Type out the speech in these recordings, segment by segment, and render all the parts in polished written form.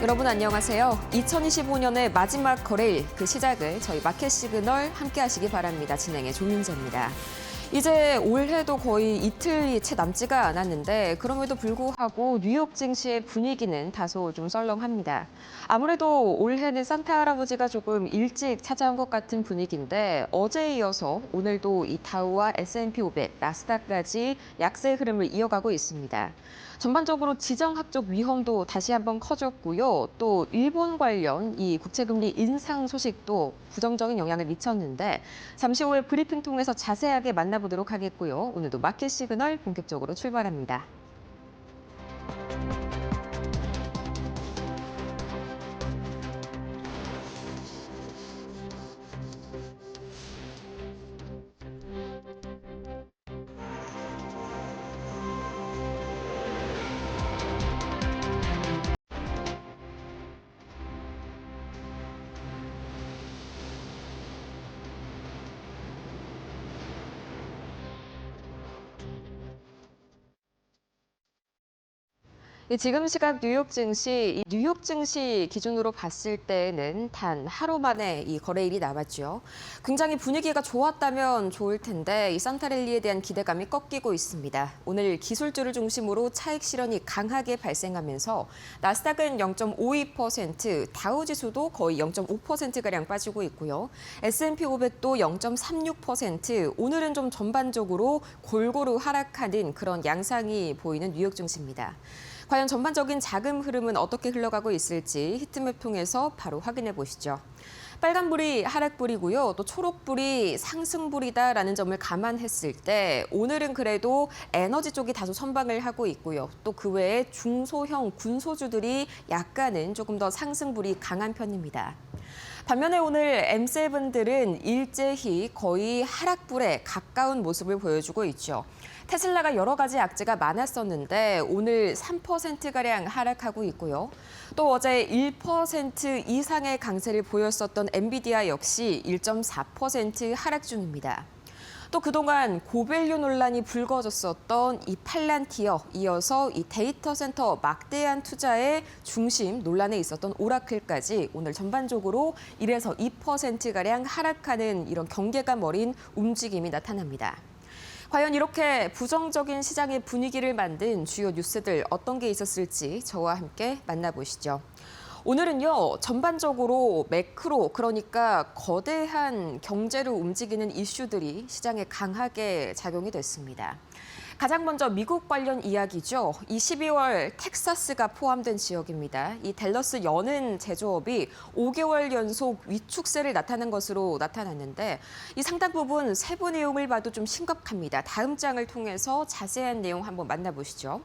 여러분 안녕하세요. 2025년의 마지막 거래일 그 시작을 저희 마켓 시그널 함께 하시기 바랍니다. 진행의 조민재입니다. 이제 올해도 거의 이틀이 채 남지가 않았는데 그럼에도 불구하고 뉴욕 증시의 분위기는 다소 좀 썰렁합니다. 아무래도 올해는 산타 할아버지가 조금 일찍 찾아온 것 같은 분위기인데 어제에 이어서 오늘도 이 다우와 S&P 500, 나스닥까지 약세 흐름을 이어가고 있습니다. 전반적으로 지정학적 위험도 다시 한번 커졌고요. 또 일본 관련 이 국채금리 인상 소식도 부정적인 영향을 미쳤는데 잠시 후에 브리핑 통해서 자세하게 만나보도록 하겠고요. 오늘도 마켓 시그널 본격적으로 출발합니다. 지금 시각 뉴욕 증시 기준으로 봤을 때는 단 하루 만에 이 거래일이 남았죠. 굉장히 분위기가 좋았다면 좋을 텐데 이 산타랠리에 대한 기대감이 꺾이고 있습니다. 오늘 기술주를 중심으로 차익 실현이 강하게 발생하면서 나스닥은 0.52%, 다우 지수도 거의 0.5%가량 빠지고 있고요. S&P 500도 0.36%, 오늘은 좀 전반적으로 골고루 하락하는 그런 양상이 보이는 뉴욕 증시입니다. 과연 전반적인 자금 흐름은 어떻게 흘러가고 있을지 히트맵 통해서 바로 확인해 보시죠. 빨간불이 하락불이고요. 또 초록불이 상승불이다라는 점을 감안했을 때 오늘은 그래도 에너지 쪽이 다소 선방을 하고 있고요. 또 그 외에 중소형 군소주들이 약간은 조금 더 상승불이 강한 편입니다. 반면에 오늘 M7들은 일제히 거의 하락불에 가까운 모습을 보여주고 있죠. 테슬라가 여러 가지 악재가 많았었는데 오늘 3%가량 하락하고 있고요. 또 어제 1% 이상의 강세를 보였었던 엔비디아 역시 1.4% 하락 중입니다. 또 그동안 고밸류 논란이 불거졌었던 이 팔란티어, 이어서 이 데이터 센터 막대한 투자의 중심 논란에 있었던 오라클까지 오늘 전반적으로 1에서 2%가량 하락하는 이런 경계감 어린 움직임이 나타납니다. 과연 이렇게 부정적인 시장의 분위기를 만든 주요 뉴스들 어떤 게 있었을지 저와 함께 만나보시죠. 오늘은요, 전반적으로 매크로, 그러니까 거대한 경제를 움직이는 이슈들이 시장에 강하게 작용이 됐습니다. 가장 먼저 미국 관련 이야기죠. 이 12월 텍사스가 포함된 지역입니다. 이 댈러스 여는 제조업이 5개월 연속 위축세를 나타낸 것으로 나타났는데 이 상당 부분 세부 내용을 봐도 좀 심각합니다. 다음 장을 통해서 자세한 내용 한번 만나보시죠.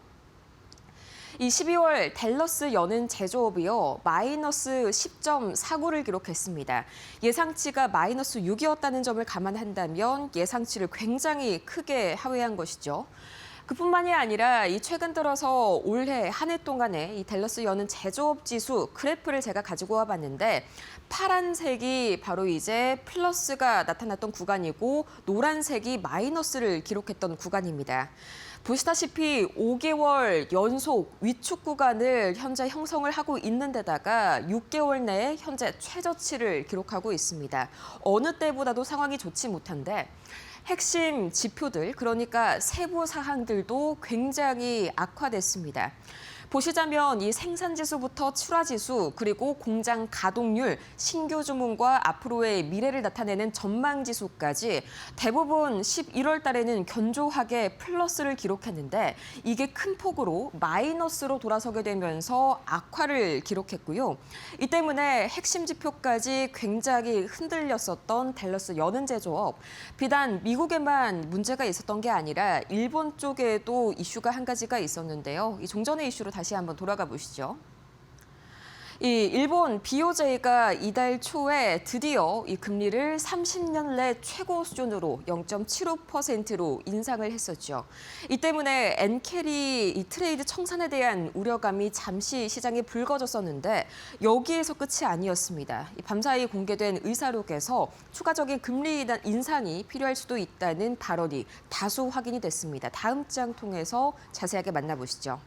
이 12월 댈러스 여는 제조업이요, 마이너스 10.49를 기록했습니다. 예상치가 마이너스 6이었다는 점을 감안한다면 예상치를 굉장히 크게 하회한 것이죠. 그뿐만이 아니라 이 최근 들어서 올해 한 해 동안에 이 댈러스 여는 제조업 지수 그래프를 제가 가지고 와봤는데 파란색이 바로 이제 플러스가 나타났던 구간이고 노란색이 마이너스를 기록했던 구간입니다. 보시다시피 5개월 연속 위축 구간을 현재 형성을 하고 있는 데다가 6개월 내에 현재 최저치를 기록하고 있습니다. 어느 때보다도 상황이 좋지 못한데 핵심 지표들, 그러니까 세부 사항들도 굉장히 악화됐습니다. 보시자면 이 생산지수부터 출하지수, 그리고 공장 가동률, 신규 주문과 앞으로의 미래를 나타내는 전망지수까지 대부분 11월 달에는 견조하게 플러스를 기록했는데 이게 큰 폭으로 마이너스로 돌아서게 되면서 악화를 기록했고요. 이 때문에 핵심 지표까지 굉장히 흔들렸었던 댈러스 여는 제조업. 비단 미국에만 문제가 있었던 게 아니라 일본 쪽에도 이슈가 한 가지가 있었는데요. 이 종전의 이슈로 다시 한번 돌아가 보시죠. 이 일본 BOJ가 이달 초에 드디어 이 금리를 30년 내 최고 수준으로 0.75%로 인상을 했었죠. 이 때문에 엔캐리 이 트레이드 청산에 대한 우려감이 잠시 시장에 불거졌었는데 여기에서 끝이 아니었습니다. 밤사이 공개된 의사록에서 추가적인 금리 인상이 필요할 수도 있다는 발언이 다수 확인이 됐습니다. 다음 장 통해서 자세하게 만나보시죠.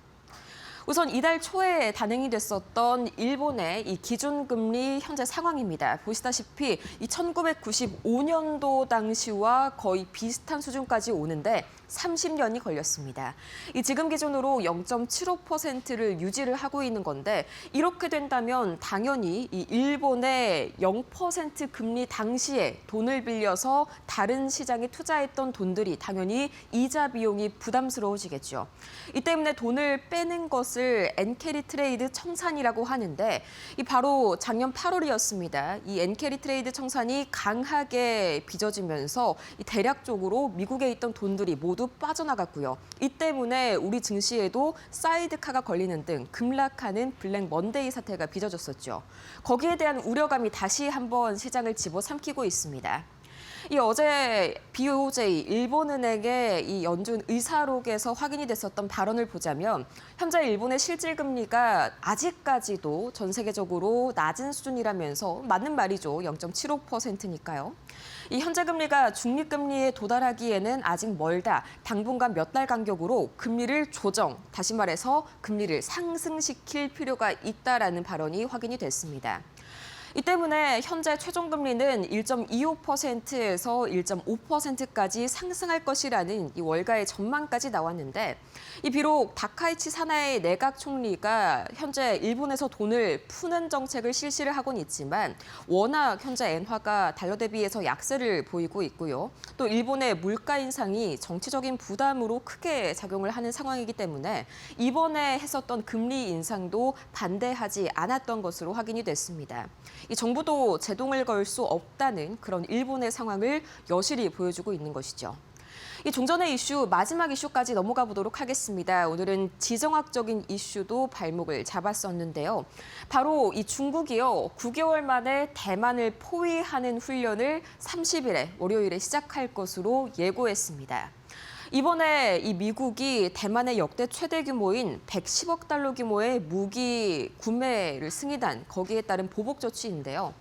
우선 이달 초에 단행이 됐었던 일본의 이 기준금리 현재 상황입니다. 보시다시피 이 1995년도 당시와 거의 비슷한 수준까지 오는데 30년이 걸렸습니다. 이 지금 기준으로 0.75%를 유지를 하고 있는 건데 이렇게 된다면 당연히 이 일본의 0% 금리 당시에 돈을 빌려서 다른 시장에 투자했던 돈들이 당연히 이자 비용이 부담스러워지겠죠. 이 때문에 돈을 빼는 것을 엔캐리 트레이드 청산이라고 하는데 이 바로 작년 8월이었습니다. 이 엔캐리 트레이드 청산이 강하게 빚어지면서 이 대략적으로 미국에 있던 돈들이 모두 빠져나갔고요. 이 때문에 우리 증시에도 사이드카가 걸리는 등 급락하는 블랙 먼데이 사태가 빚어졌었죠. 거기에 대한 우려감이 다시 한번 시장을 집어삼키고 있습니다. 이 어제 BOJ 일본은행의 이 연준 의사록에서 확인이 됐었던 발언을 보자면 현재 일본의 실질 금리가 아직까지도 전 세계적으로 낮은 수준이라면서 맞는 말이죠. 0.75%니까요. 이 현재 금리가 중립금리에 도달하기에는 아직 멀다. 당분간 몇 달 간격으로 금리를 조정, 다시 말해서 금리를 상승시킬 필요가 있다라는 발언이 확인이 됐습니다. 이 때문에 현재 최종금리는 1.25%에서 1.5%까지 상승할 것이라는 이 월가의 전망까지 나왔는데 이 비록 다카이치 사나이 내각 총리가 현재 일본에서 돈을 푸는 정책을 실시를 하고는 있지만 워낙 현재 엔화가 달러 대비해서 약세를 보이고 있고요. 또 일본의 물가 인상이 정치적인 부담으로 크게 작용을 하는 상황이기 때문에 이번에 했었던 금리 인상도 반대하지 않았던 것으로 확인이 됐습니다. 이 정부도 제동을 걸 수 없다는 그런 일본의 상황을 여실히 보여주고 있는 것이죠. 이 종전의 이슈, 마지막 이슈까지 넘어가 보도록 하겠습니다. 오늘은 지정학적인 이슈도 발목을 잡았었는데요. 바로 이 중국이요, 9개월 만에 대만을 포위하는 훈련을 30일에 월요일에 시작할 것으로 예고했습니다. 이번에 이 미국이 대만의 역대 최대 규모인 110억 달러 규모의 무기 구매를 승인한 거기에 따른 보복 조치인데요.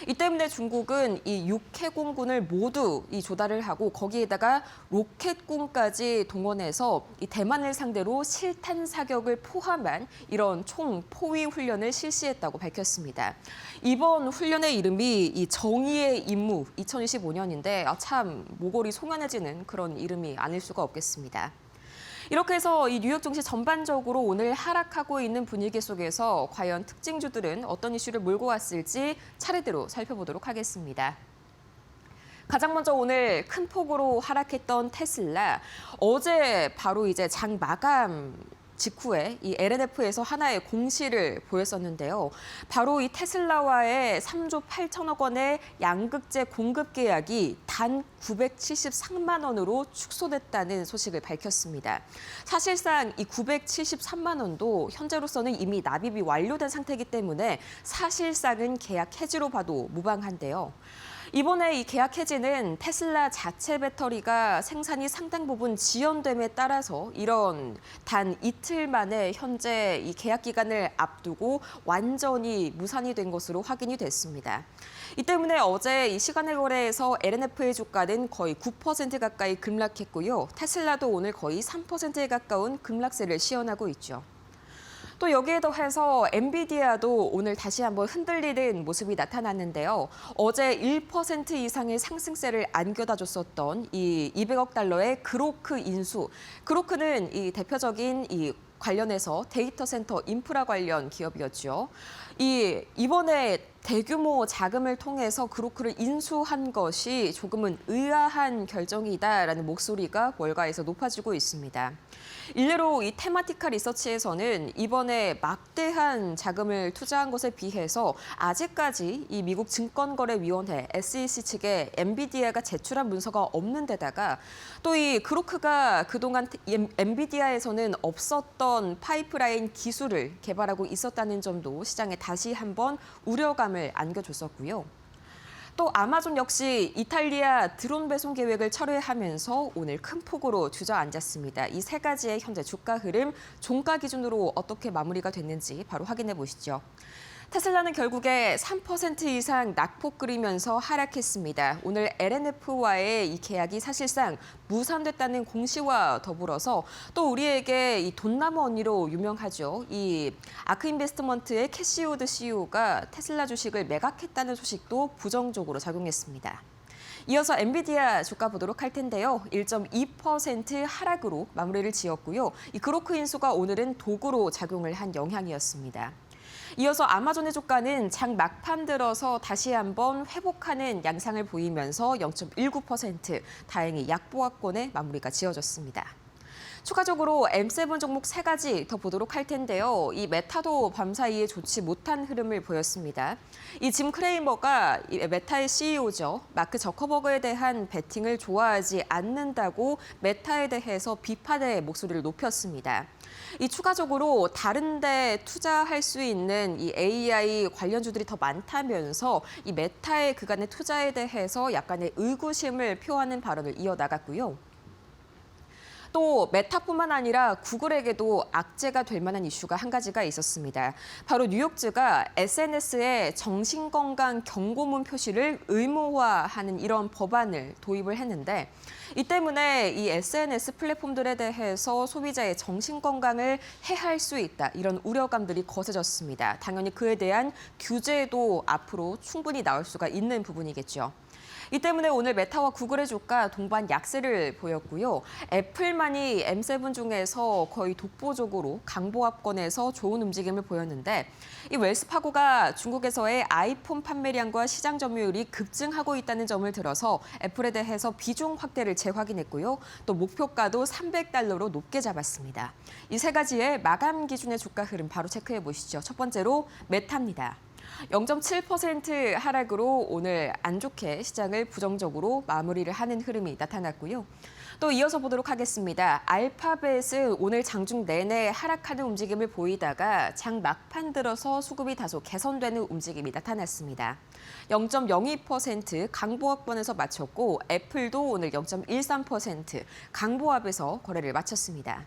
이 때문에 중국은 이 6해공군을 모두 조달을 하고 거기에다가 로켓군까지 동원해서 이 대만을 상대로 실탄 사격을 포함한 이런 총 포위 훈련을 실시했다고 밝혔습니다. 이번 훈련의 이름이 이 정의의 임무 2025년인데 참 모골이 송연해지는 그런 이름이 아닐 수가 없겠습니다. 이렇게 해서 이 뉴욕 증시 전반적으로 오늘 하락하고 있는 분위기 속에서 과연 특징주들은 어떤 이슈를 몰고 왔을지 차례대로 살펴보도록 하겠습니다. 가장 먼저 오늘 큰 폭으로 하락했던 테슬라. 어제 바로 이제 장 마감 직후에 이 LNF에서 하나의 공시를 보였었는데요. 바로 이 테슬라와의 3조 8천억 원의 양극재 공급 계약이 단 973만 원으로 축소됐다는 소식을 밝혔습니다. 사실상 이 973만 원도 현재로서는 이미 납입이 완료된 상태이기 때문에 사실상은 계약 해지로 봐도 무방한데요. 이번에 이 계약 해지는 테슬라 자체 배터리가 생산이 상당 부분 지연됨에 따라서 이런 단 이틀 만에 현재 이 계약 기간을 앞두고 완전히 무산이 된 것으로 확인이 됐습니다. 이 때문에 어제 이 시간의 거래에서 LNF의 주가는 거의 9% 가까이 급락했고요. 테슬라도 오늘 거의 3%에 가까운 급락세를 시현하고 있죠. 또 여기에 더해서 엔비디아도 오늘 다시 한번 흔들리는 모습이 나타났는데요. 어제 1% 이상의 상승세를 안겨다줬었던 이 200억 달러의 그로크 인수. 그로크는 이 대표적인 이 관련해서 데이터 센터 인프라 관련 기업이었죠. 이번에 대규모 자금을 통해서 그로크를 인수한 것이 조금은 의아한 결정이다라는 목소리가 월가에서 높아지고 있습니다. 일례로 이 테마티카 리서치에서는 이번에 막대한 자금을 투자한 것에 비해서 아직까지 이 미국 증권거래위원회 SEC 측에 엔비디아가 제출한 문서가 없는 데다가 또 이 그로크가 그동안 엔비디아에서는 없었던 파이프라인 기술을 개발하고 있었다는 점도 시장에 다시 한번 우려감을 안겨줬었고요. 또 아마존 역시 이탈리아 드론 배송 계획을 철회하면서 오늘 큰 폭으로 주저앉았습니다. 이 세 가지의 현재 주가 흐름, 종가 기준으로 어떻게 마무리가 됐는지 바로 확인해 보시죠. 테슬라는 결국에 3% 이상 낙폭 끓이면서 하락했습니다. 오늘 LNF와의 이 계약이 사실상 무산됐다는 공시와 더불어서 또 우리에게 이 돈나무 언니로 유명하죠. 이 아크인베스트먼트의 캐시 우드 CEO가 테슬라 주식을 매각했다는 소식도 부정적으로 작용했습니다. 이어서 엔비디아 주가 보도록 할 텐데요. 1.2% 하락으로 마무리를 지었고요. 이 그로크 인수가 오늘은 도구로 작용을 한 영향이었습니다. 이어서 아마존의 주가는 장 막판 들어서 다시 한번 회복하는 양상을 보이면서 0.19% 다행히 약보합권의 마무리가 지어졌습니다. 추가적으로 M7 종목 3가지 더 보도록 할 텐데요. 이 메타도 밤사이에 좋지 못한 흐름을 보였습니다. 이 짐 크레이머가 이 메타의 CEO죠. 마크 저커버그에 대한 베팅을 좋아하지 않는다고 메타에 대해서 비판의 목소리를 높였습니다. 이 추가적으로 다른 데 투자할 수 있는 이 AI 관련주들이 더 많다면서 이 메타의 그간의 투자에 대해서 약간의 의구심을 표하는 발언을 이어나갔고요. 또 메타뿐만 아니라 구글에게도 악재가 될 만한 이슈가 한 가지가 있었습니다. 바로 뉴욕주가 SNS에 정신건강 경고문 표시를 의무화하는 이런 법안을 도입을 했는데 이 때문에 이 SNS 플랫폼들에 대해서 소비자의 정신건강을 해할 수 있다. 이런 우려감들이 거세졌습니다. 당연히 그에 대한 규제도 앞으로 충분히 나올 수가 있는 부분이겠죠. 이 때문에 오늘 메타와 구글의 주가 동반 약세를 보였고요. 애플만이 M7 중에서 거의 독보적으로 강보합권에서 좋은 움직임을 보였는데 이 웰스파고가 중국에서의 아이폰 판매량과 시장 점유율이 급증하고 있다는 점을 들어서 애플에 대해서 비중 확대를 재확인했고요. 또 목표가도 $300로 높게 잡았습니다. 이 세 가지의 마감 기준의 주가 흐름 바로 체크해 보시죠. 첫 번째로 메타입니다. 0.7% 하락으로 오늘 안 좋게 시장을 부정적으로 마무리를 하는 흐름이 나타났고요. 또 이어서 보도록 하겠습니다. 알파벳은 오늘 장중 내내 하락하는 움직임을 보이다가 장 막판 들어서 수급이 다소 개선되는 움직임이 나타났습니다. 0.02% 강보합권에서 마쳤고 애플도 오늘 0.13% 강보합에서 거래를 마쳤습니다.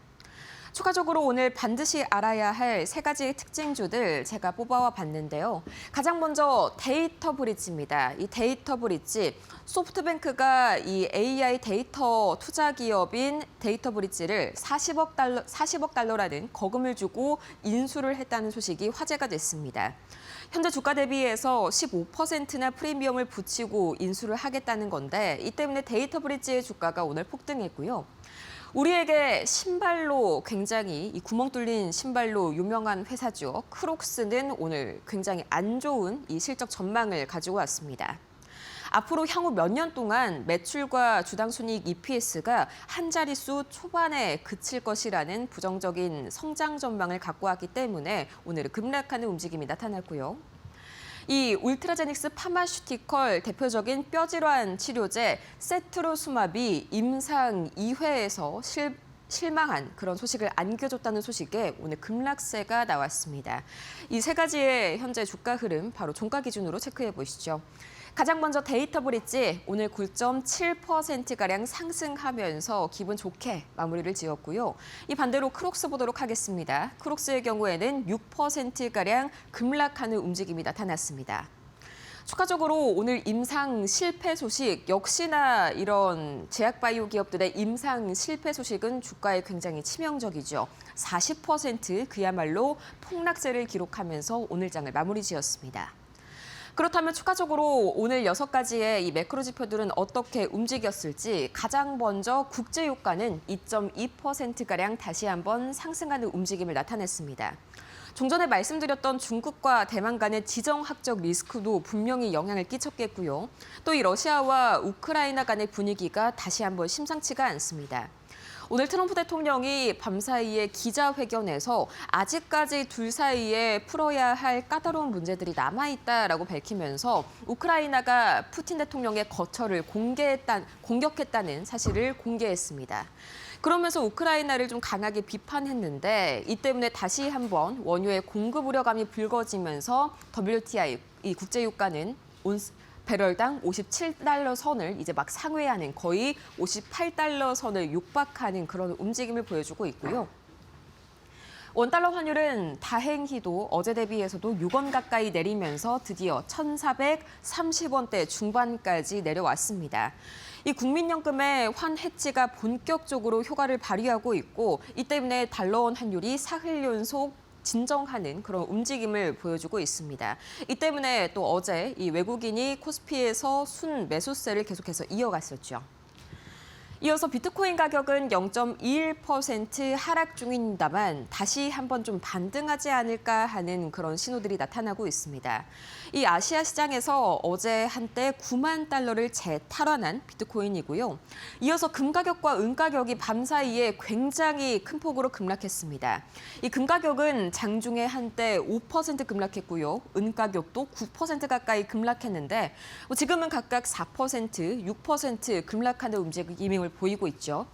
추가적으로 오늘 반드시 알아야 할 세 가지의 특징주들 제가 뽑아와 봤는데요. 가장 먼저 데이터 브릿지입니다. 이 데이터 브릿지, 소프트뱅크가 이 AI 데이터 투자 기업인 데이터 브릿지를 40억 달러라는 거금을 주고 인수를 했다는 소식이 화제가 됐습니다. 현재 주가 대비해서 15%나 프리미엄을 붙이고 인수를 하겠다는 건데 이 때문에 데이터 브릿지의 주가가 오늘 폭등했고요. 우리에게 신발로 굉장히 이 구멍 뚫린 신발로 유명한 회사죠. 크록스는 오늘 굉장히 안 좋은 이 실적 전망을 가지고 왔습니다. 앞으로 향후 몇 년 동안 매출과 주당 순이익 EPS가 한 자릿수 초반에 그칠 것이라는 부정적인 성장 전망을 갖고 왔기 때문에 오늘은 급락하는 움직임이 나타났고요. 이 울트라제닉스 파마슈티컬 대표적인 뼈질환 치료제 세트로수맙이 임상 2회에서 실망한 그런 소식을 안겨줬다는 소식에 오늘 급락세가 나왔습니다. 이 세 가지의 현재 주가 흐름 바로 종가 기준으로 체크해 보시죠. 가장 먼저 데이터 브릿지 오늘 9.7%가량 상승하면서 기분 좋게 마무리를 지었고요. 이 반대로 크록스 보도록 하겠습니다. 크록스의 경우에는 6%가량 급락하는 움직임이 나타났습니다. 추가적으로 오늘 임상 실패 소식, 역시나 이런 제약바이오 기업들의 임상 실패 소식은 주가에 굉장히 치명적이죠. 40% 그야말로 폭락세를 기록하면서 오늘 장을 마무리 지었습니다. 그렇다면 추가적으로 오늘 6가지의 이 매크로 지표들은 어떻게 움직였을지 가장 먼저 국제유가는 2.2%가량 다시 한번 상승하는 움직임을 나타냈습니다. 좀 전에 말씀드렸던 중국과 대만 간의 지정학적 리스크도 분명히 영향을 끼쳤겠고요. 또 이 러시아와 우크라이나 간의 분위기가 다시 한번 심상치가 않습니다. 오늘 트럼프 대통령이 밤사이에 기자회견에서 아직까지 둘 사이에 풀어야 할 까다로운 문제들이 남아있다라고 밝히면서 우크라이나가 푸틴 대통령의 거처를 공격했다는 사실을 공개했습니다. 그러면서 우크라이나를 좀 강하게 비판했는데 이 때문에 다시 한번 원유의 공급 우려감이 불거지면서 WTI, 이 국제유가는 배럴당 $57 선을 이제 막 상회하는 거의 $58 선을 육박하는 그런 움직임을 보여주고 있고요. 원달러 환율은 다행히도 어제 대비해서도 6원 가까이 내리면서 드디어 1,430원대 중반까지 내려왔습니다. 이 국민연금의 환 해지가 본격적으로 효과를 발휘하고 있고 이 때문에 달러원 환율이 사흘 연속 진정하는 그런 움직임을 보여주고 있습니다. 이 때문에 또 어제 이 외국인이 코스피에서 순 매수세를 계속해서 이어갔었죠. 이어서 비트코인 가격은 0.21% 하락 중입니다만 다시 한번 좀 반등하지 않을까 하는 그런 신호들이 나타나고 있습니다. 이 아시아 시장에서 어제 한때 9만 달러를 재탈환한 비트코인이고요. 이어서 금 가격과 은 가격이 밤 사이에 굉장히 큰 폭으로 급락했습니다. 이 금 가격은 장중에 한때 5% 급락했고요. 은 가격도 9% 가까이 급락했는데 지금은 각각 4%, 6% 급락하는 움직임을 보이고 있죠.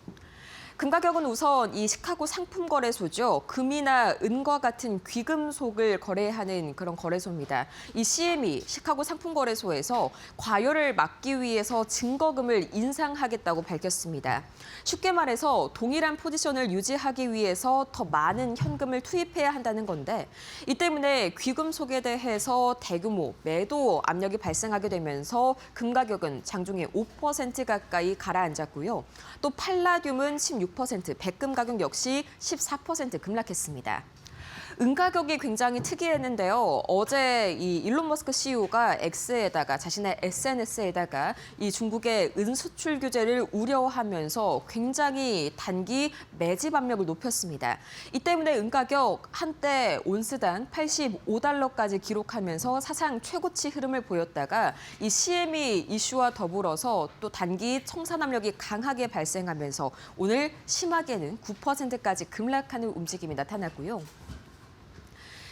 금 가격은 우선 이 시카고 상품거래소죠. 금이나 은과 같은 귀금속을 거래하는 그런 거래소입니다. 이 CME, 시카고 상품거래소에서 과열을 막기 위해서 증거금을 인상하겠다고 밝혔습니다. 쉽게 말해서 동일한 포지션을 유지하기 위해서 더 많은 현금을 투입해야 한다는 건데 이 때문에 귀금속에 대해서 대규모 매도 압력이 발생하게 되면서 금 가격은 장중에 5% 가까이 가라앉았고요. 또 팔라듐은 16%, 백금 가격 역시 14% 급락했습니다. 은 가격이 굉장히 특이했는데요. 어제 이 일론 머스크 CEO가 X에다가 자신의 SNS에다가 이 중국의 은 수출 규제를 우려하면서 굉장히 단기 매집 압력을 높였습니다. 이 때문에 은 가격 한때 온스당 85달러까지 기록하면서 사상 최고치 흐름을 보였다가 이 CME 이슈와 더불어서 또 단기 청산 압력이 강하게 발생하면서 오늘 심하게는 9%까지 급락하는 움직임이 나타났고요.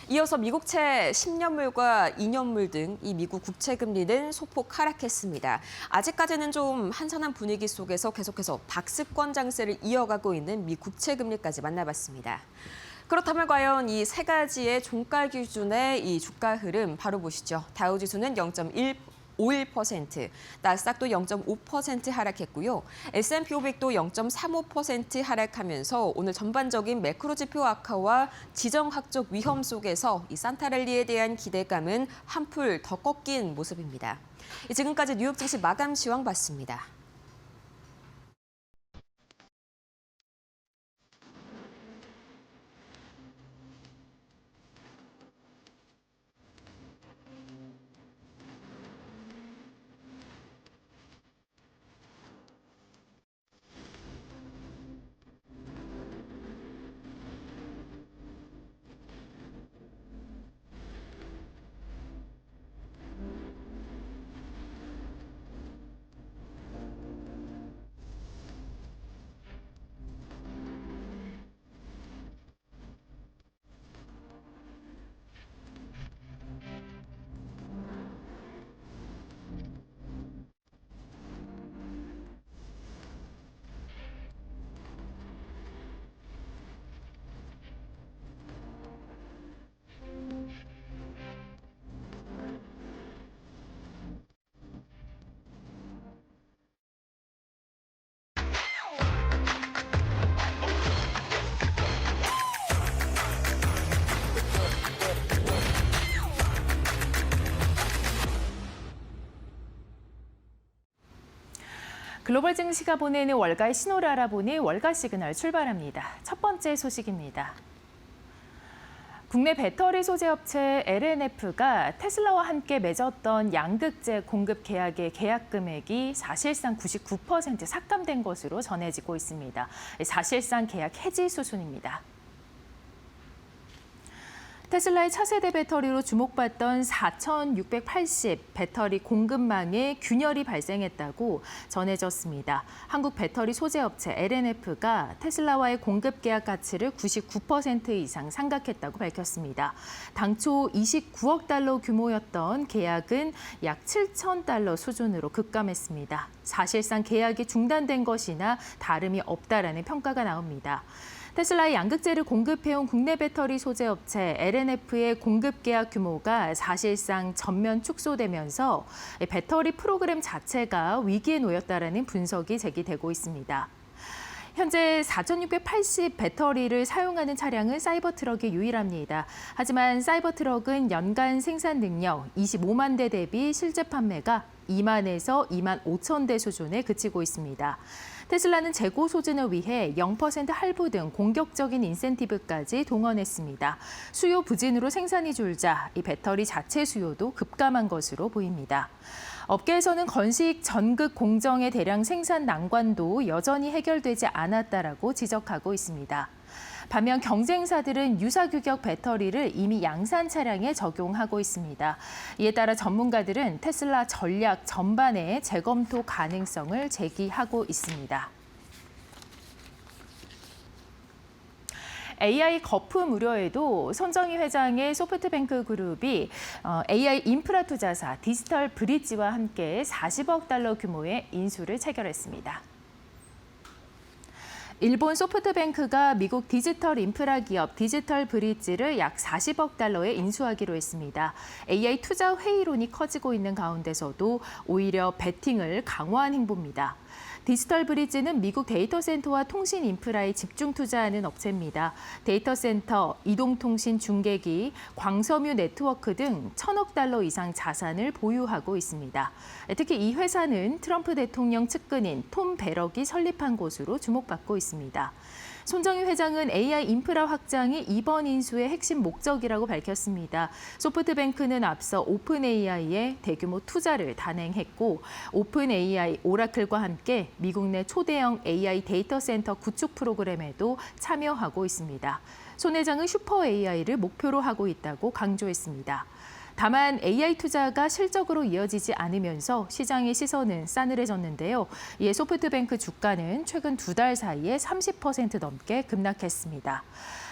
이어서 미국채 10년물과 2년물 등 이 미국 국채 금리는 소폭 하락했습니다. 아직까지는 좀 한산한 분위기 속에서 계속해서 박스권 장세를 이어가고 있는 미 국채 금리까지 만나봤습니다. 그렇다면 과연 이 세 가지의 종가 기준의 이 주가 흐름 바로 보시죠. 다우지수는 0.51%, 나스닥도 0.5% 하락했고요. S&P 500도 0.35% 하락하면서 오늘 전반적인 매크로 지표 악화와 지정학적 위험 속에서 이 산타랠리에 대한 기대감은 한풀 더 꺾인 모습입니다. 지금까지 뉴욕 증시 마감 시황 봤습니다. 글로벌 증시가 보내는 월가의 신호를 알아보니 월가 시그널 출발합니다. 첫 번째 소식입니다. 국내 배터리 소재 업체 LNF가 테슬라와 함께 맺었던 양극재 공급 계약의 계약 금액이 사실상 99% 삭감된 것으로 전해지고 있습니다. 사실상 계약 해지 수순입니다. 테슬라의 차세대 배터리로 주목받던 4,680 배터리 공급망에 균열이 발생했다고 전해졌습니다. 한국 배터리 소재 업체 LNF가 테슬라와의 공급 계약 가치를 99% 이상 상각했다고 밝혔습니다. 당초 29억 달러 규모였던 계약은 약 7천 달러 수준으로 급감했습니다. 사실상 계약이 중단된 것이나 다름이 없다라는 평가가 나옵니다. 테슬라의 양극재를 공급해온 국내 배터리 소재 업체 LNF의 공급 계약 규모가 사실상 전면 축소되면서 배터리 프로그램 자체가 위기에 놓였다라는 분석이 제기되고 있습니다. 현재 4680 배터리를 사용하는 차량은 사이버트럭이 유일합니다. 하지만 사이버트럭은 연간 생산 능력 25만 대 대비 실제 판매가 2만에서 2만 5천 대 수준에 그치고 있습니다. 테슬라는 재고 소진을 위해 0% 할부 등 공격적인 인센티브까지 동원했습니다. 수요 부진으로 생산이 줄자 이 배터리 자체 수요도 급감한 것으로 보입니다. 업계에서는 건식 전극 공정의 대량 생산 난관도 여전히 해결되지 않았다라고 지적하고 있습니다. 반면 경쟁사들은 유사규격 배터리를 이미 양산 차량에 적용하고 있습니다. 이에 따라 전문가들은 테슬라 전략 전반의 재검토 가능성을 제기하고 있습니다. AI 거품 우려에도 손정희 회장의 소프트뱅크 그룹이 AI 인프라 투자사 디지털 브릿지와 함께 40억 달러 규모의 인수를 체결했습니다. 일본 소프트뱅크가 미국 디지털 인프라 기업 디지털 브릿지를 약 40억 달러에 인수하기로 했습니다. AI 투자 회의론이 커지고 있는 가운데서도 오히려 베팅을 강화한 행보입니다. 디지털 브릿지는 미국 데이터 센터와 통신 인프라에 집중 투자하는 업체입니다. 데이터 센터, 이동통신 중계기, 광섬유 네트워크 등 1,000억 달러 이상 자산을 보유하고 있습니다. 특히 이 회사는 트럼프 대통령 측근인 톰 베럭이 설립한 곳으로 주목받고 있습니다. 손정희 회장은 AI 인프라 확장이 이번 인수의 핵심 목적이라고 밝혔습니다. 소프트뱅크는 앞서 오픈AI에 대규모 투자를 단행했고 오픈AI, 오라클과 함께 미국 내 초대형 AI 데이터 센터 구축 프로그램에도 참여하고 있습니다. 손 회장은 슈퍼AI를 목표로 하고 있다고 강조했습니다. 다만 AI 투자가 실적으로 이어지지 않으면서 시장의 시선은 싸늘해졌는데요. 이에 소프트뱅크 주가는 최근 2달 사이에 30% 넘게 급락했습니다.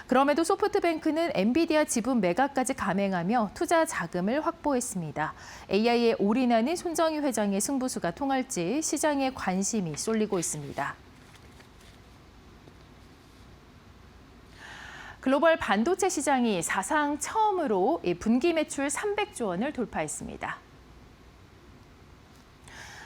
그럼에도 소프트뱅크는 엔비디아 지분 매각까지 감행하며 투자 자금을 확보했습니다. AI에 올인하는 손정희 회장의 승부수가 통할지 시장에 관심이 쏠리고 있습니다. 글로벌 반도체 시장이 사상 처음으로 분기 매출 300조 원을 돌파했습니다.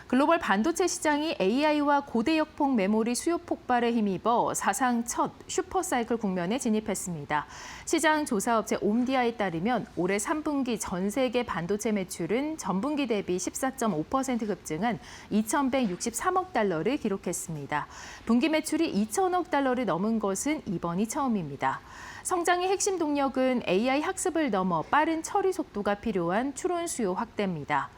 글로벌 반도체 시장이 AI와 고대역폭 메모리 수요 폭발에 힘입어 사상 첫 슈퍼사이클 국면에 진입했습니다. 시장 조사업체 옴디아에 따르면 올해 3분기 전 세계 반도체 매출은 전분기 대비 14.5% 급증한 2,163억 달러를 기록했습니다. 분기 매출이 2,000억 달러를 넘은 것은 이번이 처음입니다. 성장의 핵심 동력은 AI 학습을 넘어 빠른 처리 속도가 필요한 추론 수요 확대입니다.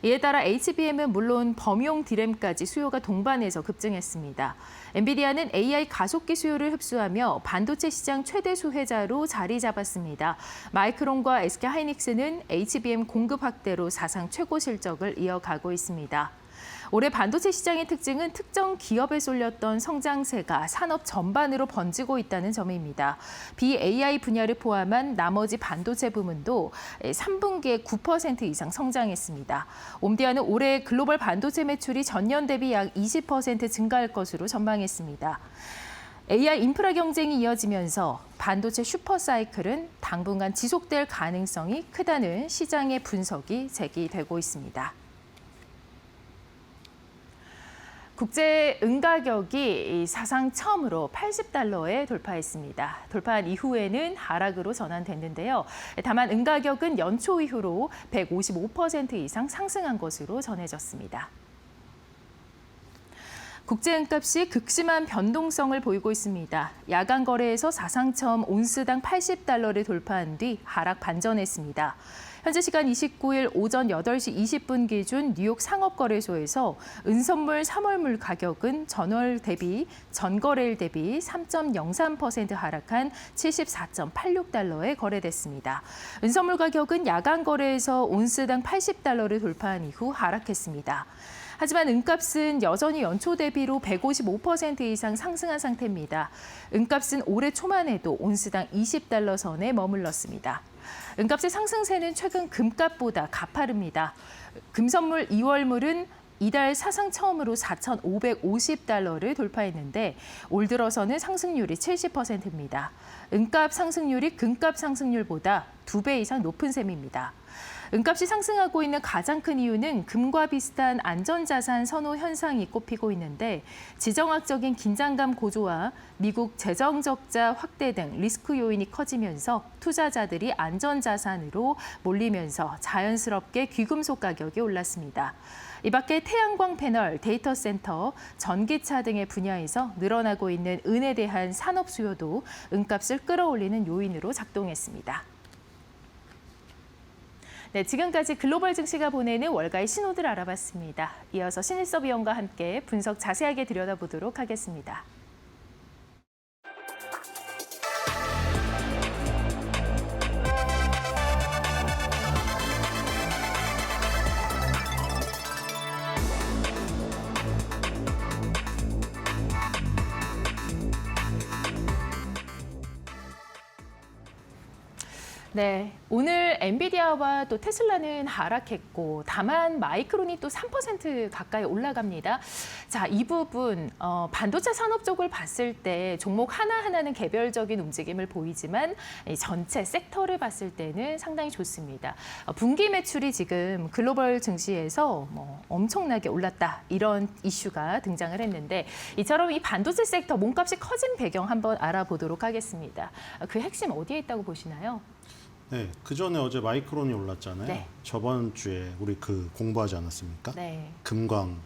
이에 따라 HBM은 물론 범용 D램까지 수요가 동반해서 급증했습니다. 엔비디아는 AI 가속기 수요를 흡수하며 반도체 시장 최대 수혜자로 자리 잡았습니다. 마이크론과 SK하이닉스는 HBM 공급 확대로 사상 최고 실적을 이어가고 있습니다. 올해 반도체 시장의 특징은 특정 기업에 쏠렸던 성장세가 산업 전반으로 번지고 있다는 점입니다. BAI 분야를 포함한 나머지 반도체 부문도 3분기에 9% 이상 성장했습니다. 옴디아는 올해 글로벌 반도체 매출이 전년 대비 약 20% 증가할 것으로 전망했습니다. AI 인프라 경쟁이 이어지면서 반도체 슈퍼사이클은 당분간 지속될 가능성이 크다는 시장의 분석이 제기되고 있습니다. 국제 은가격이 사상 처음으로 80달러에 돌파했습니다. 돌파한 이후에는 하락으로 전환됐는데요. 다만 은가격은 연초 이후로 155% 이상 상승한 것으로 전해졌습니다. 국제은값이 극심한 변동성을 보이고 있습니다. 야간 거래에서 사상 처음 온스당 80달러를 돌파한 뒤 하락 반전했습니다. 현재 시간 29일 오전 8시 20분 기준 뉴욕 상업거래소에서 은선물 3월물 가격은 전거래일 대비 3.03% 하락한 74.86달러에 거래됐습니다. 은선물 가격은 야간 거래에서 온스당 80달러를 돌파한 이후 하락했습니다. 하지만 은값은 여전히 연초 대비로 155% 이상 상승한 상태입니다. 은값은 올해 초만 해도 온스당 20달러 선에 머물렀습니다. 은값의 상승세는 최근 금값보다 가파릅니다. 금선물 2월물은 이달 사상 처음으로 4,550달러를 돌파했는데 올 들어서는 상승률이 70%입니다. 은값 상승률이 금값 상승률보다 2배 이상 높은 셈입니다. 은값이 상승하고 있는 가장 큰 이유는 금과 비슷한 안전자산 선호 현상이 꼽히고 있는데 지정학적인 긴장감 고조와 미국 재정 적자 확대 등 리스크 요인이 커지면서 투자자들이 안전자산으로 몰리면서 자연스럽게 귀금속 가격이 올랐습니다. 이 밖에 태양광 패널, 데이터 센터, 전기차 등의 분야에서 늘어나고 있는 은에 대한 산업 수요도 은값을 끌어올리는 요인으로 작동했습니다. 네, 지금까지 글로벌 증시가 보내는 월가의 신호들 알아봤습니다. 이어서 신일섭 위원과 함께 분석 자세하게 들여다보도록 하겠습니다. 네, 오늘 엔비디아와 또 테슬라는 하락했고 다만 마이크론이 또 3% 가까이 올라갑니다. 자, 이 부분 반도체 산업 쪽을 봤을 때 종목 하나하나는 개별적인 움직임을 보이지만 이 전체 섹터를 봤을 때는 상당히 좋습니다. 분기 매출이 지금 글로벌 증시에서 엄청나게 올랐다 이런 이슈가 등장을 했는데 이처럼 이 반도체 섹터 몸값이 커진 배경 한번 알아보도록 하겠습니다. 그 핵심 어디에 있다고 보시나요? 네, 그 전에 어제 마이크론이 올랐잖아요. 네. 저번 주에 우리 그 공부하지 않았습니까? 네. 금광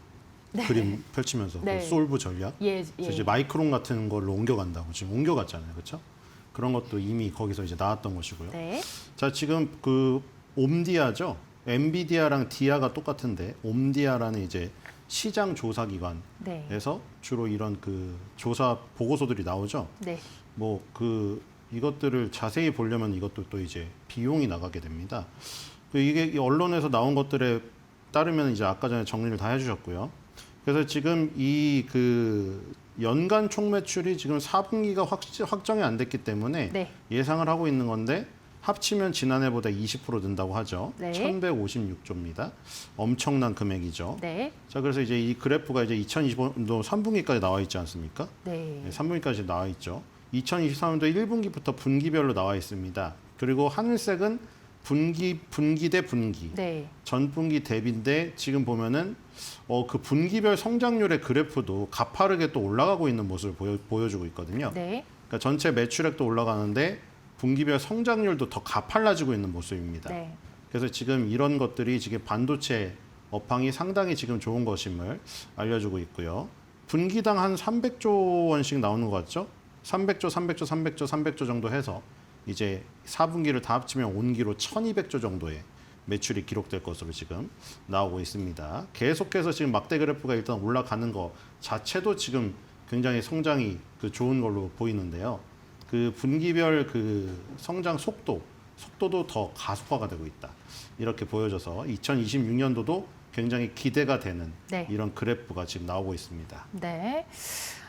그림 펼치면서 네. 그 솔브 전략. 예, 그래서 이제 마이크론 같은 걸로 옮겨간다고 지금 옮겨갔잖아요, 그렇죠? 그런 것도 이미 거기서 이제 나왔던 것이고요. 네. 자, 지금 그 옴디아죠. 엔비디아랑 디아가 똑같은데 옴디아라는 이제 시장 조사 기관에서 네. 주로 이런 그 조사 보고서들이 나오죠. 네. 뭐 이것들을 자세히 보려면 이것도 또 이제 비용이 나가게 됩니다. 이게 이 언론에서 나온 것들에 따르면 이제 아까 전에 정리를 다 해주셨고요. 그래서 지금 이 그 연간 총 매출이 지금 4분기가 확정이 안 됐기 때문에 네. 예상을 하고 있는 건데 합치면 지난해보다 20% 는다고 하죠. 네. 1,156조입니다. 엄청난 금액이죠. 네. 자, 그래서 이제 이 그래프가 이제 2025년도 3분기까지 나와 있지 않습니까? 네. 네, 3분기까지 나와 있죠. 2023년도 1분기부터 분기별로 나와 있습니다. 그리고 하늘색은 분기 대 분기. 네. 전분기 대비인데 지금 보면은 그 분기별 성장률의 그래프도 가파르게 또 올라가고 있는 모습을 보여주고 있거든요. 네. 그러니까 전체 매출액도 올라가는데 분기별 성장률도 더 가팔라지고 있는 모습입니다. 네. 그래서 지금 이런 것들이 지금 반도체 업황이 상당히 지금 좋은 것임을 알려주고 있고요. 분기당 한 300조 원씩 나오는 것 같죠? 300조 정도 해서 이제 4분기를 다 합치면 온기로 1200조 정도의 매출이 기록될 것으로 지금 나오고 있습니다. 계속해서 지금 막대 그래프가 일단 올라가는 것 자체도 지금 굉장히 성장이 좋은 걸로 보이는데요. 그 분기별 그 성장 속도도 더 가속화가 되고 있다. 이렇게 보여져서 2026년도도 굉장히 기대가 되는 네. 이런 그래프가 지금 나오고 있습니다. 네.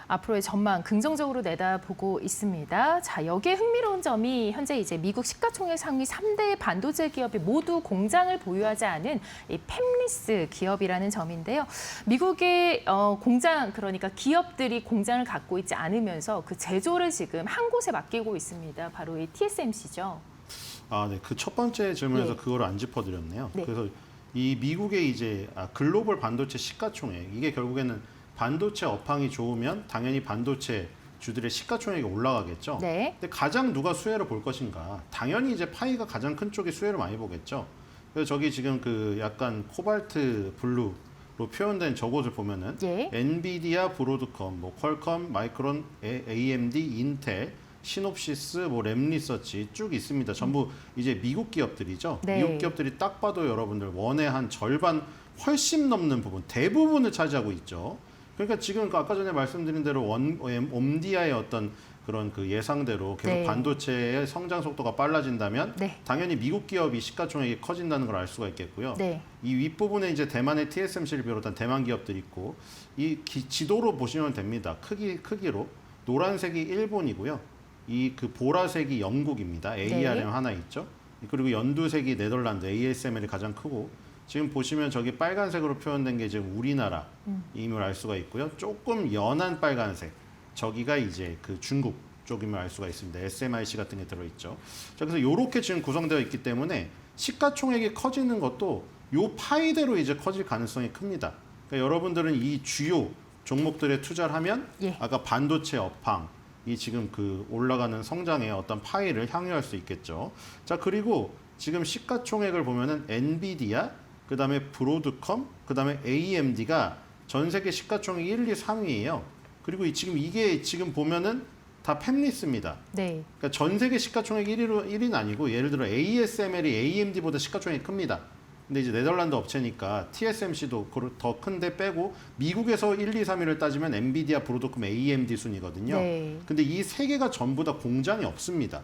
앞으로의 전망 긍정적으로 내다보고 있습니다. 자, 여기에 흥미로운 점이 현재 이제 미국 시가총액 상위 3대 반도체 기업이 모두 공장을 보유하지 않은 이 팹리스 기업이라는 점인데요. 미국의 공장, 그러니까 기업들이 공장을 갖고 있지 않으면서 그 제조를 지금 한 곳에 맡기고 있습니다. 바로 이 TSMC죠. 아, 네. 그 첫 번째 질문에서 네. 그거를 안 짚어드렸네요. 네. 그래서 이 미국의 이제 글로벌 반도체 시가총액 이게 결국에는 반도체 업황이 좋으면 당연히 반도체 주들의 시가총액이 올라가겠죠. 네. 근데 가장 누가 수혜를 볼 것인가? 당연히 이제 파이가 가장 큰 쪽이 수혜를 많이 보겠죠. 그래서 저기 지금 그 약간 코발트 블루로 표현된 저곳을 보면은 예. 엔비디아, 브로드컴, 뭐 퀄컴, 마이크론, AMD, 인텔, 시놉시스, 뭐 램리서치 쭉 있습니다. 전부 이제 미국 기업들이죠. 네. 미국 기업들이 딱 봐도 여러분들 원의 한 절반 훨씬 넘는 부분, 대부분을 차지하고 있죠. 그러니까 지금 아까 전에 말씀드린 대로 옴디아의 어떤 그런 그 예상대로 계속 네. 반도체의 성장 속도가 빨라진다면 네. 당연히 미국 기업이 시가총액이 커진다는 걸 알 수가 있겠고요. 네. 이 윗부분에 이제 대만의 TSMC를 비롯한 대만 기업들이 있고 이 지도로 보시면 됩니다. 크기로 노란색이 일본이고요. 이 그 보라색이 영국입니다. ARM 하나 있죠. 그리고 연두색이 네덜란드 ASML이 가장 크고 지금 보시면 저기 빨간색으로 표현된 게 지금 우리나라임을 알 수가 있고요. 조금 연한 빨간색 저기가 이제 그 중국 쪽임을 알 수가 있습니다. SMIC 같은 게 들어있죠. 자, 그래서 이렇게 지금 구성되어 있기 때문에 시가총액이 커지는 것도 요 파이대로 이제 커질 가능성이 큽니다. 그러니까 여러분들은 이 주요 종목들에 투자를 하면 예. 아까 반도체 업황, 이 지금 그 올라가는 성장의 어떤 파이를 향유할 수 있겠죠. 자, 그리고 지금 시가총액을 보면은 엔비디아, 그다음에 브로드컴, 그다음에 AMD가 전 세계 시가총액 1, 2, 3위예요. 그리고 지금 이게 지금 보면은 다 팹리스입니다. 네. 그러니까 전 세계 시가총액 1위는 아니고 예를 들어 ASML이 AMD보다 시가총액이 큽니다. 근데 이제 네덜란드 업체니까 TSMC도 더 큰데 빼고 미국에서 1, 2, 3위를 따지면 엔비디아, 브로드컴, AMD 순이거든요. 네. 근데 이 세 개가 전부 다 공장이 없습니다.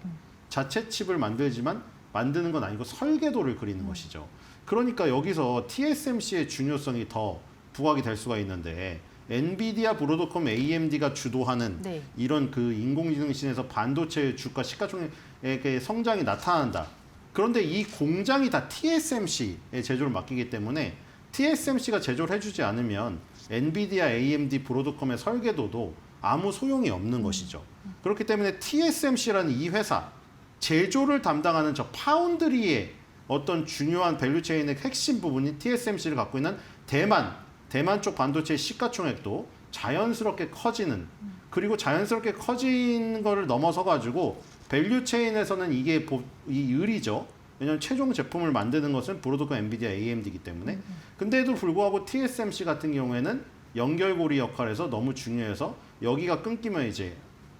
자체 칩을 만들지만 만드는 건 아니고 설계도를 그리는 것이죠. 그러니까 여기서 TSMC의 중요성이 더 부각이 될 수가 있는데 엔비디아, 브로드컴, AMD가 주도하는 네. 이런 그 인공지능신에서 반도체 주가 시가총액의 성장이 나타난다. 그런데 이 공장이 다 TSMC의 제조를 맡기기 때문에 TSMC가 제조를 해주지 않으면 엔비디아, AMD, 브로드컴의 설계도도 아무 소용이 없는 것이죠. 그렇기 때문에 TSMC라는 이 회사, 제조를 담당하는 저 파운드리의 어떤 중요한 밸류체인의 핵심 부분이 TSMC를 갖고 있는 대만 쪽 반도체의 시가총액도 자연스럽게 커지는, 그리고 자연스럽게 커진 거를 넘어서 가지고 밸류체인에서는 이게 이 의리죠. 왜냐하면 최종 제품을 만드는 것은 브로드컴, 엔비디아, AMD이기 때문에. 근데도 불구하고 TSMC 같은 경우에는 연결고리 역할에서 너무 중요해서 여기가 끊기면 이제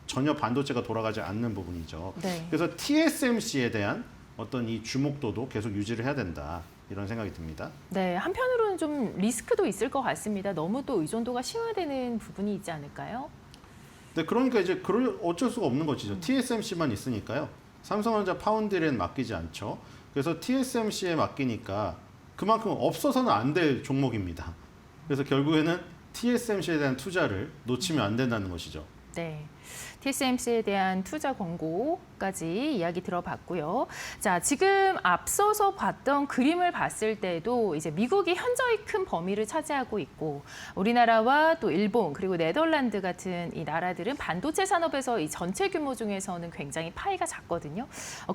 전혀 반도체가 돌아가지 않는 부분이죠. 네. 그래서 TSMC에 대한 어떤 이 주목도도 계속 유지를 해야 된다. 이런 생각이 듭니다. 네, 한편으로는 좀 리스크도 있을 것 같습니다. 너무 또 의존도가 심화되는 부분이 있지 않을까요? 네, 그러니까 이제 어쩔 수가 없는 것이죠. TSMC만 있으니까요. 삼성전자 파운드리엔 맡기지 않죠. 그래서 TSMC에 맡기니까 그만큼 없어서는 안 될 종목입니다. 그래서 결국에는 TSMC에 대한 투자를 놓치면 안 된다는 것이죠. 네. TSMC에 대한 투자 권고까지 이야기 들어봤고요. 자, 지금 앞서서 봤던 그림을 봤을 때도 이제 미국이 현저히 큰 범위를 차지하고 있고 우리나라와 또 일본 그리고 네덜란드 같은 이 나라들은 반도체 산업에서 이 전체 규모 중에서는 굉장히 파이가 작거든요.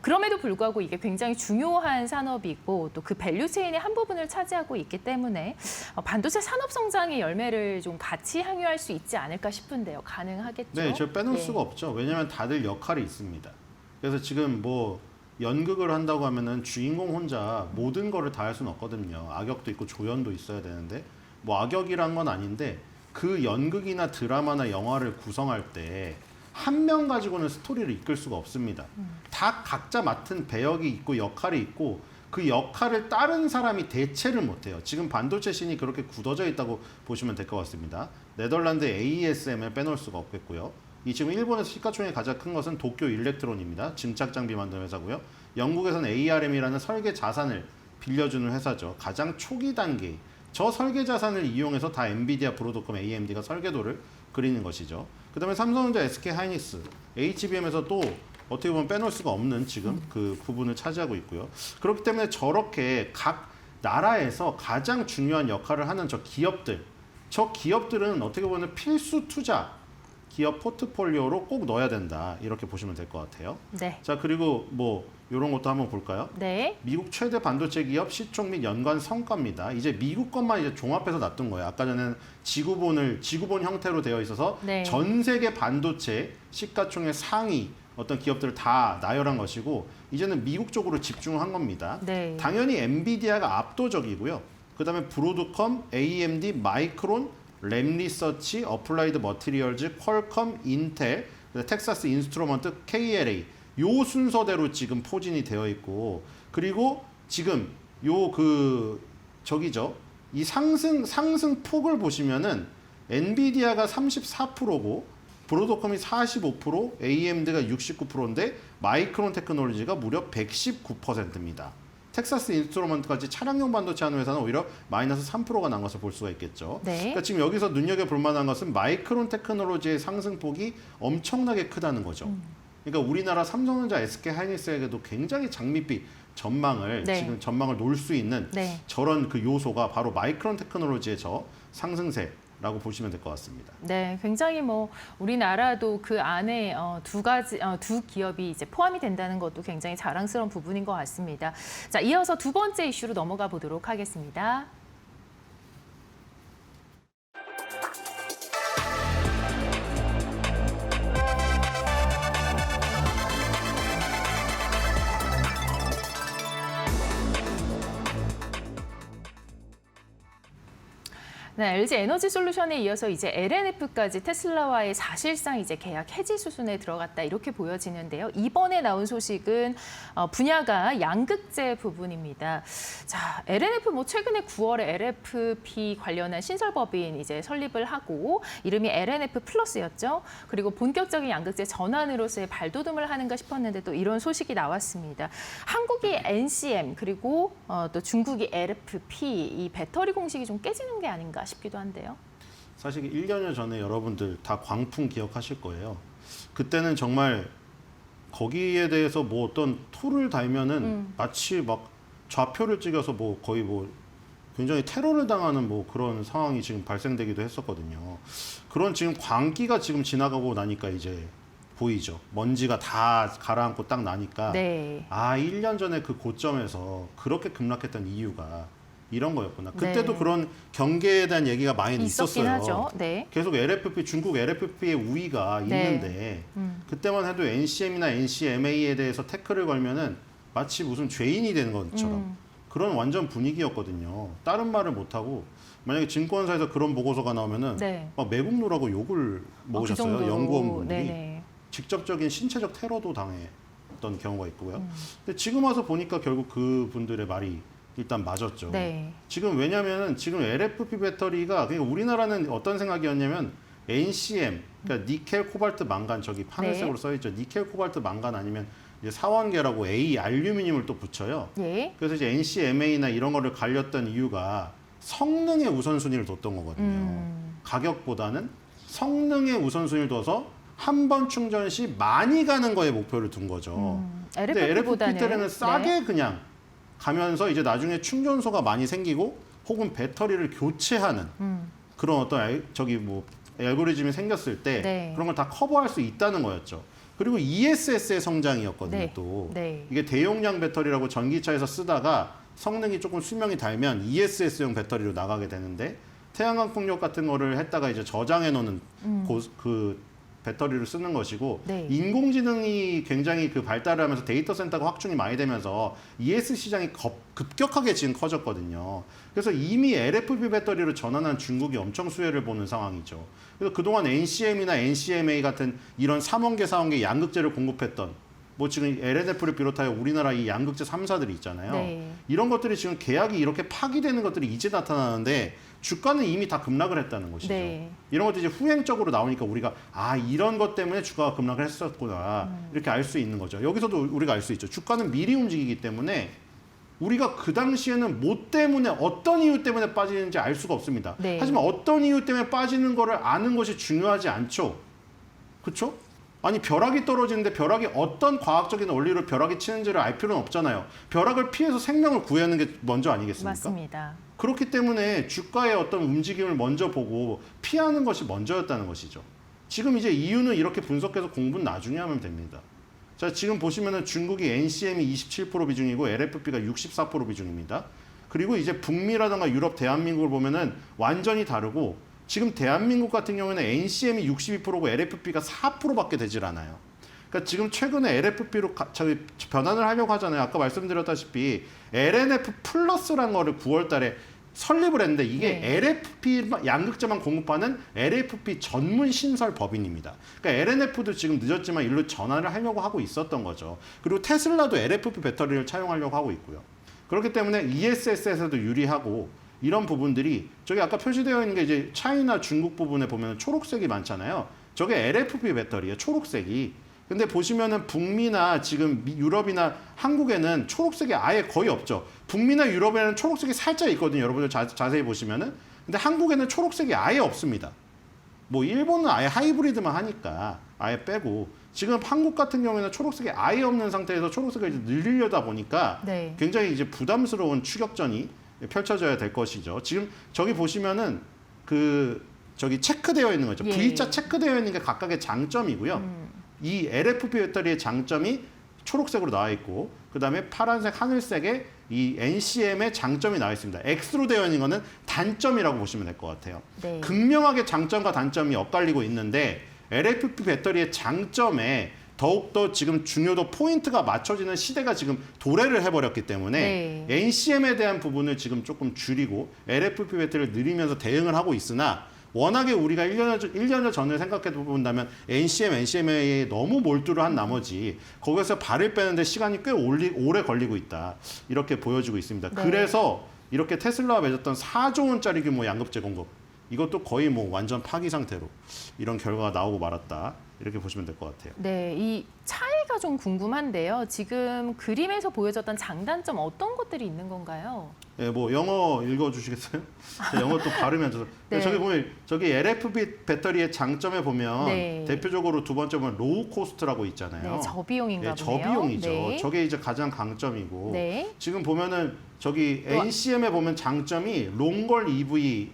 그럼에도 불구하고 이게 굉장히 중요한 산업이고 또 그 밸류체인의 한 부분을 차지하고 있기 때문에 반도체 산업 성장의 열매를 좀 같이 향유할 수 있지 않을까 싶은데요. 가능하겠죠? 네, 저 빼놓을 네. 수가 없죠. 왜냐하면 다들 역할이 있습니다. 그래서 지금 뭐 연극을 한다고 하면은 주인공 혼자 모든 거를 다 할 수는 없거든요. 악역도 있고 조연도 있어야 되는데 뭐 악역이란 건 아닌데 그 연극이나 드라마나 영화를 구성할 때 한 명 가지고는 스토리를 이끌 수가 없습니다. 다 각자 맡은 배역이 있고 역할이 있고 그 역할을 다른 사람이 대체를 못해요. 지금 반도체 씬이 그렇게 굳어져 있다고 보시면 될 것 같습니다. 네덜란드 ASM을 빼놓을 수가 없겠고요. 이 지금 일본에서 시가총액이 가장 큰 것은 도쿄 일렉트론입니다. 증착 장비 만드는 회사고요. 영국에서는 ARM이라는 설계 자산을 빌려주는 회사죠. 가장 초기 단계. 저 설계 자산을 이용해서 다 엔비디아, 브로드컴, AMD가 설계도를 그리는 것이죠. 그다음에 삼성전자, SK하이닉스, HBM에서 또 어떻게 보면 빼놓을 수가 없는 지금 그 부분을 차지하고 있고요. 그렇기 때문에 저렇게 각 나라에서 가장 중요한 역할을 하는 저 기업들은 어떻게 보면 필수 투자 기업 포트폴리오로 꼭 넣어야 된다. 이렇게 보시면 될 것 같아요. 네. 자, 그리고 뭐 이런 것도 한번 볼까요? 네. 미국 최대 반도체 기업 시총 및 연간 성과입니다. 이제 미국 것만 이제 종합해서 놔둔 거예요. 아까 전에는 지구본 형태로 되어 있어서 네. 전 세계 반도체 시가총액 상위 어떤 기업들을 다 나열한 것이고 이제는 미국 쪽으로 집중한 겁니다. 네. 당연히 엔비디아가 압도적이고요. 그다음에 브로드컴, AMD, 마이크론, 램리서치, 어플라이드 머티리얼즈, 퀄컴, 인텔, 텍사스 인스트루먼트, KLA 요 순서대로 지금 포진이 되어 있고 그리고 지금 이 상승폭을 보시면은 엔비디아가 34%고 브로드컴이 45%, AMD가 69%인데 마이크론 테크놀로지가 무려 119%입니다. 텍사스 인스트루먼트까지 차량용 반도체 하는 회사는 오히려 마이너스 3%가 난 것을 볼 수가 있겠죠. 네. 그러니까 지금 여기서 눈여겨볼 만한 것은 마이크론 테크놀로지의 상승폭이 엄청나게 크다는 거죠. 그러니까 우리나라 삼성전자, SK하이닉스에게도 굉장히 장밋빛 전망을 네. 지금 전망을 놓을 수 있는 네. 저런 그 요소가 바로 마이크론 테크놀로지의 저 상승세라고 라고 보시면 될 것 같습니다. 네, 굉장히 뭐 우리나라도 그 안에 두 기업이 이제 포함이 된다는 것도 굉장히 자랑스러운 부분인 것 같습니다. 자, 이어서 두 번째 이슈로 넘어가 보도록 하겠습니다. 네, LG 에너지 솔루션에 이어서 이제 LNF까지 테슬라와의 사실상 이제 계약 해지 수순에 들어갔다 이렇게 보여지는데요. 이번에 나온 소식은 분야가 양극재 부분입니다. 자, LNF 뭐 최근에 9월에 LFP 관련한 신설법인 이제 설립을 하고 이름이 LNF 플러스였죠. 그리고 본격적인 양극재 전환으로서의 발돋움을 하는가 싶었는데 또 이런 소식이 나왔습니다. 한국이 NCM 그리고 또 중국이 LFP 이 배터리 공식이 좀 깨지는 게 아닌가 싶기도 한데요. 사실 1년여 전에 여러분들 다 광풍 기억하실 거예요. 그때는 정말 거기에 대해서 뭐 어떤 토를 달면은 마치 막 좌표를 찍어서 뭐 거의 뭐 굉장히 테러를 당하는 뭐 그런 상황이 지금 발생되기도 했었거든요. 그런 지금 광기가 지금 지나가고 나니까 이제 보이죠. 먼지가 다 가라앉고 딱 나니까 네. 1년 전에 그 고점에서 그렇게 급락했던 이유가 이런 거였구나. 그때도 네. 그런 경계에 대한 얘기가 많이 있었긴 있었어요. 하죠. 네. 계속 LFP, 중국 LFP의 우위가 있는데 그때만 해도 NCM이나 NCMA에 대해서 태클을 걸면은 마치 무슨 죄인이 되는 것처럼 그런 완전 분위기였거든요. 다른 말을 못하고 만약에 증권사에서 그런 보고서가 나오면은 네. 막 매국노라고 욕을 그 먹으셨어요. 정도로. 연구원분들이. 네네. 직접적인 신체적 테러도 당했던 경우가 있고요. 근데 지금 와서 보니까 결국 그 분들의 말이 일단 맞았죠. 네. 지금 왜냐면은 지금 LFP 배터리가 그러니까 우리나라는 어떤 생각이었냐면 NCM 그러니까 니켈, 코발트, 망간 저기 파란색으로 써 있죠. 니켈, 코발트, 망간 아니면 이제 사원계라고 A 알루미늄을 또 붙여요. 예. 그래서 이제 NCMA나 이런 거를 갈렸던 이유가 성능에 우선순위를 뒀던 거거든요. 가격보다는 성능에 우선순위를 둬서 한 번 충전 시 많이 가는 거에 목표를 둔 거죠. 근데 LFP 때는 싸게 그냥 가면서 이제 나중에 충전소가 많이 생기고 혹은 배터리를 교체하는 그런 어떤 알고리즘이 생겼을 때 네. 그런 걸 다 커버할 수 있다는 거였죠. 그리고 ESS의 성장이었거든요. 네. 또 네. 이게 대용량 배터리라고 전기차에서 쓰다가 성능이 조금 수명이 달면 ESS용 배터리로 나가게 되는데 태양광 풍력 같은 거를 했다가 이제 저장해 놓는 그 배터리를 쓰는 것이고 네. 인공지능이 굉장히 그 발달을 하면서 데이터 센터가 확충이 많이 되면서 ES 시장이 급격하게 지금 커졌거든요. 그래서 이미 LFP 배터리로 전환한 중국이 엄청 수혜를 보는 상황이죠. 그래서 그동안 NCM이나 NCMA 같은 이런 3원계, 4원계 양극재를 공급했던 뭐 지금 LNF를 비롯하여 우리나라 이 양극재 3사들이 있잖아요. 네. 이런 것들이 지금 계약이 이렇게 파기되는 것들이 이제 나타나는데 주가는 이미 다 급락을 했다는 것이죠. 네. 이런 것들이 이제 후행적으로 나오니까 우리가 이런 것 때문에 주가가 급락을 했었구나 이렇게 알 수 있는 거죠. 여기서도 우리가 알 수 있죠. 주가는 미리 움직이기 때문에 우리가 그 당시에는 뭐 때문에 어떤 이유 때문에 빠지는지 알 수가 없습니다. 네. 하지만 어떤 이유 때문에 빠지는 거를 아는 것이 중요하지 않죠. 그렇죠? 아니 벼락이 떨어지는데 벼락이 어떤 과학적인 원리로 벼락이 치는지를 알 필요는 없잖아요. 벼락을 피해서 생명을 구하는 게 먼저 아니겠습니까? 맞습니다. 그렇기 때문에 주가의 어떤 움직임을 먼저 보고 피하는 것이 먼저였다는 것이죠. 지금 이제 이유는 이렇게 분석해서 공부는 나중에 하면 됩니다. 자, 지금 보시면은 중국이 NCM이 27% 비중이고 LFP가 64% 비중입니다. 그리고 이제 북미라든가 유럽, 대한민국을 보면은 완전히 다르고 지금 대한민국 같은 경우에는 NCM이 62%고 LFP가 4%밖에 되질 않아요. 그러니까 지금 최근에 LFP로 변환을 하려고 하잖아요. 아까 말씀드렸다시피 LNF 플러스라는 거를 9월 달에 설립을 했는데 이게 네. LFP 양극재만 공급하는 LFP 전문 신설 법인입니다. 그러니까 LNF도 지금 늦었지만 일로 전환을 하려고 하고 있었던 거죠. 그리고 테슬라도 LFP 배터리를 차용하려고 하고 있고요. 그렇기 때문에 ESS에서도 유리하고 이런 부분들이 저기 아까 표시되어 있는 게 이제 차이나 중국 부분에 보면 초록색이 많잖아요. 저게 LFP 배터리예요. 초록색이. 근데 보시면은 북미나 지금 유럽이나 한국에는 초록색이 아예 거의 없죠. 북미나 유럽에는 초록색이 살짝 있거든요. 여러분들 자세히 보시면은. 근데 한국에는 초록색이 아예 없습니다. 뭐 일본은 아예 하이브리드만 하니까 아예 빼고 지금 한국 같은 경우에는 초록색이 아예 없는 상태에서 초록색을 이제 늘리려다 보니까 네. 굉장히 이제 부담스러운 추격전이 펼쳐져야 될 것이죠. 지금 저기 보시면은 그 저기 체크되어 있는 거죠. 예. V자 체크되어 있는 게 각각의 장점이고요. 이 LFP 배터리의 장점이 초록색으로 나와 있고 그다음에 파란색, 하늘색에 이 NCM의 장점이 나와 있습니다. X로 되어 있는 거는 단점이라고 보시면 될 것 같아요. 네. 극명하게 장점과 단점이 엇갈리고 있는데 LFP 배터리의 장점에 더욱더 지금 중요도 포인트가 맞춰지는 시대가 지금 도래를 해버렸기 때문에 네. NCM에 대한 부분을 지금 조금 줄이고 LFP 배터리를 늘리면서 대응을 하고 있으나 워낙에 우리가 1년 전을 생각해 본다면 NCMA에 너무 몰두를 한 나머지 거기서 발을 빼는데 시간이 꽤 오래 걸리고 있다. 이렇게 보여지고 있습니다. 네. 그래서 이렇게 테슬라와 맺었던 4조 원짜리 규모 양극재 공급 이것도 거의 뭐 완전 파기 상태로 이런 결과가 나오고 말았다. 이렇게 보시면 될 것 같아요. 네, 이 차이가 좀 궁금한데요. 지금 그림에서 보여졌던 장단점 어떤 것들이 있는 건가요? 예, 뭐 영어 읽어주시겠어요? 제가 영어 또 발음해서 네. 저기 보면 저기 LFP 배터리의 장점에 보면 네. 대표적으로 두 번째 보면 로우 코스트라고 있잖아요. 네, 저비용인가 예, 보네요. 저비용이죠. 네. 저게 이제 가장 강점이고 네. 지금 보면은 저기 또- NCM에 보면 장점이 롱걸 EV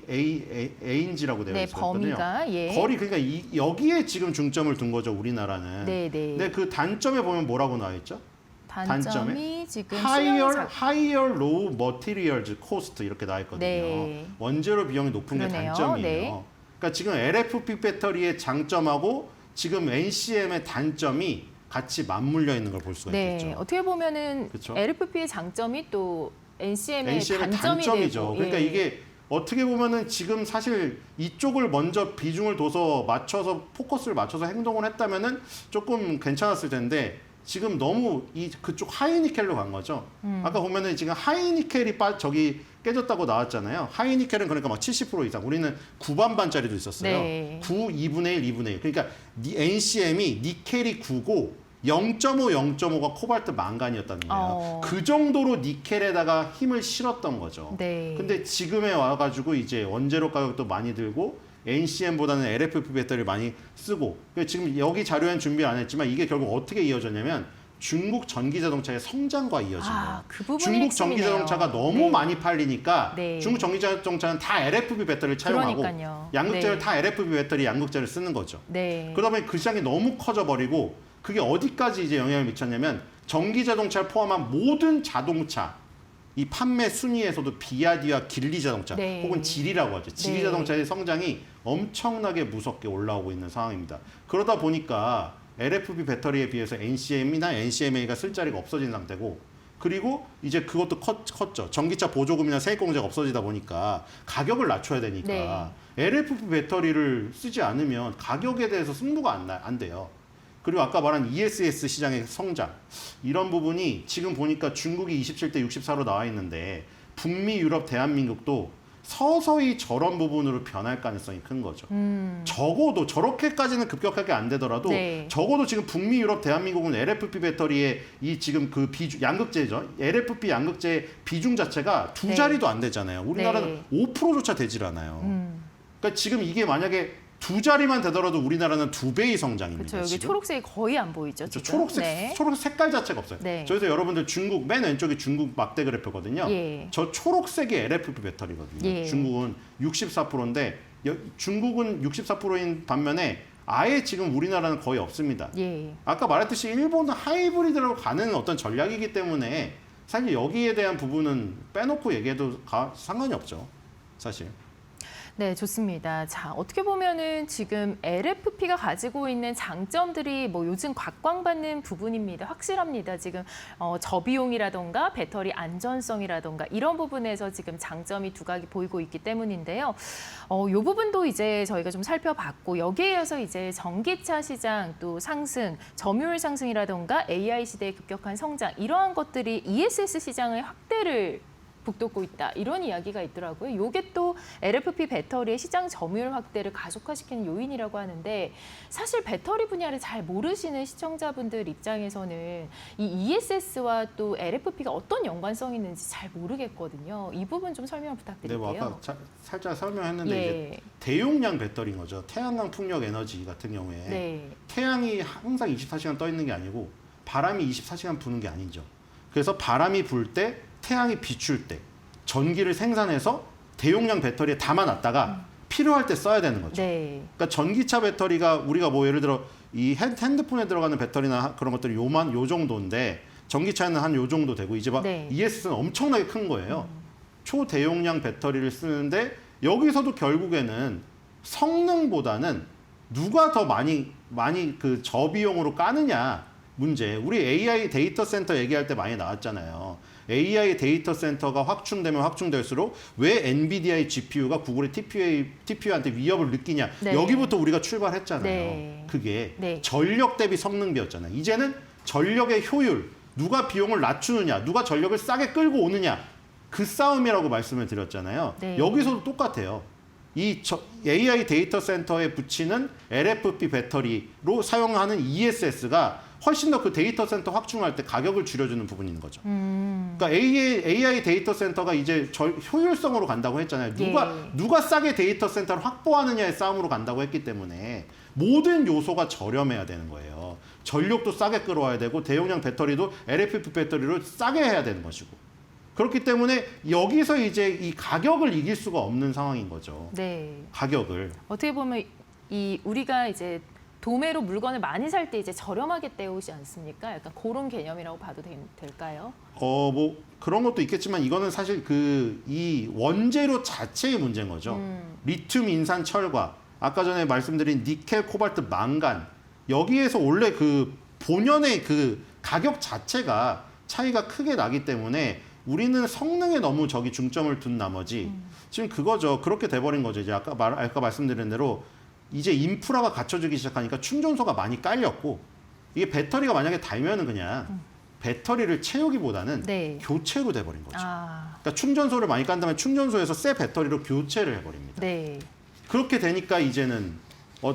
A인지라고 되어 네, 있거든요. 범위가 예. 거리 그러니까 여기에 지금 중점을 둔 거죠 우리나라는. 네, 네. 근데 그 단점에 보면 뭐라고 나와 있죠? 단점이 지금 higher low materials cost 이렇게 나와 있거든요. 네. 원재료 비용이 높은 게 그러네요. 단점이에요. 네. 그러니까 지금 LFP 배터리의 장점하고 지금 NCM의 단점이 같이 맞물려 있는 걸 볼 수가 네, 있겠죠. 어떻게 보면은 그쵸? LFP의 장점이 또 NCM의 NCM의 단점이 단점이죠. 되고, 그러니까 예. 이게 어떻게 보면은 지금 사실 이쪽을 먼저 비중을 둬서 맞춰서 포커스를 맞춰서 행동을 했다면은 조금 괜찮았을 텐데 지금 너무 그쪽 하이니켈로 간 거죠. 아까 보면은 지금 하이니켈이 저기 깨졌다고 나왔잖아요. 하이니켈은 그러니까 막 70% 이상. 우리는 9반반짜리도 있었어요. 네. 9, 2분의 1, 2분의 1. 그러니까 NCM이 니켈이 9고 0.5, 0.5가 코발트 망간이었다는 거예요. 그 정도로 니켈에다가 힘을 실었던 거죠. 네. 근데 지금에 와가지고 이제 원재료 가격도 많이 들고 NCM보다는 LFP 배터리를 많이 쓰고 지금 여기 자료엔 준비 안 했지만 이게 결국 어떻게 이어졌냐면 중국 전기자동차의 성장과 이어진 거예요. 그 부분이 중국 핵심이네요. 전기자동차가 너무 네. 많이 팔리니까 네. 중국 전기자동차는 다 LFP 배터리를 차용하고 그러니까요. 양극재를 네. 다 LFP 배터리 양극재를 쓰는 거죠. 네. 그러다 보니 그 시장이 너무 커져버리고 그게 어디까지 이제 영향을 미쳤냐면 전기자동차를 포함한 모든 자동차 이 판매 순위에서도 비아디와 길리 자동차 네. 혹은 질이라고 하죠. 질리 네. 자동차의 성장이 엄청나게 무섭게 올라오고 있는 상황입니다. 그러다 보니까 LFP 배터리에 비해서 NCM이나 NCMA가 쓸 자리가 없어진 상태고 그리고 이제 그것도 컸죠. 전기차 보조금이나 세액공제가 없어지다 보니까 가격을 낮춰야 되니까 LFP 배터리를 쓰지 않으면 가격에 대해서 승부가 안 돼요. 그리고 아까 말한 ESS 시장의 성장 이런 부분이 지금 보니까 중국이 27대 64로 나와 있는데 북미, 유럽, 대한민국도 서서히 저런 부분으로 변할 가능성이 큰 거죠. 적어도 저렇게까지는 급격하게 안 되더라도 네. 적어도 지금 북미, 유럽, 대한민국은 LFP 배터리의 이 지금 그 양극재죠. LFP 양극재의 비중 자체가 두 네. 자리도 안 되잖아요. 우리나라는 네. 5%조차 되질 않아요. 그러니까 지금 이게 만약에 두 자리만 되더라도 우리나라는 2배의 성장입니다. 그렇죠. 여기 지금. 초록색이 거의 안 보이죠. 그렇죠. 지금? 초록색, 네. 초록색 색깔 자체가 없어요. 네. 저기서 여러분들 중국 맨 왼쪽이 중국 막대 그래프거든요. 예. 저 초록색이 LFP 배터리거든요. 예. 중국은 64%인데 중국은 64%인 반면에 아예 지금 우리나라는 거의 없습니다. 예. 아까 말했듯이 일본은 하이브리드로 가는 어떤 전략이기 때문에 사실 여기에 대한 부분은 빼놓고 얘기해도 상관이 없죠. 사실. 네, 좋습니다. 자, 어떻게 보면은 지금 LFP가 가지고 있는 장점들이 뭐 요즘 각광받는 부분입니다. 확실합니다. 지금 저비용이라던가 배터리 안전성이라던가 이런 부분에서 지금 장점이 두각이 보이고 있기 때문인데요. 이 부분도 이제 저희가 좀 살펴봤고 여기에 이어서 이제 전기차 시장 또 상승, 점유율 상승이라던가 AI 시대의 급격한 성장 이러한 것들이 ESS 시장의 확대를 북돋고 있다. 이런 이야기가 있더라고요. 이게 또 LFP 배터리의 시장 점유율 확대를 가속화시키는 요인이라고 하는데 사실 배터리 분야를 잘 모르시는 시청자분들 입장에서는 이 ESS와 또 LFP가 어떤 연관성이 있는지 잘 모르겠거든요. 이 부분 좀 설명 네, 부탁드릴게요. 뭐 아까 살짝 설명했는데 예. 이제 대용량 배터리인 거죠. 태양광 풍력 에너지 같은 경우에 네. 태양이 항상 24시간 떠 있는 게 아니고 바람이 24시간 부는 게 아니죠. 그래서 바람이 불 때 태양이 비출 때 전기를 생산해서 대용량 배터리에 담아놨다가 필요할 때 써야 되는 거죠. 네. 그러니까 전기차 배터리가 우리가 뭐 예를 들어 이 핸드폰에 들어가는 배터리나 그런 것들이 요 정도인데 전기차는 한 요 정도 되고 이제 막 네. ESS는 엄청나게 큰 거예요. 초대용량 배터리를 쓰는데 여기서도 결국에는 성능보다는 누가 더 많이 그 저비용으로 까느냐 문제. 우리 AI 데이터 센터 얘기할 때 많이 나왔잖아요. AI 데이터 센터가 확충되면 확충될수록 왜 엔비디아의 GPU가 구글의 TPU한테 위협을 느끼냐. 네. 여기부터 우리가 출발했잖아요. 네. 그게 네. 전력 대비 성능비였잖아요. 이제는 전력의 효율, 누가 비용을 낮추느냐, 누가 전력을 싸게 끌고 오느냐. 그 싸움이라고 말씀을 드렸잖아요. 네. 여기서도 똑같아요. AI 데이터 센터에 붙이는 LFP 배터리로 사용하는 ESS가 훨씬 더 그 데이터 센터 확충할 때 가격을 줄여주는 부분이 있는 거죠. 그러니까 AI 데이터 센터가 이제 효율성으로 간다고 했잖아요. 누가 싸게 데이터 센터를 확보하느냐의 싸움으로 간다고 했기 때문에 모든 요소가 저렴해야 되는 거예요. 전력도 싸게 끌어와야 되고 대용량 배터리도 LFP 배터리로 싸게 해야 되는 것이고. 그렇기 때문에 여기서 이제 이 가격을 이길 수가 없는 상황인 거죠. 네. 가격을. 어떻게 보면 우리가 이제 도매로 물건을 많이 살 때 이제 저렴하게 떼오지 않습니까? 약간 그런 개념이라고 봐도 될까요? 뭐 그런 것도 있겠지만 이거는 사실 이 원재료 자체의 문제인 거죠. 리튬, 인산, 철과 아까 전에 말씀드린 니켈, 코발트, 망간 여기에서 원래 그 본연의 그 가격 자체가 차이가 크게 나기 때문에 우리는 성능에 너무 중점을 둔 나머지 지금 그거죠. 그렇게 돼버린 거죠. 이제 아까 말씀드린 대로 이제 인프라가 갖춰지기 시작하니까 충전소가 많이 깔렸고 이게 배터리가 만약에 달면은 그냥 배터리를 채우기보다는 네. 교체로 돼버린 거죠. 아, 그러니까 충전소를 많이 깐 다음에 충전소에서 새 배터리로 교체를 해버립니다. 네. 그렇게 되니까 이제는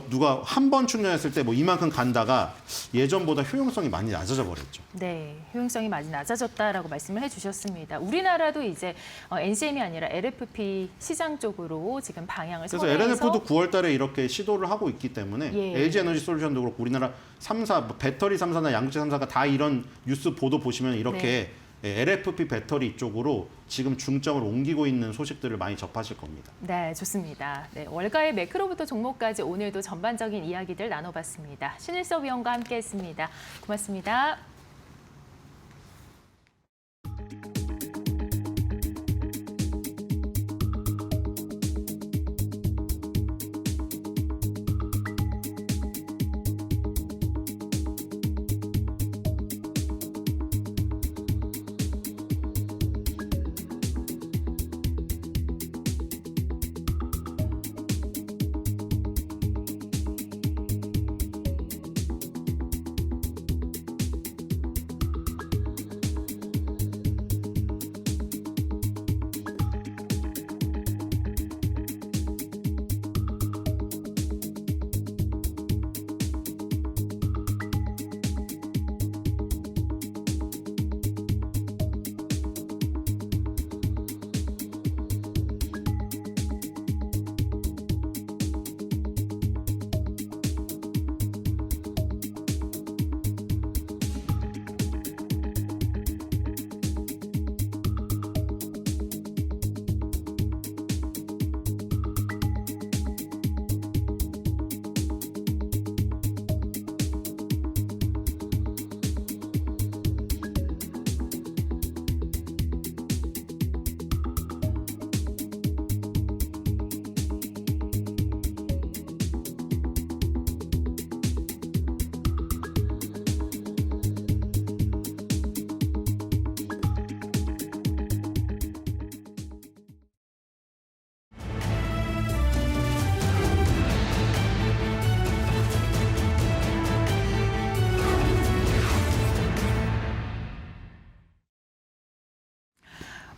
누가 한 번 충전했을 때 뭐 이만큼 간다가 예전보다 효용성이 많이 낮아져 버렸죠. 네, 효용성이 많이 낮아졌다라고 말씀을 해주셨습니다. 우리나라도 이제 NCM이 아니라 LFP 시장 쪽으로 지금 방향을 그래서 선회해서 LNF도 9월 달에 이렇게 시도를 하고 있기 때문에 예. LG에너지솔루션도 그렇고 우리나라 3사, 배터리 3사나 양극재 3사가 다 이런 뉴스 보도 보시면 이렇게 LFP 배터리 쪽으로 지금 중점을 옮기고 있는 소식들을 많이 접하실 겁니다. 네, 좋습니다. 네, 월가의 매크로부터 종목까지 오늘도 전반적인 이야기들 나눠봤습니다. 신일섭 위원과 함께했습니다. 고맙습니다.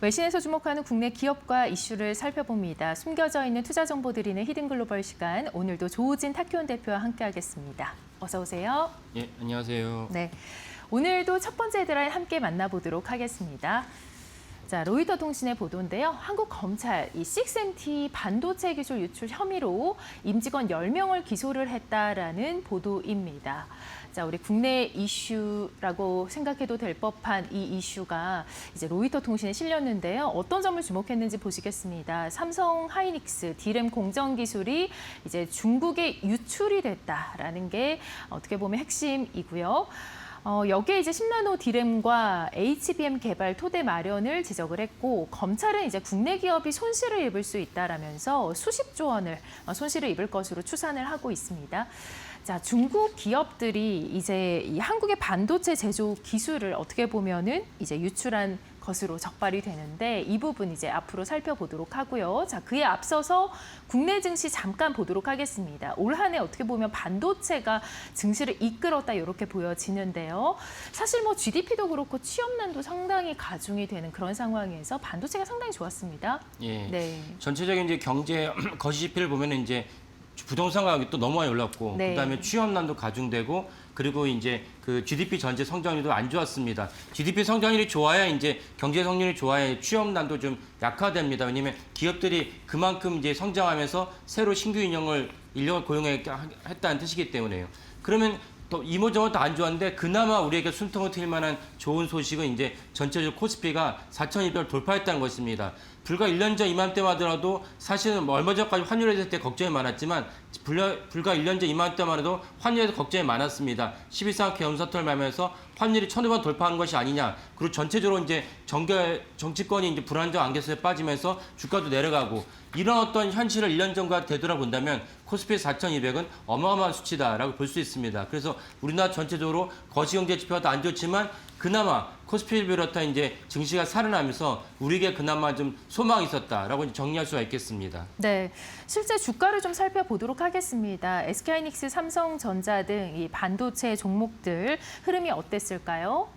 외신에서 주목하는 국내 기업과 이슈를 살펴봅니다. 숨겨져 있는 투자 정보 드리는 히든글로벌 시간, 오늘도 조우진 타키온 대표와 함께하겠습니다. 어서 오세요. 예, 안녕하세요. 네, 오늘도 첫 번째 헤드라인 함께 만나보도록 하겠습니다. 자, 로이터 통신의 보도인데요. 한국 검찰 이 6MT 반도체 기술 유출 혐의로 임직원 10명을 기소를 했다라는 보도입니다. 자, 우리 국내 이슈라고 생각해도 될 법한 이 이슈가 이제 로이터 통신에 실렸는데요. 어떤 점을 주목했는지 보시겠습니다. 삼성 하이닉스 D램 공정 기술이 이제 중국에 유출이 됐다라는 게 어떻게 보면 핵심이고요. 여기에 이제 10나노 D램과 HBM 개발 토대 마련을 지적을 했고, 검찰은 이제 국내 기업이 손실을 입을 수 있다라면서 수십조 원을 손실을 입을 것으로 추산을 하고 있습니다. 자, 중국 기업들이 이제 이 한국의 반도체 제조 기술을 어떻게 보면은 이제 유출한 것으로 적발이 되는데, 이 부분 이제 앞으로 살펴보도록 하고요. 자, 그에 앞서서 국내 증시 잠깐 보도록 하겠습니다. 올 한 해 어떻게 보면 반도체가 증시를 이끌었다 이렇게 보여지는데요. 사실 뭐 GDP도 그렇고 취업난도 상당히 가중이 되는 그런 상황에서 반도체가 상당히 좋았습니다. 예. 네. 전체적인 이제 경제 거시지표를 보면은 이제 부동산 가격이 또 너무 많이 올랐고, 네. 그다음에 취업난도 가중되고, 그리고 이제 그 GDP 전체 성장률도 안 좋았습니다. GDP 성장률이 좋아야 이제 경제 성장률이 좋아야 취업난도 좀 약화됩니다. 왜냐하면 기업들이 그만큼 이제 성장하면서 새로 신규 인력을 고용했다는 뜻이기 때문에요. 그러면 또 이모저모 다 안 좋았는데, 그나마 우리에게 숨통을 트일 만한 좋은 소식은 이제 전체적으로 코스피가 4,200을 돌파했다는 것입니다. 불과 1년 전 이맘때만 하더라도 사실은 뭐 얼마 전까지 환율에 대해서 걱정이 많았지만, 불과 1년 전 이맘때만 해도 환율에서 걱정이 많았습니다. 12상학회 연서틀을 말면서 환율이 1,500원 돌파한 것이 아니냐. 그리고 전체적으로 이제 정치권이 이제 불안정 안개수에 빠지면서 주가도 내려가고, 이런 어떤 현실을 1년 전과 되돌아본다면 코스피 4,200은 어마어마한 수치다라고 볼 수 있습니다. 그래서 우리나라 전체적으로 거시경제 지표가 더 안 좋지만, 그나마 코스피를 비롯한 이제 증시가 살아나면서 우리에게 그나마 좀 소망이 있었다라고 이제 정리할 수가 있겠습니다. 네, 실제 주가를 좀 살펴보도록 하겠습니다. SK하이닉스, 삼성전자 등 이 반도체 종목들 흐름이 어땠을까요?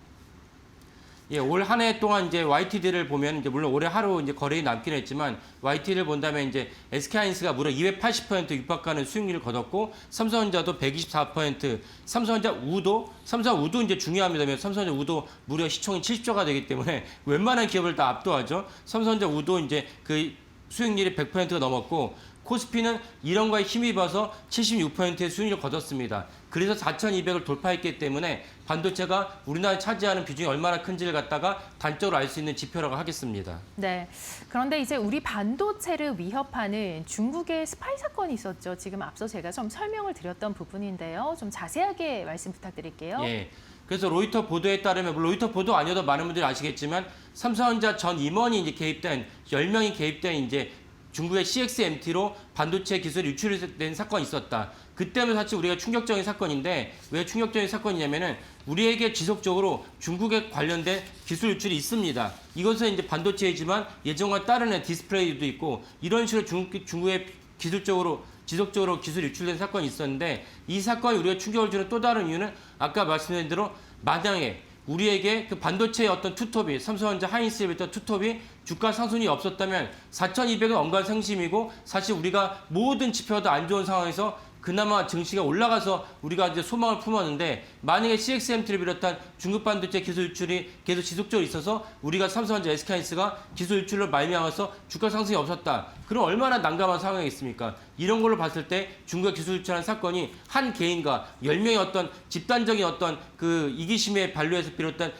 예, 올 한 해 동안 이제 YTD를 보면, 이제 물론 올해 하루 이제 거래이 남긴 했지만, YTD를 본다면 이제 SK하이닉스가 무려 280% 육박하는 수익률을 거뒀고, 삼성전자도 124%, 삼성전자 우도 이제 중요합니다. 삼성전자 우도 무려 시총이 70조가 되기 때문에 웬만한 기업을 다 압도하죠. 삼성전자 우도 이제 그 수익률이 100%가 넘었고, 코스피는 이런 거에 힘입어서 76%의 수익률을 거뒀습니다. 그래서 4,200을 돌파했기 때문에 반도체가 우리나라에 차지하는 비중이 얼마나 큰지를 갖다가 단적으로 알 수 있는 지표라고 하겠습니다. 네. 그런데 이제 우리 반도체를 위협하는 중국의 스파이 사건이 있었죠. 지금 앞서 제가 좀 설명을 드렸던 부분인데요. 좀 자세하게 말씀 부탁드릴게요. 예. 그래서 로이터 보도에 따르면, 로이터 보도 아니어도 많은 분들이 아시겠지만, 삼성전자 전 임원이 이제 개입된 10명이 개입된 이제 중국의 CXMT로 반도체 기술이 유출된 사건이 있었다. 그때는 사실 우리가 충격적인 사건인데, 왜 충격적인 사건이냐면은 우리에게 지속적으로 중국에 관련된 기술 유출이 있습니다. 이것은 이제 반도체이지만 예전과 다른 디스플레이도 있고, 이런 식으로 중국의 지속적으로 기술 유출된 사건이 있었는데, 이 사건이 우리가 충격을 주는 또 다른 이유는 아까 말씀드린 대로, 만약에 우리에게 그 반도체의 어떤 투톱이, 삼성전자 하이닉스부터 투톱이 주가 상승이 없었다면 4,200은 언관생심이고, 사실 우리가 모든 지표가 안 좋은 상황에서 그나마 증시가 올라가서 우리가 이제 소망을 품었는데, 만약에 CXMT를 비롯한 중국 반도체 기술 유출이 계속 지속적으로 있어서 우리가 삼성전자, SK하이닉스가 기술 유출로 말미암아서 주가 상승이 없었다. 그럼 얼마나 난감한 상황이겠습니까? 이런 걸로 봤을 때 중국의 기술 유출한 사건이 한 개인과 10명의 어떤 집단적인 어떤 그 이기심의 반류에서 비롯된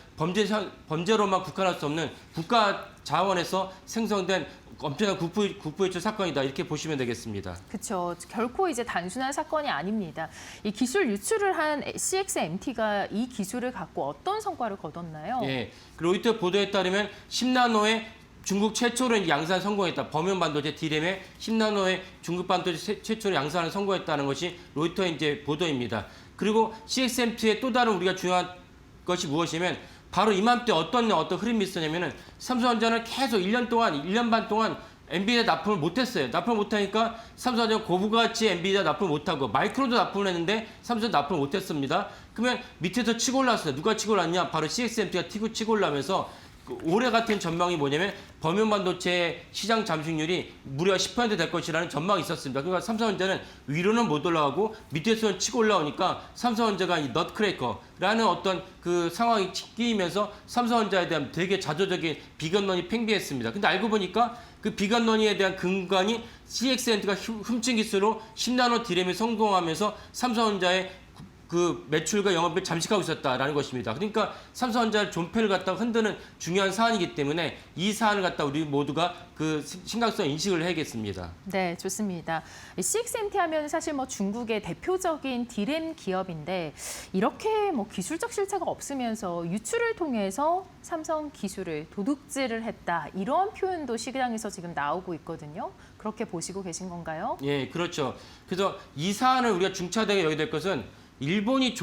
범죄로만 국한할 수 없는 국가 자원에서 생성된 엄청난 국부 유출 사건이다, 이렇게 보시면 되겠습니다. 그렇죠. 결코 이제 단순한 사건이 아닙니다. 이 기술 유출을 한 CXMT가 이 기술을 갖고 어떤 성과를 거뒀나요? 예, 로이터 보도에 따르면 10나노의 중국 최초로 양산 성공했다. 범용 반도체 D램의 10나노의 중국 반도체 최초로 양산을 성공했다는 것이 로이터의 이제 보도입니다. 그리고 CXMT의 또 다른 우리가 중요한 것이 무엇이냐면, 바로 이맘때 어떤 흐름이 있었냐면은, 삼성전자는 계속 1년 반 동안 엔비디아 납품을 못했어요. 납품을 못하니까 삼성전자 고부가치 엔비디아 납품을 못하고, 마이크론도 납품을 했는데 삼성전자 납품을 못했습니다. 그러면 밑에서 치고 올랐어요. 누가 치고 올랐냐? 바로 CXMT가 치고 올라면서 올해 같은 전망이 뭐냐면 범용 반도체 시장 잠식률이 무려 10% 될 것이라는 전망이 있었습니다. 그러니까 삼성전자는 위로는 못 올라가고 밑에서는 치고 올라오니까 삼성전자가 이 넛크레이커라는 어떤 그 상황이 끼이면서 삼성전자에 대한 되게 자조적인 비견론이 팽배했습니다. 근데 알고 보니까 그 비견론에 대한 근간이 CXNT가 훔친 기술로 10나노 디램에 성공하면서 삼성전자의 그 매출과 영업을 잠식하고 있었다라는 것입니다. 그러니까 삼성전자 존폐를 갖다 흔드는 중요한 사안이기 때문에 이 사안을 갖다 우리 모두가 그 심각성 인식을 해야겠습니다. 네, 좋습니다. 이 CXMT 하면 사실 뭐 중국의 대표적인 디램 기업인데 이렇게 뭐 기술적 실체가 없으면서 유출을 통해서 삼성 기술을 도둑질을 했다. 이런 표현도 시장에서 지금 나오고 있거든요. 그렇게 보시고 계신 건가요? 예, 그렇죠. 그래서 이 사안을 우리가 중차대하게 여겨야 될 것은 일본의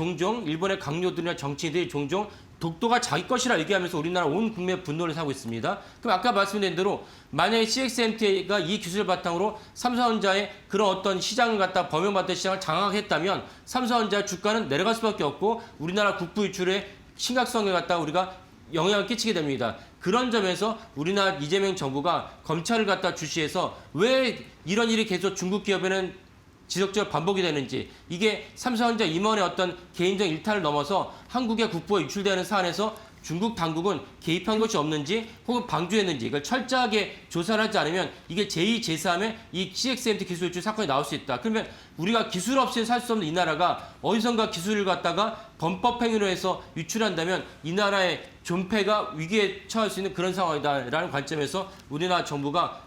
강요들이나 정치인들이 종종 독도가 자기 것이라 얘기하면서 우리나라 온 국민의 분노를 사고 있습니다. 그럼 아까 말씀드린 대로 만약에 CXMT가 이 기술을 바탕으로 삼성전자의 그런 어떤 시장을 갖다 범용받던 시장을 장악했다면 삼성전자 주가는 내려갈 수밖에 없고 우리나라 국부 유출의 심각성을 갖다 우리가 영향을 끼치게 됩니다. 그런 점에서 우리나라 이재명 정부가 검찰을 갖다 주시해서 왜 이런 일이 계속 중국 기업에는 지속적으로 반복이 되는지, 이게 삼성전자 임원의 어떤 개인적 일탈을 넘어서 한국의 국부가 유출되는 사안에서 중국 당국은 개입한 것이 없는지 혹은 방조했는지 이걸 철저하게 조사를 하지 않으면 이게 제2, 제3의 이 CXMT 기술 유출 사건이 나올 수 있다. 그러면 우리가 기술 없이는 살 수 없는 이 나라가 어디선가 기술을 갖다가 범법 행위로 해서 유출한다면 이 나라의 존폐가 위기에 처할 수 있는 그런 상황이다라는 관점에서 우리나라 정부가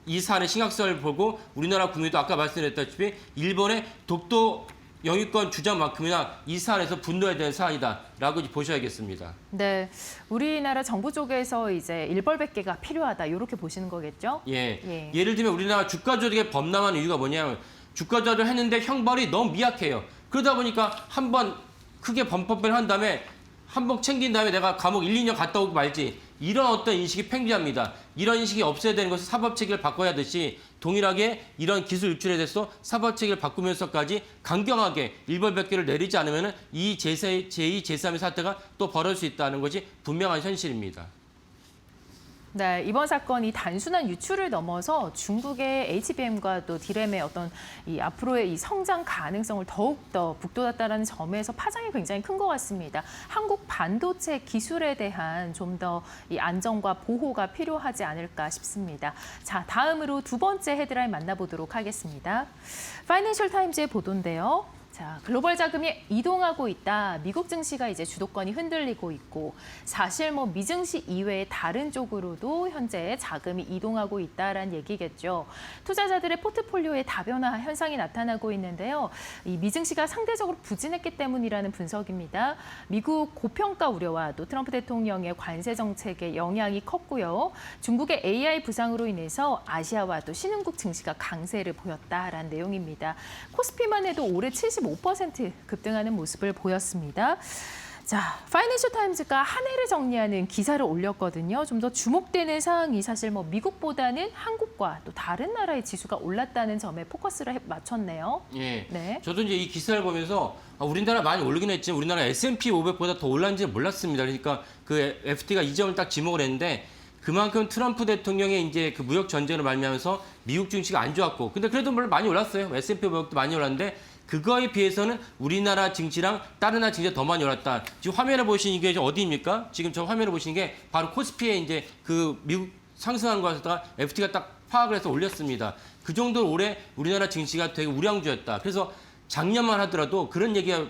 이 사안의 심각성을 보고 우리나라 국민도 아까 말씀드렸다시피 일본의 독도 영유권 주장만큼이나 이 사안에서 분노해야 되는 사안이다라고 보셔야겠습니다. 네, 우리나라 정부 쪽에서 이제 일벌백계가 필요하다 이렇게 보시는 거겠죠? 예. 예를 들면 우리나라 주가 조작에 범람한 이유가 뭐냐면 주가 조작을 했는데 형벌이 너무 미약해요. 그러다 보니까 한번 크게 범법을 한 다음에 한번 챙긴 다음에 내가 감옥 1, 2년 갔다 오고 말지 이런 어떤 인식이 팽배합니다. 이런 인식이 없어야 되는 것은 사법체계를 바꿔야 하듯이 동일하게 이런 기술 유출에 대해서 사법체계를 바꾸면서까지 강경하게 일벌백계를 내리지 않으면 이 제2, 제3의 사태가 또 벌어질 수 있다는 것이 분명한 현실입니다. 네, 이번 사건이 단순한 유출을 넘어서 중국의 HBM과 또 디램의 어떤 이 앞으로의 이 성장 가능성을 더욱더 북돋았다는 점에서 파장이 굉장히 큰 것 같습니다. 한국 반도체 기술에 대한 좀 더 이 안정과 보호가 필요하지 않을까 싶습니다. 자, 다음으로 두 번째 헤드라인 만나보도록 하겠습니다. 파이낸셜 타임즈의 보도인데요. 자, 글로벌 자금이 이동하고 있다. 미국 증시가 이제 주도권이 흔들리고 있고 사실 뭐 미증시 이외의 다른 쪽으로도 현재 자금이 이동하고 있다라는 얘기겠죠. 투자자들의 포트폴리오에 다변화 현상이 나타나고 있는데요. 이 미증시가 상대적으로 부진했기 때문이라는 분석입니다. 미국 고평가 우려와 또 트럼프 대통령의 관세 정책의 영향이 컸고요. 중국의 AI 부상으로 인해서 아시아와 또 신흥국 증시가 강세를 보였다라는 내용입니다. 코스피만 해도 올해 75% 급등하는 모습을 보였습니다. 자, 파이낸셜 타임즈가 한 해를 정리하는 기사를 올렸거든요. 좀 더 주목되는 사항이 사실 뭐 미국보다는 한국과 또 다른 나라의 지수가 올랐다는 점에 포커스를 맞췄네요. 예. 네. 저도 이제 이 기사를 보면서 우리나라 많이 오르긴 했지만 우리나라 S&P 500보다 더 올랐는지 몰랐습니다. 그러니까 그 FT가 이 점을 딱 지목을 했는데 그만큼 트럼프 대통령의 이제 그 무역 전쟁을 말미암아서 미국 증시가 안 좋았고, 근데 그래도 물론 많이 올랐어요. S&P 500도 많이 올랐는데 그거에 비해서는 우리나라 증시랑 다른 나라 증시가 더 많이 올랐다. 지금 화면에 보시는 이게 어디입니까? 지금 저 화면에 보시는 게 바로 코스피에 이제 그 미국 상승한 것에다가 FT가 딱 파악을 해서 올렸습니다. 그 정도로 올해 우리나라 증시가 되게 우량주였다. 그래서 작년만 하더라도 그런 얘기가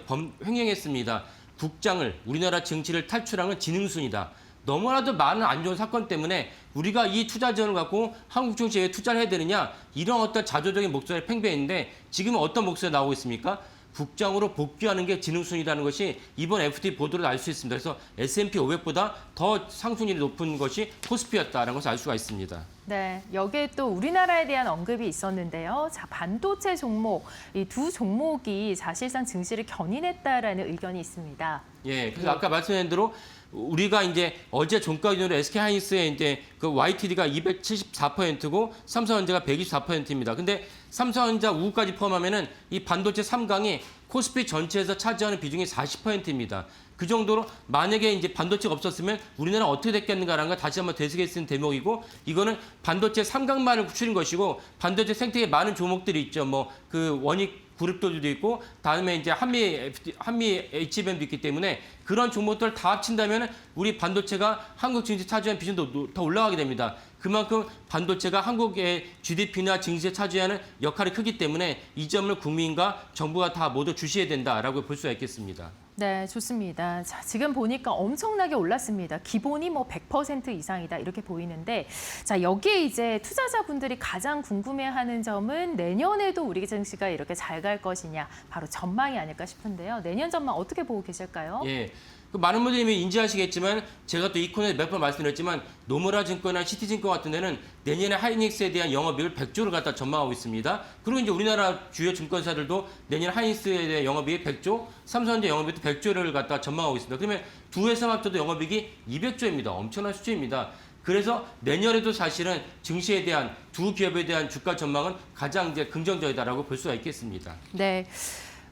횡행했습니다. 국장을, 우리나라 증시를 탈출한 건 지능순이다. 너무나도 많은 안 좋은 사건 때문에 우리가 이 투자 지원을 갖고 한국 증시에 왜 투자를 해야 되느냐, 이런 어떤 자조적인 목소리를 팽배했는데 지금은 어떤 목소리가 나오고 있습니까? 국장으로 복귀하는 게 지능순이라는 것이 이번 FT 보도로 알 수 있습니다. 그래서 S&P 500보다 더 상승률이 높은 것이 코스피였다는 것을 알 수가 있습니다. 네, 여기에 또 우리나라에 대한 언급이 있었는데요. 자, 반도체 종목, 이 두 종목이 사실상 증시를 견인했다라는 의견이 있습니다. 예, 그래서 아까 말씀드린 대로 우리가 이제 어제 종가 기준으로 SK하이닉스의 이제 그 YTD가 274%고 삼성전자가 124%입니다. 근데 삼성전자 우후까지 포함하면은 이 반도체 3강이 코스피 전체에서 차지하는 비중이 40%입니다. 그 정도로 만약에 이제 반도체가 없었으면 우리나라 어떻게 됐겠는가라는 걸 다시 한번 되새겨 쓴 대목이고, 이거는 반도체 3강만을 추린 것이고, 반도체 생태계 많은 종목들이 있죠. 뭐 그 원익 그룹들도 있고, 다음에 이제 한미 HBM도 있기 때문에 그런 종목들 다 합친다면 우리 반도체가 한국 증시 차지하는 비중도 더 올라가게 됩니다. 그만큼 반도체가 한국의 GDP나 증시에 차지하는 역할이 크기 때문에 이 점을 국민과 정부가 다 모두 주시해야 된다라고 볼 수가 있겠습니다. 네, 좋습니다. 자, 지금 보니까 엄청나게 올랐습니다. 기본이 뭐 100% 이상이다 이렇게 보이는데, 자, 여기에 이제 투자자분들이 가장 궁금해하는 점은 내년에도 우리 증시가 이렇게 잘 갈 것이냐, 바로 전망이 아닐까 싶은데요. 내년 전망 어떻게 보고 계실까요? 예. 그 많은 분들이 이미 인지하시겠지만 제가 또 이 코너에 몇 번 말씀드렸지만 노무라 증권이나 시티증권 같은 데는 내년에 하이닉스에 대한 영업이익을 100조를 갖다 전망하고 있습니다. 그리고 이제 우리나라 주요 증권사들도 내년 하이닉스에 대한 영업이익 100조, 삼성전자 영업이익도 100조를 갖다 전망하고 있습니다. 그러면 두 회사 합쳐도 영업이익이 200조입니다. 엄청난 수치입니다. 그래서 내년에도 사실은 증시에 대한 두 기업에 대한 주가 전망은 가장 이제 긍정적이다라고 볼 수가 있겠습니다. 네.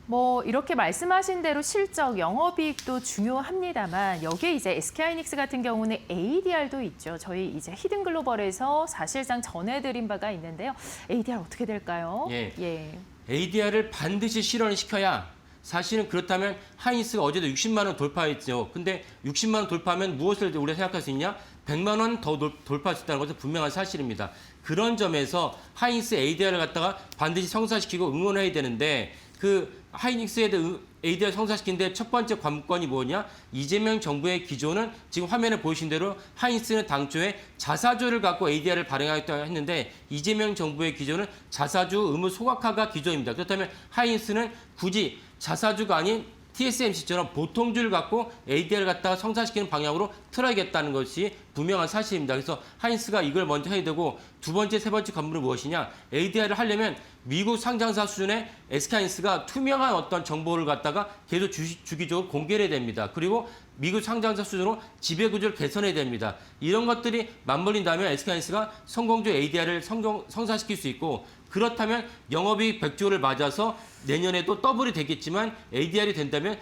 뭐 이렇게 말씀하신 대로 실적, 영업이익도 중요합니다만 여기에 이제 SK하이닉스 같은 경우는 ADR도 있죠. 저희 이제 히든글로벌에서 사실상 전해드린 바가 있는데요. ADR 어떻게 될까요? 예. ADR을 반드시 실현을 시켜야, 사실은 그렇다면 하이닉스가 어제도 60만 원 돌파했죠. 근데 60만 원 돌파하면 무엇을 우리가 생각할 수 있냐? 100만 원 더 돌파할 수 있다는 것은 분명한 사실입니다. 그런 점에서 하이닉스 ADR을 갖다가 반드시 성사시키고 응원해야 되는데, 그 하이닉스에 대한 ADR 성사시키는데 첫 번째 관건이 뭐냐? 이재명 정부의 기조는 지금 화면에 보이신 대로 하이닉스는 당초에 자사주를 갖고 ADR을 발행하겠다고 했는데, 이재명 정부의 기조는 자사주 의무 소각화가 기조입니다. 그렇다면 하이닉스는 굳이 자사주가 아닌 TSMC처럼 보통주를 갖고 ADR을 갖다가 성사시키는 방향으로 틀어야겠다는 것이 분명한 사실입니다. 그래서 하이닉스가 이걸 먼저 해야 되고, 두 번째, 세 번째 관문은 무엇이냐? ADR을 하려면 미국 상장사 수준의 SK하이닉스가 투명한 어떤 정보를 갖다가 계속 주기적으로 공개를 해야 됩니다. 그리고 미국 상장사 수준으로 지배구조를 개선해야 됩니다. 이런 것들이 맞물린다면 SK하이닉스가 성공적으로 ADR을 성사시킬 수 있고, 그렇다면 영업이익 100조를 맞아서 내년에도 더블이 되겠지만 ADR이 된다면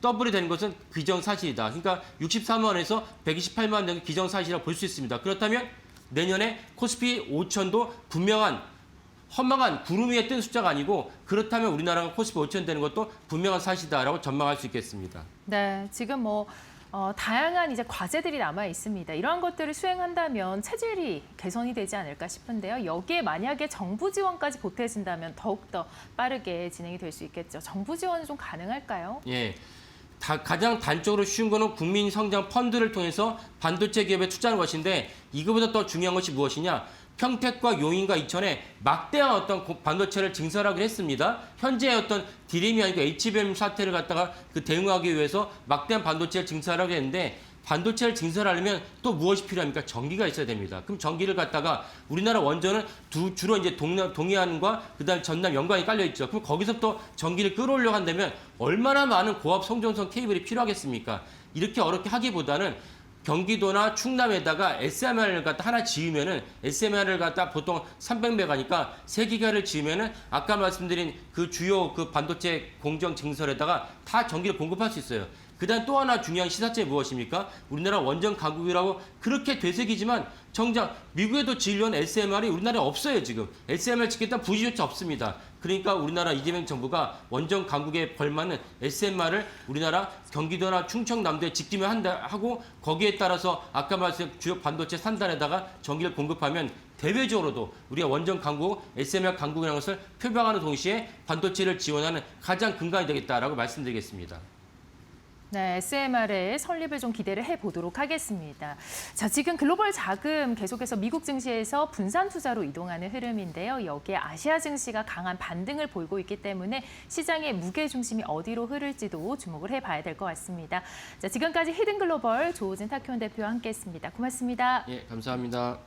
더블이 되는 것은 기정사실이다. 그러니까 64만 원에서 128만 원 되는 기정사실이라고 볼 수 있습니다. 그렇다면 내년에 코스피 5천도 분명한 허망한 구름 위에 뜬 숫자가 아니고, 그렇다면 우리나라가 코스피 5천 되는 것도 분명한 사실이다라고 전망할 수 있겠습니다. 네, 지금 뭐 다양한 이제 과제들이 남아 있습니다. 이러한 것들을 수행한다면 체질이 개선이 되지 않을까 싶은데요. 여기에 만약에 정부 지원까지 보태진다면 더욱더 빠르게 진행이 될 수 있겠죠. 정부 지원은 좀 가능할까요? 예. 가장 단적으로 쉬운 거는 국민 성장 펀드를 통해서 반도체 기업에 투자하는 것인데, 이거보다 더 중요한 것이 무엇이냐? 평택과 용인과 이천에 막대한 어떤 반도체를 증설하기로 했습니다. 현재 어떤 디램이 아니고 HBM 사태를 갖다가 그 대응하기 위해서 막대한 반도체를 증설하게 했는데, 반도체를 증설하려면 또 무엇이 필요합니까? 전기가 있어야 됩니다. 그럼 전기를 갖다가 우리나라 원전은 주로 이제 동해안과 그다음 전남 연관이 깔려 있죠. 그럼 거기서부터 전기를 끌어올려 한다면 얼마나 많은 고압 송전선 케이블이 필요하겠습니까? 이렇게 어렵게 하기보다는 경기도나 충남에다가 SMR을 갖다 하나 지으면은, SMR을 갖다 보통 300메가니까 3기가를 지으면은 아까 말씀드린 그 주요 그 반도체 공정 증설에다가 다 전기를 공급할 수 있어요. 그다음 또 하나 중요한 시사점이 무엇입니까? 우리나라 원전 강국이라고 그렇게 되새기지만 정작 미국에도 지으려는 SMR이 우리나라에 없어요. 지금 SMR 짓겠다는 부지조차 없습니다. 그러니까 우리나라 이재명 정부가 원전 강국에 걸맞는 SMR을 우리나라 경기도나 충청남도에 짓기만 하고, 거기에 따라서 아까 말씀드린 주요 반도체 산단에다가 전기를 공급하면 대외적으로도 우리가 원전 강국, SMR 강국이라는 것을 표방하는 동시에 반도체를 지원하는 가장 근간이 되겠다라고 말씀드리겠습니다. 네, SMR의 설립을 좀 기대를 해보도록 하겠습니다. 자, 지금 글로벌 자금 계속해서 미국 증시에서 분산 투자로 이동하는 흐름인데요. 여기에 아시아 증시가 강한 반등을 보이고 있기 때문에 시장의 무게 중심이 어디로 흐를지도 주목을 해봐야 될 것 같습니다. 자, 지금까지 히든글로벌 조우진 타키온 대표와 함께했습니다. 고맙습니다. 예, 감사합니다.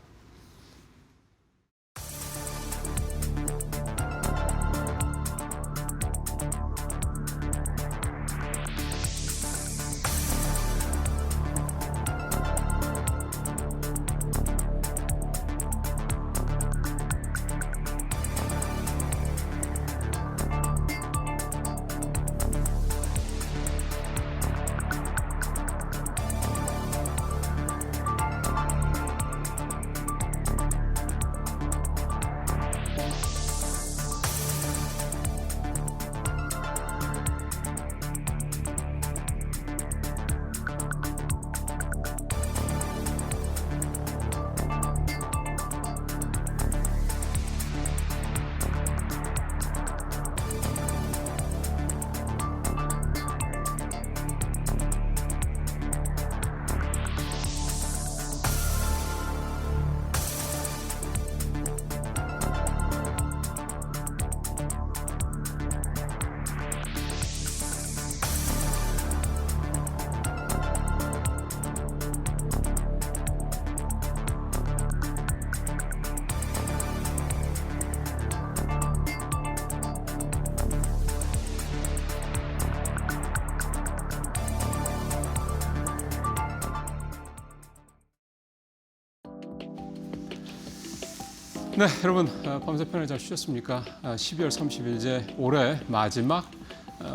네, 여러분 밤새 편을 잘 쉬셨습니까? 12월 30일 이제 올해 마지막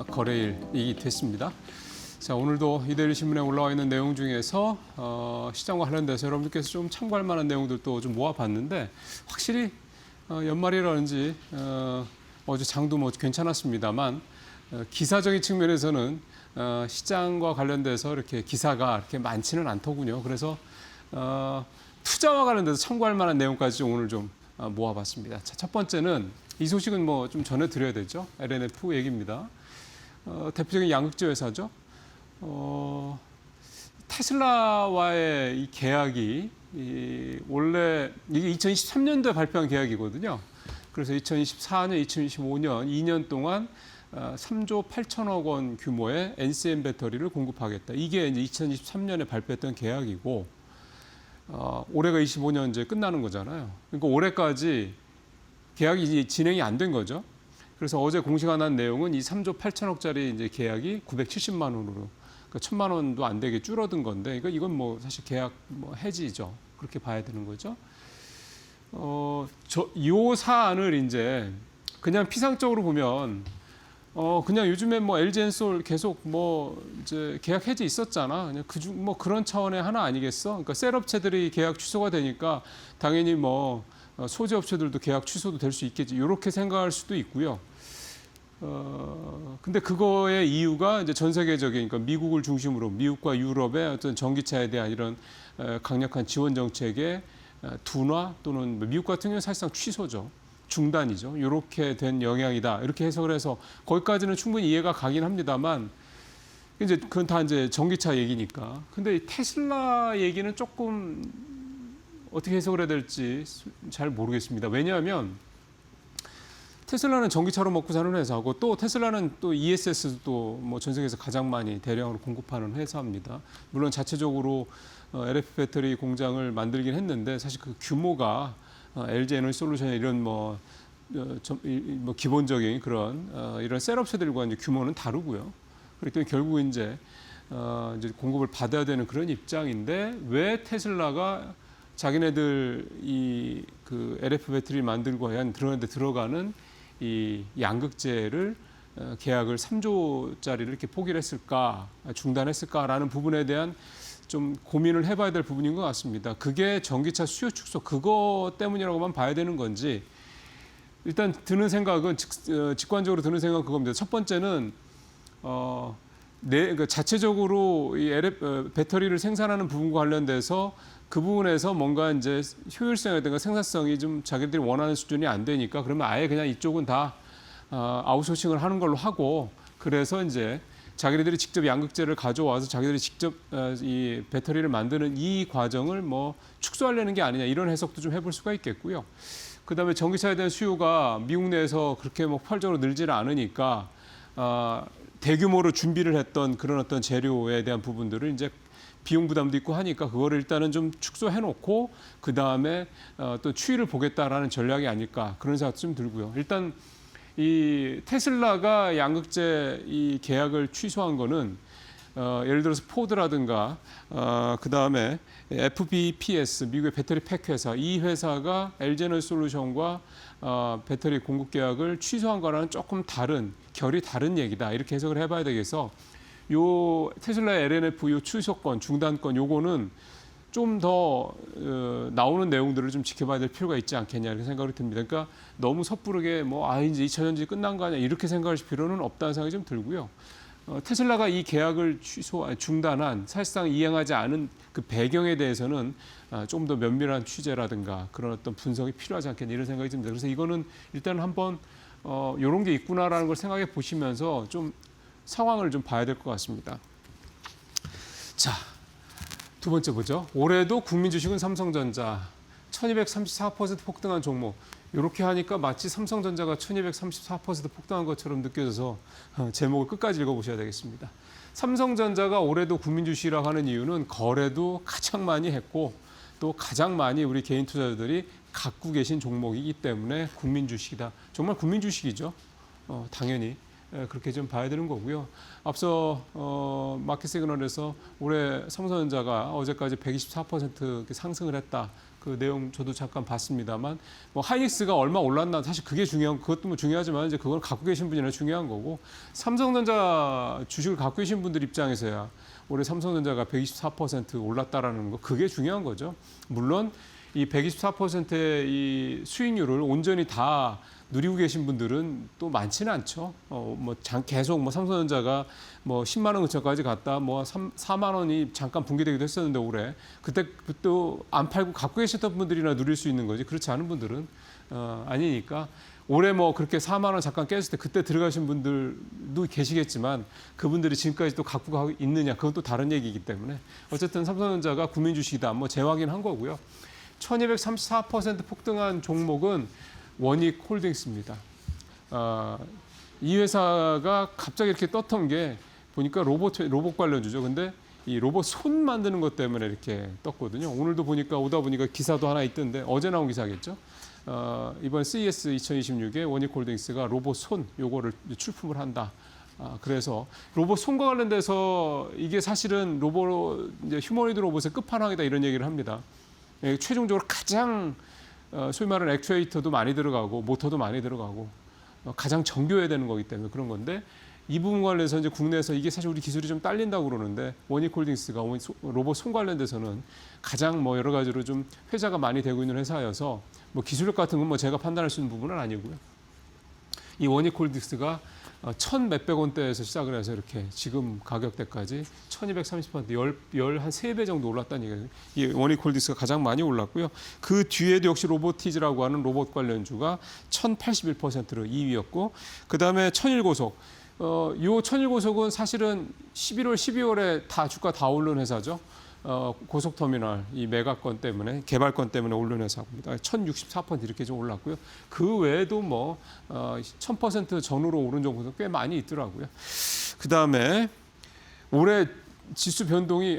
거래일이 됐습니다. 자, 오늘도 이데일리 신문에 올라와 있는 내용 중에서 시장과 관련돼서 여러분들께서 좀 참고할 만한 내용들도 좀 모아봤는데 확실히 연말이라든지 어제 장도 뭐 괜찮았습니다만 기사적인 측면에서는 시장과 관련돼서 이렇게 기사가 이렇게 많지는 않더군요. 그래서 투자와 관련돼서 참고할 만한 내용까지 오늘 좀 모아봤습니다. 자, 첫 번째는 이 소식은 뭐 좀 전해드려야 되죠. LNF 얘기입니다. 대표적인 양극재 회사죠. 테슬라와의 이 계약이 원래 이게 2023년도에 발표한 계약이거든요. 그래서 2024년, 2025년 2년 동안 3조 8천억 원 규모의 NCM 배터리를 공급하겠다. 이게 이제 2023년에 발표했던 계약이고 올해가 25년 이제 끝나는 거잖아요. 그러니까 올해까지 계약이 이제 진행이 안 된 거죠. 그래서 어제 공시가 난 내용은 이 3조 8천억짜리 이제 계약이 970만 원으로, 그러니까 1,000만 원도 안 되게 줄어든 건데, 이건 뭐 사실 계약 뭐 해지죠. 그렇게 봐야 되는 거죠. 요 사안을 이제 그냥 피상적으로 보면 그냥 요즘에 뭐 LG엔솔 계속 뭐 이제 계약 해지 있었잖아. 그냥 그중 뭐 그런 차원의 하나 아니겠어? 그러니까 셀 업체들이 계약 취소가 되니까 당연히 뭐 소재 업체들도 계약 취소도 될 수 있겠지. 이렇게 생각할 수도 있고요. 근데 그거의 이유가 이제 전 세계적인, 그러니까 미국을 중심으로 미국과 유럽의 어떤 전기차에 대한 이런 강력한 지원 정책의 둔화 또는 미국 같은 경우는 사실상 취소죠. 중단이죠. 이렇게 된 영향이다. 이렇게 해석을 해서 거기까지는 충분히 이해가 가긴 합니다만 이제 그건 다 이제 전기차 얘기니까. 근데 이 테슬라 얘기는 조금 어떻게 해석을 해야 될지 잘 모르겠습니다. 왜냐하면 테슬라는 전기차로 먹고 사는 회사고 또 테슬라는 또 ESS도 뭐 전 세계에서 가장 많이 대량으로 공급하는 회사입니다. 물론 자체적으로 LFP 배터리 공장을 만들긴 했는데 사실 그 규모가 LG 에너지 솔루션 이런 뭐 기본적인 그런 이런 셀 업체들과 이제 규모는 다르고요. 그렇기 때문에 결국 이제 공급을 받아야 되는 그런 입장인데 왜 테슬라가 자기네들 이 그 LFP 배터리 만들고 한 그런 데 들어가는 이 양극재를 계약을 3조짜리를 이렇게 포기를 했을까, 중단했을까라는 부분에 대한 좀 고민을 해봐야 될 부분인 것 같습니다. 그게 전기차 수요 축소 그거 때문이라고만 봐야 되는 건지 일단 드는 생각은 직관적으로 드는 생각은 그겁니다. 첫 번째는 그러니까 자체적으로 이 배터리를 생산하는 부분과 관련돼서 그 부분에서 뭔가 이제 효율성이라든가 생산성이 좀 자기들이 원하는 수준이 안 되니까 그러면 아예 그냥 이쪽은 다 아웃소싱을 하는 걸로 하고 그래서 이제 자기들이 직접 양극재를 가져와서 자기들이 직접 이 배터리를 만드는 이 과정을 뭐 축소하려는 게 아니냐 이런 해석도 좀 해볼 수가 있겠고요. 그다음에 전기차에 대한 수요가 미국 내에서 그렇게 뭐 폭발적으로 늘지를 않으니까 대규모로 준비를 했던 그런 어떤 재료에 대한 부분들을 이제 비용 부담도 있고 하니까 그거를 일단은 좀 축소해놓고 그 다음에 또 추이를 보겠다라는 전략이 아닐까 그런 생각도 좀 들고요. 일단 이 테슬라가 양극재 이 계약을 취소한 거는 예를 들어서 포드라든가 그 다음에 FBPS 미국의 배터리 팩 회사 이 회사가 LG에너지 솔루션과 배터리 공급 계약을 취소한 거랑은 조금 다른 결이 다른 얘기다 이렇게 해석을 해봐야 되겠어. 요 테슬라의 LNF 요 취소권 중단권 요거는 좀 더 나오는 내용들을 좀 지켜봐야 될 필요가 있지 않겠냐 이렇게 생각이 듭니다. 그러니까 너무 섣부르게 뭐 이제 2차 전지 끝난 거 아니야 이렇게 생각할 필요는 없다는 생각이 좀 들고요. 테슬라가 이 계약을 중단한 사실상 이행하지 않은 그 배경에 대해서는 좀 더 면밀한 취재라든가 그런 어떤 분석이 필요하지 않겠냐 이런 생각이 듭니다. 그래서 이거는 일단 한번 이런 게 있구나라는 걸 생각해 보시면서 좀 상황을 좀 봐야 될 것 같습니다. 자, 두 번째 보죠. 올해도 국민 주식은 삼성전자 1234% 폭등한 종목. 이렇게 하니까 마치 삼성전자가 1234% 폭등한 것처럼 느껴져서 제목을 끝까지 읽어보셔야 되겠습니다. 삼성전자가 올해도 국민 주식이라고 하는 이유는 거래도 가장 많이 했고 또 가장 많이 우리 개인 투자자들이 갖고 계신 종목이기 때문에 국민 주식이다. 정말 국민 주식이죠. 당연히. 그렇게 좀 봐야 되는 거고요. 앞서 마켓 시그널에서 올해 삼성전자가 어제까지 124% 상승을 했다. 그 내용 저도 잠깐 봤습니다만 뭐 하이닉스가 얼마 올랐나 사실 그게 그것도 뭐 중요하지만 이제 그걸 갖고 계신 분이나 중요한 거고 삼성전자 주식을 갖고 계신 분들 입장에서야 올해 삼성전자가 124% 올랐다라는 거 그게 중요한 거죠. 물론 이 124%의 이 수익률을 온전히 다 누리고 계신 분들은 또 많지는 않죠. 계속 뭐 삼성전자가 뭐 10만 원 근처까지 갔다 뭐 4만 원이 잠깐 붕괴되기도 했었는데 올해 그때 또 안 팔고 갖고 계셨던 분들이나 누릴 수 있는 거지 그렇지 않은 분들은 아니니까 올해 뭐 그렇게 4만 원 잠깐 깼을 때 그때 들어가신 분들도 계시겠지만 그분들이 지금까지 또 갖고 가고 있느냐 그건 또 다른 얘기이기 때문에 어쨌든 삼성전자가 국민 주식이다 뭐 재확인한 거고요. 1234% 폭등한 종목은 원익홀딩스입니다. 이 회사가 갑자기 이렇게 떴던 게 보니까 로봇 관련주죠. 근데 이 로봇 손 만드는 것 때문에 이렇게 떴거든요. 오늘도 보니까 오다 보니까 기사도 하나 있던데 어제 나온 기사겠죠. 이번 CES 2026에 원익홀딩스가 로봇 손 요거를 출품을 한다. 그래서 로봇 손과 관련돼서 이게 사실은 이제 휴머노이드 로봇의 끝판왕이다 이런 얘기를 합니다. 최종적으로 가장 소위 말하는 액추에이터도 많이 들어가고 모터도 많이 들어가고 가장 정교해야 되는 거기 때문에 그런 건데 이 부분 관련해서 이제 국내에서 이게 사실 우리 기술이 좀 딸린다고 그러는데 원익홀딩스가 로봇 손 관련돼서는 가장 뭐 여러 가지로 좀 회자가 많이 되고 있는 회사여서 뭐 기술력 같은 건 뭐 제가 판단할 수 있는 부분은 아니고요. 이 원익홀딩스가 1,100몇 원대에서 시작을 해서 이렇게 지금 가격대까지 1,230% 한 3배 정도 올랐다는 얘기예요. 이 원익홀딩스가 가장 많이 올랐고요. 그 뒤에도 역시 로보티즈라고 하는 로봇 관련주가 1,081%로 2위였고 그다음에 천일고속. 요 천일고속은 사실은 11월, 12월에 다 주가 다 오른 회사죠. 고속터미널 이 매각권 때문에 개발권 때문에 오른 회사입니다. 1,064% 이렇게 좀 올랐고요. 그 외에도 뭐 1,000% 전후로 오른 정도도 꽤 많이 있더라고요. 그 다음에 올해 지수 변동이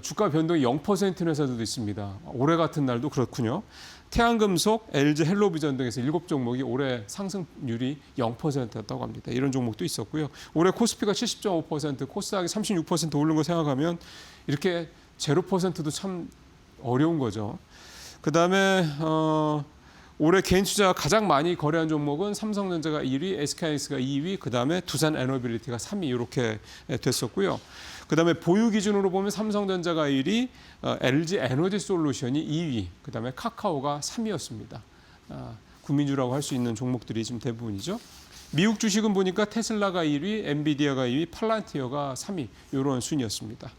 주가 변동이 0%인 회사들도 있습니다. 올해 같은 날도 그렇군요. 태양금속, LG 헬로비전 등에서 7종목이 올해 상승률이 0%였다고 합니다. 이런 종목도 있었고요. 올해 코스피가 70.5%, 코스닥이 36% 오른 거 생각하면 이렇게 0%도 참 어려운 거죠. 그다음에 올해 개인 투자가 가장 많이 거래한 종목은 삼성전자가 1위, SK하이닉스가 2위, 그다음에 두산에너빌리티가 3위 이렇게 됐었고요. 그다음에 보유 기준으로 보면 삼성전자가 1위, LG 에너지솔루션이 2위, 그다음에 카카오가 3위였습니다. 국민주라고 할 수 있는 종목들이 지금 대부분이죠. 미국 주식은 보니까 테슬라가 1위, 엔비디아가 2위, 팔란티어가 3위 이런 순이었습니다.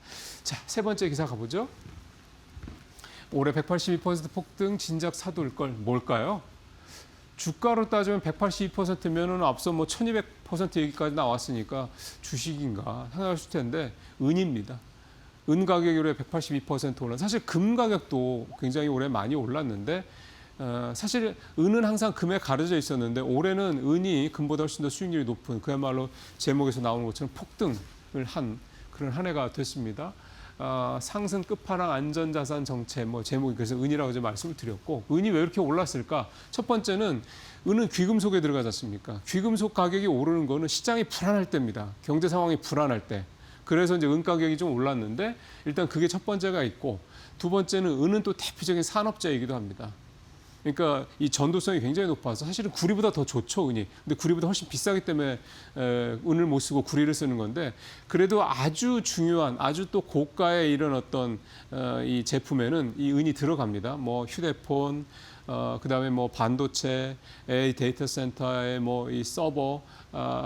자, 세 번째 기사 가보죠. 올해 182% 폭등 진작 사둘 걸 뭘까요? 주가로 따지면 182%면은 앞서 뭐 1200% 얘기까지 나왔으니까 주식인가 생각하실 텐데 은입니다. 은 가격이 올해 182% 올라. 사실 금 가격도 굉장히 올해 많이 올랐는데 사실 은은 항상 금에 가려져 있었는데 올해는 은이 금보다 훨씬 더 수익률이 높은 그야말로 제목에서 나오는 것처럼 폭등을 한 그런 한 해가 됐습니다. 상승 끝판왕 안전자산 정체 뭐 제목이 그래서 은이라고 이제 말씀을 드렸고 은이 왜 이렇게 올랐을까? 첫 번째는 은은 귀금속에 들어가지 않습니까? 귀금속 가격이 오르는 거는 시장이 불안할 때입니다. 경제 상황이 불안할 때. 그래서 이제 은 가격이 좀 올랐는데 일단 그게 첫 번째가 있고 두 번째는 은은 또 대표적인 산업재이기도 합니다. 그러니까 이 전도성이 굉장히 높아서 사실은 구리보다 더 좋죠, 은이. 근데 구리보다 훨씬 비싸기 때문에 은을 못 쓰고 구리를 쓰는 건데 그래도 아주 중요한 아주 또 고가의 이런 어떤 이 제품에는 이 은이 들어갑니다. 뭐 휴대폰, 그다음에 뭐 반도체, 데이터 센터에 뭐 이 서버,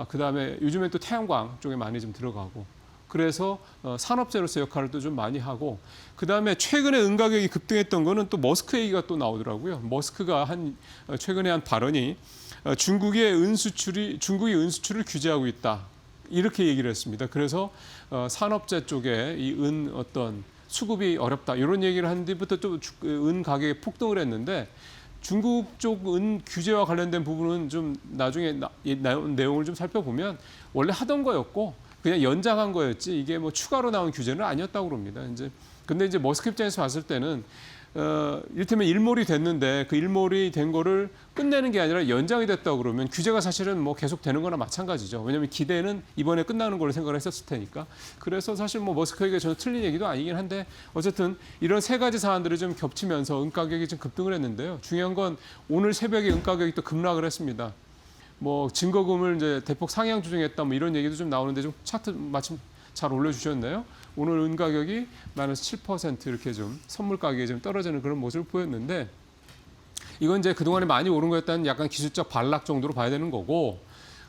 그다음에 요즘에 또 태양광 쪽에 많이 좀 들어가고. 그래서 산업재로서 역할을 또 좀 많이 하고 그다음에 최근에 은 가격이 급등했던 거는 또 머스크 얘기가 또 나오더라고요. 머스크가 최근에 한 발언이 중국이 은 수출을 규제하고 있다. 이렇게 얘기를 했습니다. 그래서 산업재 쪽에 이 은 어떤 수급이 어렵다. 이런 얘기를 한 뒤부터 또 은 가격이 폭등을 했는데 중국 쪽 은 규제와 관련된 부분은 좀 나중에 내용을 좀 살펴보면 원래 하던 거였고 그냥 연장한 거였지 이게 뭐 추가로 나온 규제는 아니었다고 그럽니다. 근데 이제 머스크 입장에서 봤을 때는 이를테면 일몰이 됐는데 그 일몰이 된 거를 끝내는 게 아니라 연장이 됐다고 그러면 규제가 사실은 뭐 계속 되는 거나 마찬가지죠. 왜냐하면 기대는 이번에 끝나는 걸로 생각을 했었을 테니까. 그래서 사실 뭐 머스크에게 전혀 틀린 얘기도 아니긴 한데 어쨌든 이런 세 가지 사안들이 좀 겹치면서 은가격이 좀 급등을 했는데요. 중요한 건 오늘 새벽에 은가격이 또 급락을 했습니다. 뭐 증거금을 이제 대폭 상향 조정했다 뭐 이런 얘기도 좀 나오는데 좀 차트 마침 잘 올려주셨네요. 오늘 은 가격이 마이너스 7% 이렇게 좀 선물 가격이 좀 떨어지는 그런 모습을 보였는데 이건 이제 그동안에 많이 오른 거였다는 약간 기술적 반락 정도로 봐야 되는 거고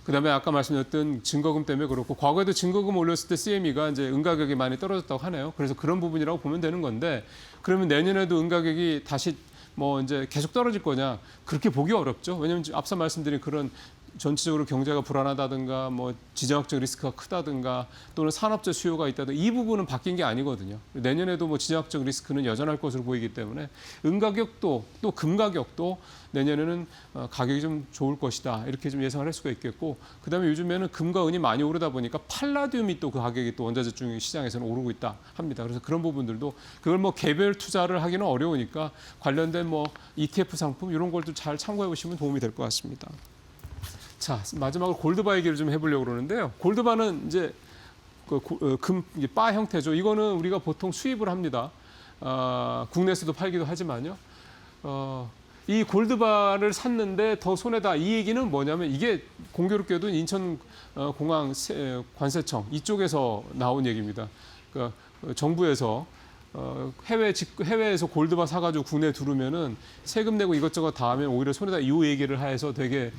그다음에 아까 말씀드렸던 증거금 때문에 그렇고 과거에도 증거금 올렸을 때 CME가 이제 은 가격이 많이 떨어졌다고 하네요. 그래서 그런 부분이라고 보면 되는 건데 그러면 내년에도 은 가격이 다시 뭐 이제 계속 떨어질 거냐 그렇게 보기 어렵죠. 왜냐하면 앞서 말씀드린 그런 전체적으로 경제가 불안하다든가 뭐 지정학적 리스크가 크다든가 또는 산업적 수요가 있다든가 이 부분은 바뀐 게 아니거든요. 내년에도 뭐 지정학적 리스크는 여전할 것으로 보이기 때문에 은 가격도 또 금 가격도 내년에는 가격이 좀 좋을 것이다 이렇게 좀 예상을 할 수가 있겠고 그다음에 요즘에는 금과 은이 많이 오르다 보니까 팔라듐이 또 그 가격이 또 원자재 중에 시장에서는 오르고 있다 합니다. 그래서 그런 부분들도 그걸 뭐 개별 투자를 하기는 어려우니까 관련된 뭐 ETF 상품 이런 걸 좀 잘 참고해 보시면 도움이 될 것 같습니다. 자, 마지막으로 골드바 얘기를 좀 해보려고 그러는데요. 골드바는 이제 바 형태죠. 이거는 우리가 보통 수입을 합니다. 국내에서도 팔기도 하지만요. 이 골드바를 샀는데 더 손해다. 이 얘기는 뭐냐면 이게 공교롭게도 인천공항 관세청 이쪽에서 나온 얘기입니다. 그러니까 정부에서 해외에서 골드바 사가지고 국내에 들어오면은 세금 내고 이것저것 다 하면 오히려 손해다 이 얘기를 해서 되게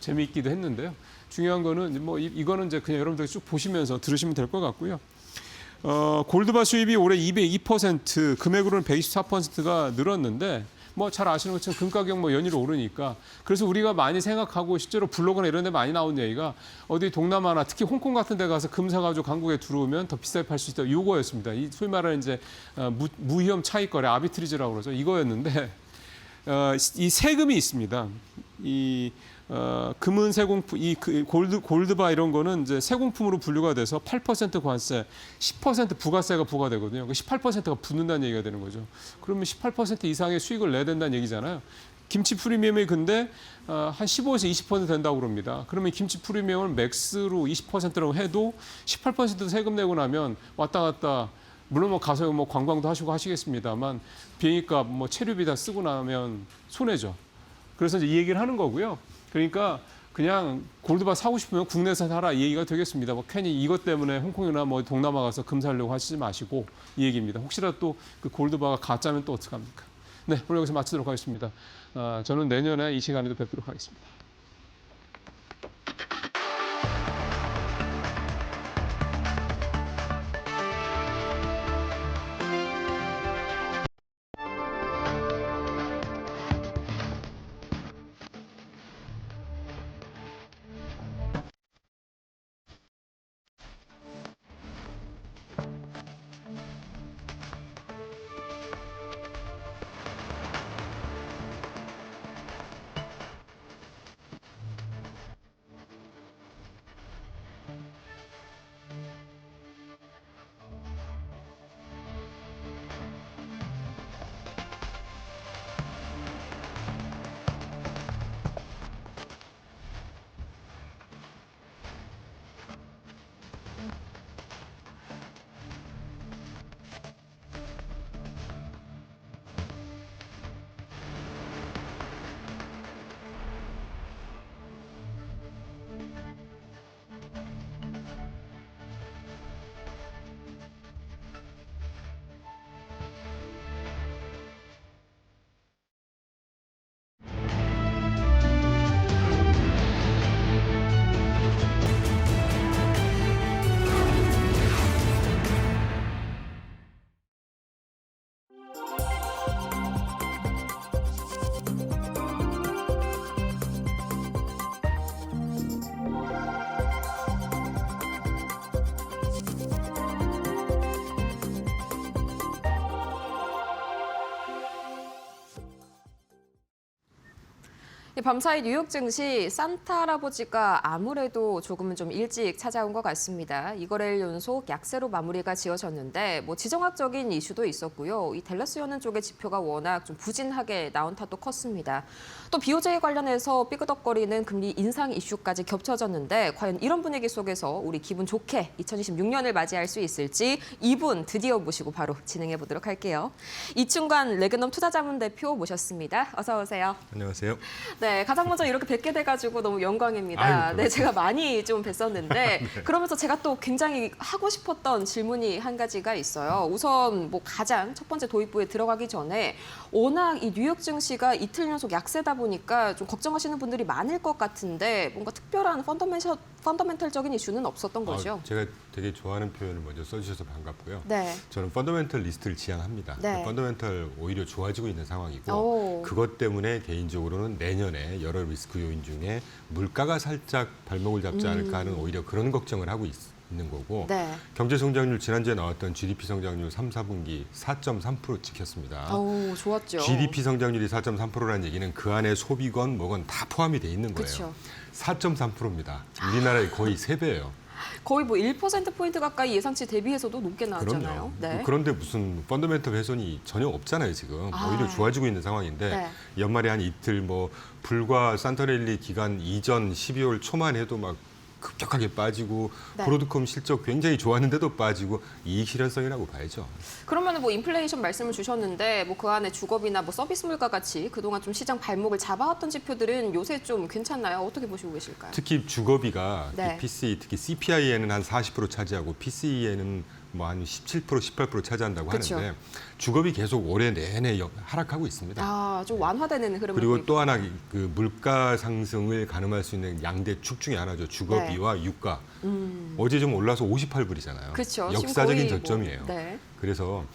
재미있기도 했는데요. 중요한 거는 뭐 이거는 이제 그냥 여러분들 쭉 보시면서 들으시면 될 것 같고요. 골드바 수입이 올해 202% 금액으로는 124%가 늘었는데 뭐 잘 아시는 것처럼 금 가격 뭐 연이로 오르니까 그래서 우리가 많이 생각하고 실제로 블로그나 이런 데 많이 나온 얘기가 어디 동남아나 특히 홍콩 같은 데 가서 금 사가지고 한국에 들어오면 더 비싸게 팔 수 있다. 이거였습니다. 이 소위 말하는 이제 무위험 차익 거래 아비트리지라고 그러죠. 이거였는데 이 세금이 있습니다. 금은 세공품, 골드바 이런 거는 이제 세공품으로 분류가 돼서 8% 관세, 10% 부가세가 부과되거든요. 18%가 붙는다는 얘기가 되는 거죠. 그러면 18% 이상의 수익을 내야 된다는 얘기잖아요. 김치 프리미엄이 근데 한 15에서 20% 된다고 그럽니다. 그러면 김치 프리미엄을 맥스로 20%라고 해도 18% 세금 내고 나면 왔다 갔다 물론 뭐 가서 뭐 관광도 하시고 하시겠습니다만 비행기값 뭐 체류비 다 쓰고 나면 손해죠. 그래서 이제 이 얘기를 하는 거고요. 그러니까 그냥 골드바 사고 싶으면 국내에서 사라 이 얘기가 되겠습니다. 뭐 괜히 이것 때문에 홍콩이나 뭐 동남아 가서 금 사려고 하시지 마시고 이 얘기입니다. 혹시라도 또 그 골드바가 가짜면 또 어떡합니까? 네, 오늘 여기서 마치도록 하겠습니다. 저는 내년에 이 시간에도 뵙도록 하겠습니다. 밤사이 뉴욕 증시 산타 할아버지가 아무래도 조금은 좀 일찍 찾아온 것 같습니다. 이거래일 연속 약세로 마무리가 지어졌는데 뭐 지정학적인 이슈도 있었고요. 이 댈러스 연은 쪽의 지표가 워낙 좀 부진하게 나온 탓도 컸습니다. 또 BOJ 관련해서 삐그덕거리는 금리 인상 이슈까지 겹쳐졌는데 과연 이런 분위기 속에서 우리 기분 좋게 2026년을 맞이할 수 있을지 이분 드디어 모시고 바로 진행해 보도록 할게요. 이충관 레그넘 투자자문 대표 모셨습니다. 어서 오세요. 안녕하세요. 네, 가장 먼저 이렇게 뵙게 돼가지고 너무 영광입니다. 아유, 네, 제가 많이 좀 뵀었는데 그러면서 제가 또 굉장히 하고 싶었던 질문이 한 가지가 있어요. 우선 뭐 가장 첫 번째 도입부에 들어가기 전에 워낙 이 뉴욕 증시가 이틀 연속 약세다 보니까 좀 걱정하시는 분들이 많을 것 같은데 뭔가 특별한 펀더멘털적인 이슈는 없었던 거죠? 제가 되게 좋아하는 표현을 먼저 써주셔서 반갑고요. 네. 저는 펀더멘털 리스트를 지향합니다. 네. 펀더멘털 오히려 좋아지고 있는 상황이고 오. 그것 때문에 개인적으로는 내년에 여러 리스크 요인 중에 물가가 살짝 발목을 잡지 않을까 하는 오히려 그런 걱정을 하고 있는 거고 네. 경제 성장률 지난주에 나왔던 GDP 성장률 3, 4분기 4.3% 찍혔습니다. 오, 좋았죠. GDP 성장률이 4.3%라는 얘기는 그 안에 소비건 뭐건 다 포함이 돼 있는 거예요. 그렇죠. 4.3%입니다. 우리나라의 거의 3배예요. 거의 뭐 1%포인트 가까이 예상치 대비해서도 높게 나왔잖아요. 그럼요. 그런데 무슨 펀더멘털 훼손이 전혀 없잖아요, 지금. 아. 오히려 좋아지고 있는 상황인데 네. 연말에 한 이틀 뭐 불과 산타랠리 기간 이전 12월 초만 해도 막 급격하게 빠지고 네. 브로드컴 실적 굉장히 좋았는데도 빠지고 이익 실현성이라고 봐야죠. 그러면 뭐 인플레이션 말씀을 주셨는데 뭐 그 안에 주거비나 뭐 서비스 물가 같이 그동안 좀 시장 발목을 잡아왔던 지표들은 요새 좀 괜찮나요? 어떻게 보시고 계실까요? 특히 주거비가 네. PCE, 특히 CPI에는 한 40% 차지하고 PCE에는 뭐 한 17%, 18% 차지한다고 그쵸. 하는데 주거비 계속 올해 내내 하락하고 있습니다. 아, 좀 완화되는 흐름을 그리고 보이고 또 하나 그 물가 상승을 가늠할 수 있는 양대 축 중에 하나죠. 주거비와 유가. 어제 좀 올라서 58불이잖아요. 그렇죠. 지금 역사적인 거의 저점이에요. 뭐, 네. 그래서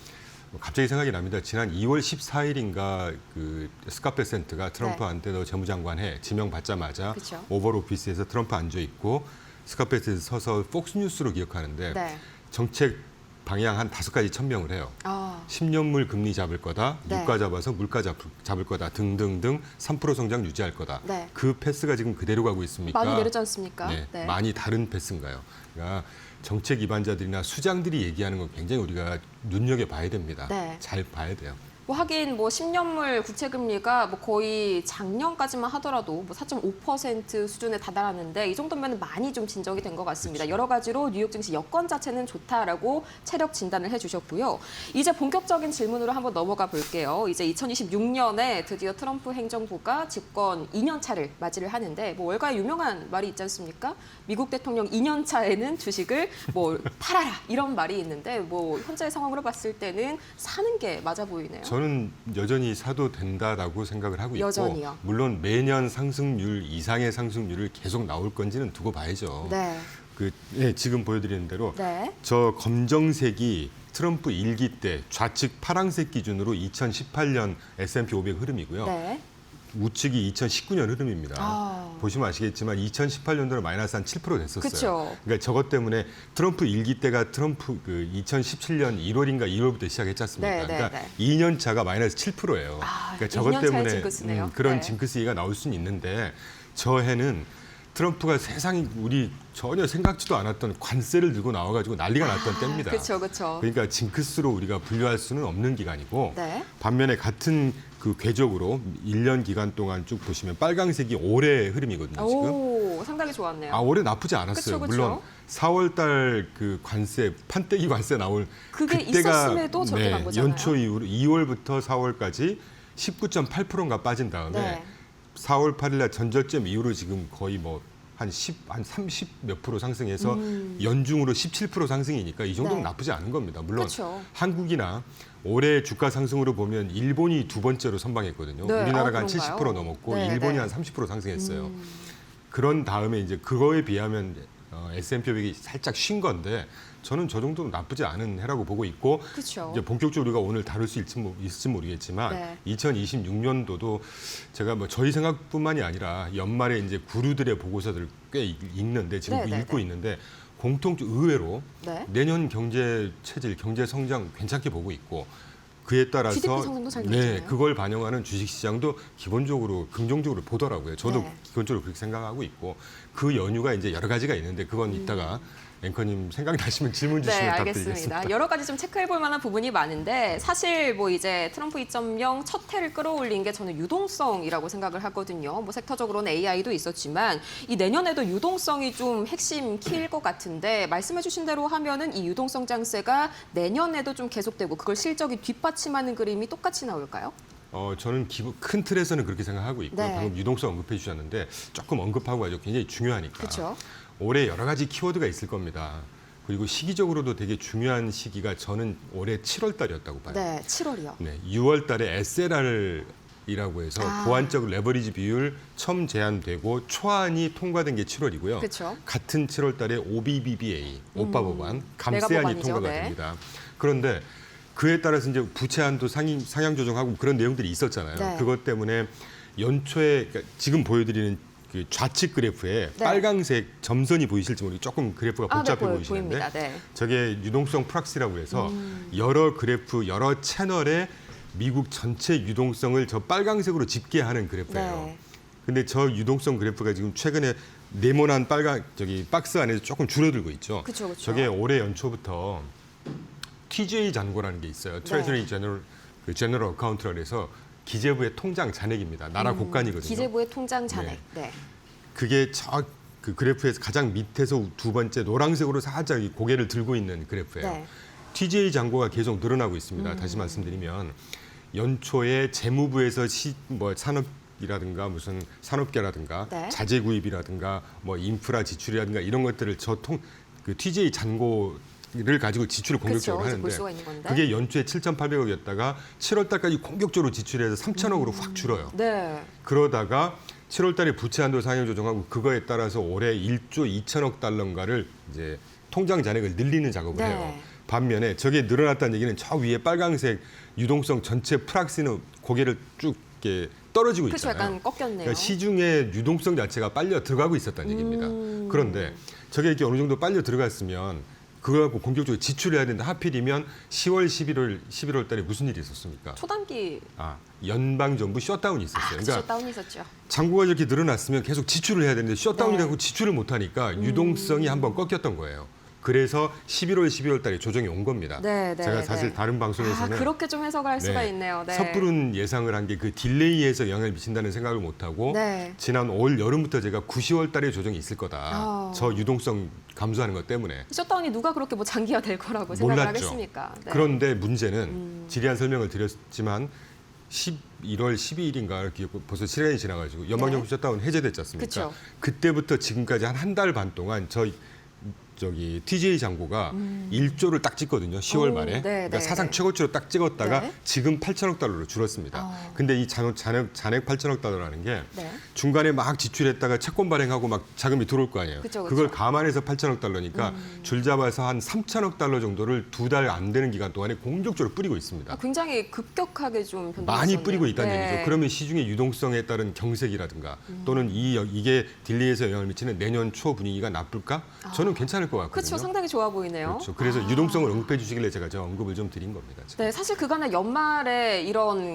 갑자기 생각이 납니다. 지난 2월 14일인가 그 스캇 베센트가 트럼프한테 너 재무장관 해 지명 받자마자 그쵸. 오벌 오피스에서 트럼프 앉아 있고 스캇 베센트 서서 폭스뉴스로 기억하는데 네. 정책 방향 한 5가지 천명을 해요. 아, 10년물 금리 잡을 거다, 네. 유가 잡아서 물가 잡을 거다 등등등 3% 성장 유지할 거다. 네. 그 패스가 지금 그대로 가고 있습니까? 많이 내렸지 않습니까? 네, 많이 다른 패스인가요? 그러니까 정책 입안자들이나 수장들이 얘기하는 건 굉장히 우리가 눈여겨봐야 됩니다. 네. 잘 봐야 돼요. 뭐 하긴 뭐 10년물 국채 금리가 뭐 거의 작년까지만 하더라도 뭐 4.5% 수준에 다다랐는데 이 정도면 많이 좀 진정이 된 것 같습니다. 여러 가지로 뉴욕 증시 여건 자체는 좋다라고 체력 진단을 해주셨고요. 이제 본격적인 질문으로 한번 넘어가 볼게요. 이제 2026년에 드디어 트럼프 행정부가 집권 2년 차를 맞이를 하는데 뭐 월가에 유명한 말이 있지 않습니까? 미국 대통령 2년 차에는 주식을 뭐 팔아라 이런 말이 있는데 뭐 현재 상황으로 봤을 때는 사는 게 맞아 보이네요. 저는 여전히 사도 된다라고 생각을 하고 있고 여전히요? 물론 매년 상승률 이상의 상승률을 계속 나올 건지는 두고 봐야죠. 네. 지금 보여드리는 대로 네. 저 검정색이 트럼프 1기 때 좌측 파란색 기준으로 2018년 S&P 500 흐름이고요. 네. 우측이 2019년 흐름입니다. 아. 보시면 아시겠지만 2018년도는 마이너스 한 7% 됐었어요. 그쵸. 그러니까 저것 때문에 트럼프 1기 때가 트럼프 그 2017년 1월인가 2월부터 시작했지 않습니까? 네, 네, 그러니까 네. 2년 차가 마이너스 7%예요. 아, 그러니까 저것 2년 차의 때문에 징크스네요. 그런 네. 징크스가 나올 수는 있는데 저 해는 트럼프가 세상이 우리 전혀 생각지도 않았던 관세를 들고 나와가지고 난리가 났던 때입니다. 그렇죠, 그렇죠. 그러니까 징크스로 우리가 분류할 수는 없는 기간이고 네. 반면에 같은 그 궤적으로 1년 기간 동안 쭉 보시면 빨강색이 올해 흐름이거든요. 지금. 오, 상당히 좋았네요. 올해 나쁘지 않았어요. 그쵸, 그쵸. 물론 4월 달 그 관세 판때기 관세 나올 그게 그때가 있었음에도 저렇게 간 거잖아요. 연초 이후로 2월부터 4월까지 19.8%인가 빠진 다음에 네. 4월 8일 날 전저점 이후로 지금 거의 뭐 한 30 몇 프로 상승해서 연중으로 17% 상승이니까 이 정도는 네. 나쁘지 않은 겁니다. 물론 그쵸. 한국이나 올해 주가 상승으로 보면 일본이 두 번째로 선방했거든요. 네. 우리나라가 한 그런가요? 70% 넘었고 네, 일본이 네. 한 30% 상승했어요. 그런 다음에 이제 그거에 비하면 S&P 500이 살짝 쉰 건데 저는 저 정도는 나쁘지 않은 해라고 보고 있고 그쵸. 이제 본격적으로 우리가 오늘 다룰 수 있을지 모르겠지만 네. 2026년도도 제가 뭐 저희 생각뿐만이 아니라 연말에 이제 구루들의 보고서들 꽤 읽는데 지금 네, 네, 읽고 네. 있는데 의외로 네. 내년 경제 체질, 경제 성장 괜찮게 보고 있고 그에 따라서 GDP 성장도 잘 네, 나오잖아요. 그걸 반영하는 주식시장도 기본적으로 긍정적으로 보더라고요. 저도 네. 기본적으로 그렇게 생각하고 있고 그 연유가 이제 여러 가지가 있는데 그건 이따가 앵커님 생각나시면 질문 주시면 네, 답드리겠습니다. 알겠습니다. 여러 가지 좀 체크해 볼 만한 부분이 많은데 사실 뭐 이제 트럼프 2.0 첫 해를 끌어올린 게 저는 유동성이라고 생각을 하거든요. 뭐 섹터적으로는 AI도 있었지만 이 내년에도 유동성이 좀 핵심 키일 것 같은데 말씀해 주신 대로 하면은 이 유동성 장세가 내년에도 좀 계속되고 그걸 실적이 뒷받침하는 그림이 똑같이 나올까요? 저는 큰 틀에서는 그렇게 생각하고 있고요. 네. 방금 유동성 언급해 주셨는데 조금 언급하고 가죠. 굉장히 중요하니까. 그렇죠. 올해 여러 가지 키워드가 있을 겁니다. 그리고 시기적으로도 되게 중요한 시기가 저는 올해 7월 달이었다고 봐요. 네, 7월이요. 네, 6월 달에 SLR이라고 해서 보완적 레버리지 비율 처음 제한되고 초안이 통과된 게 7월이고요. 그렇죠. 같은 7월 달에 OBBBA, 오빠 법안, 감세안이 메가법안이죠. 통과가 네. 됩니다. 그런데 그에 따라서 이제 부채한도 상향 조정하고 그런 내용들이 있었잖아요. 네. 그것 때문에 연초에 그러니까 지금 보여드리는 그 좌측 그래프에 네. 빨강색 점선이 보이실지 모르겠고 조금 그래프가 복잡해 네, 보이시는데 보입니다. 네. 저게 유동성 프락시라고 해서 여러 그래프, 여러 채널에 미국 전체 유동성을 저 빨강색으로 집계하는 그래프예요. 네. 근데 저 유동성 그래프가 지금 최근에 네모난 빨간 박스 안에서 조금 줄어들고 있죠. 그쵸, 그쵸. 저게 올해 연초부터 TGA 잔고라는 게 있어요. Treasury General Account라고 해서 기재부의 통장 잔액입니다. 나라 국간이거든요. 기재부의 통장 잔액. 네. 그게 그 그래프에서 가장 밑에서 두 번째 노란색으로 살짝 고개를 들고 있는 그래프예요. 네. TGA 잔고가 계속 늘어나고 있습니다. 다시 말씀드리면 연초에 재무부에서 산업이라든가 무슨 산업계라든가 네. 자재 구입이라든가 뭐 인프라 지출이라든가 이런 것들을 그 TGA 잔고를 가지고 지출을 공격적으로 그렇죠. 하는데 볼 수가 있는 건데. 그게 연초에 7,800억이었다가 7월 달까지 공격적으로 지출해서 3,000억으로 확 줄어요. 네. 그러다가 7월 달에 부채 한도 상향 조정하고 그거에 따라서 올해 1조 2천억 달러인가를 이제 통장 잔액을 늘리는 작업을 네. 해요. 반면에 저게 늘어났다는 얘기는 저 위에 빨강색 유동성 전체 프락시는 고개를 쭉 이렇게 떨어지고 그렇죠. 있잖아요. 약간 꺾였네요. 그러니까 시중에 유동성 자체가 빨려 들어가고 있었다는 얘기입니다. 그런데 저게 이렇게 어느 정도 빨려 들어갔으면 그거 갖고 공격적으로 지출을 해야 되는데 하필이면 10월, 11월 달에 무슨 일이 있었습니까? 초단기 연방정부 셧다운이 있었어요. 그렇죠. 셧다운이 있었죠. 잔고가 이렇게 늘어났으면 계속 지출을 해야 되는데 셧다운이 네. 되고 지출을 못하니까 유동성이 한번 꺾였던 거예요. 그래서 12월 달에 조정이 온 겁니다. 네, 네, 제가 사실 네. 다른 방송에서는 그렇게 좀 해석할 수가 있네요. 네. 섣부른 예상을 한 게 그 딜레이에서 영향을 미친다는 생각을 못하고 네. 지난 올 여름부터 제가 9, 10월 달에 조정이 있을 거다. 저 유동성 감소하는 것 때문에. 셧다운이 누가 그렇게 뭐 장기화 될 거라고 생각을 몰랐죠. 하겠습니까? 네. 그런데 문제는 질의한 설명을 드렸지만 11월 12일인가 이렇게 벌써 시간이 지나가지고 연방정부 셧다운 해제됐지 않습니까? 그쵸. 그때부터 지금까지 한 달 반 동안 TGA 잔고가 1조를 딱 찍거든요. 10월 오, 말에. 네, 그러니까 네, 사상 네. 최고치로 딱 찍었다가 네. 지금 8천억 달러로 줄었습니다. 근데 이 잔액 8천억 달러라는 게 네. 중간에 막 지출했다가 채권 발행하고 막 자금이 들어올 거 아니에요. 그쵸, 그쵸. 그걸 감안해서 8천억 달러니까 줄 잡아서 한 3천억 달러 정도를 2달 안 되는 기간 동안에 공격적으로 뿌리고 있습니다. 굉장히 급격하게 좀 변동이 많이 있었네요. 뿌리고 있다는 네. 얘기죠. 그러면 시중의 유동성에 따른 경색이라든가 또는 이게 딜레이에서 영향을 미치는 내년 초 분위기가 나쁠까? 저는 괜찮을 것 같거든요. 그렇죠. 상당히 좋아 보이네요. 그렇죠. 그래서 유동성을 언급해 주시길래 제가 언급을 좀 드린 겁니다. 지금. 네, 사실 그간의 연말에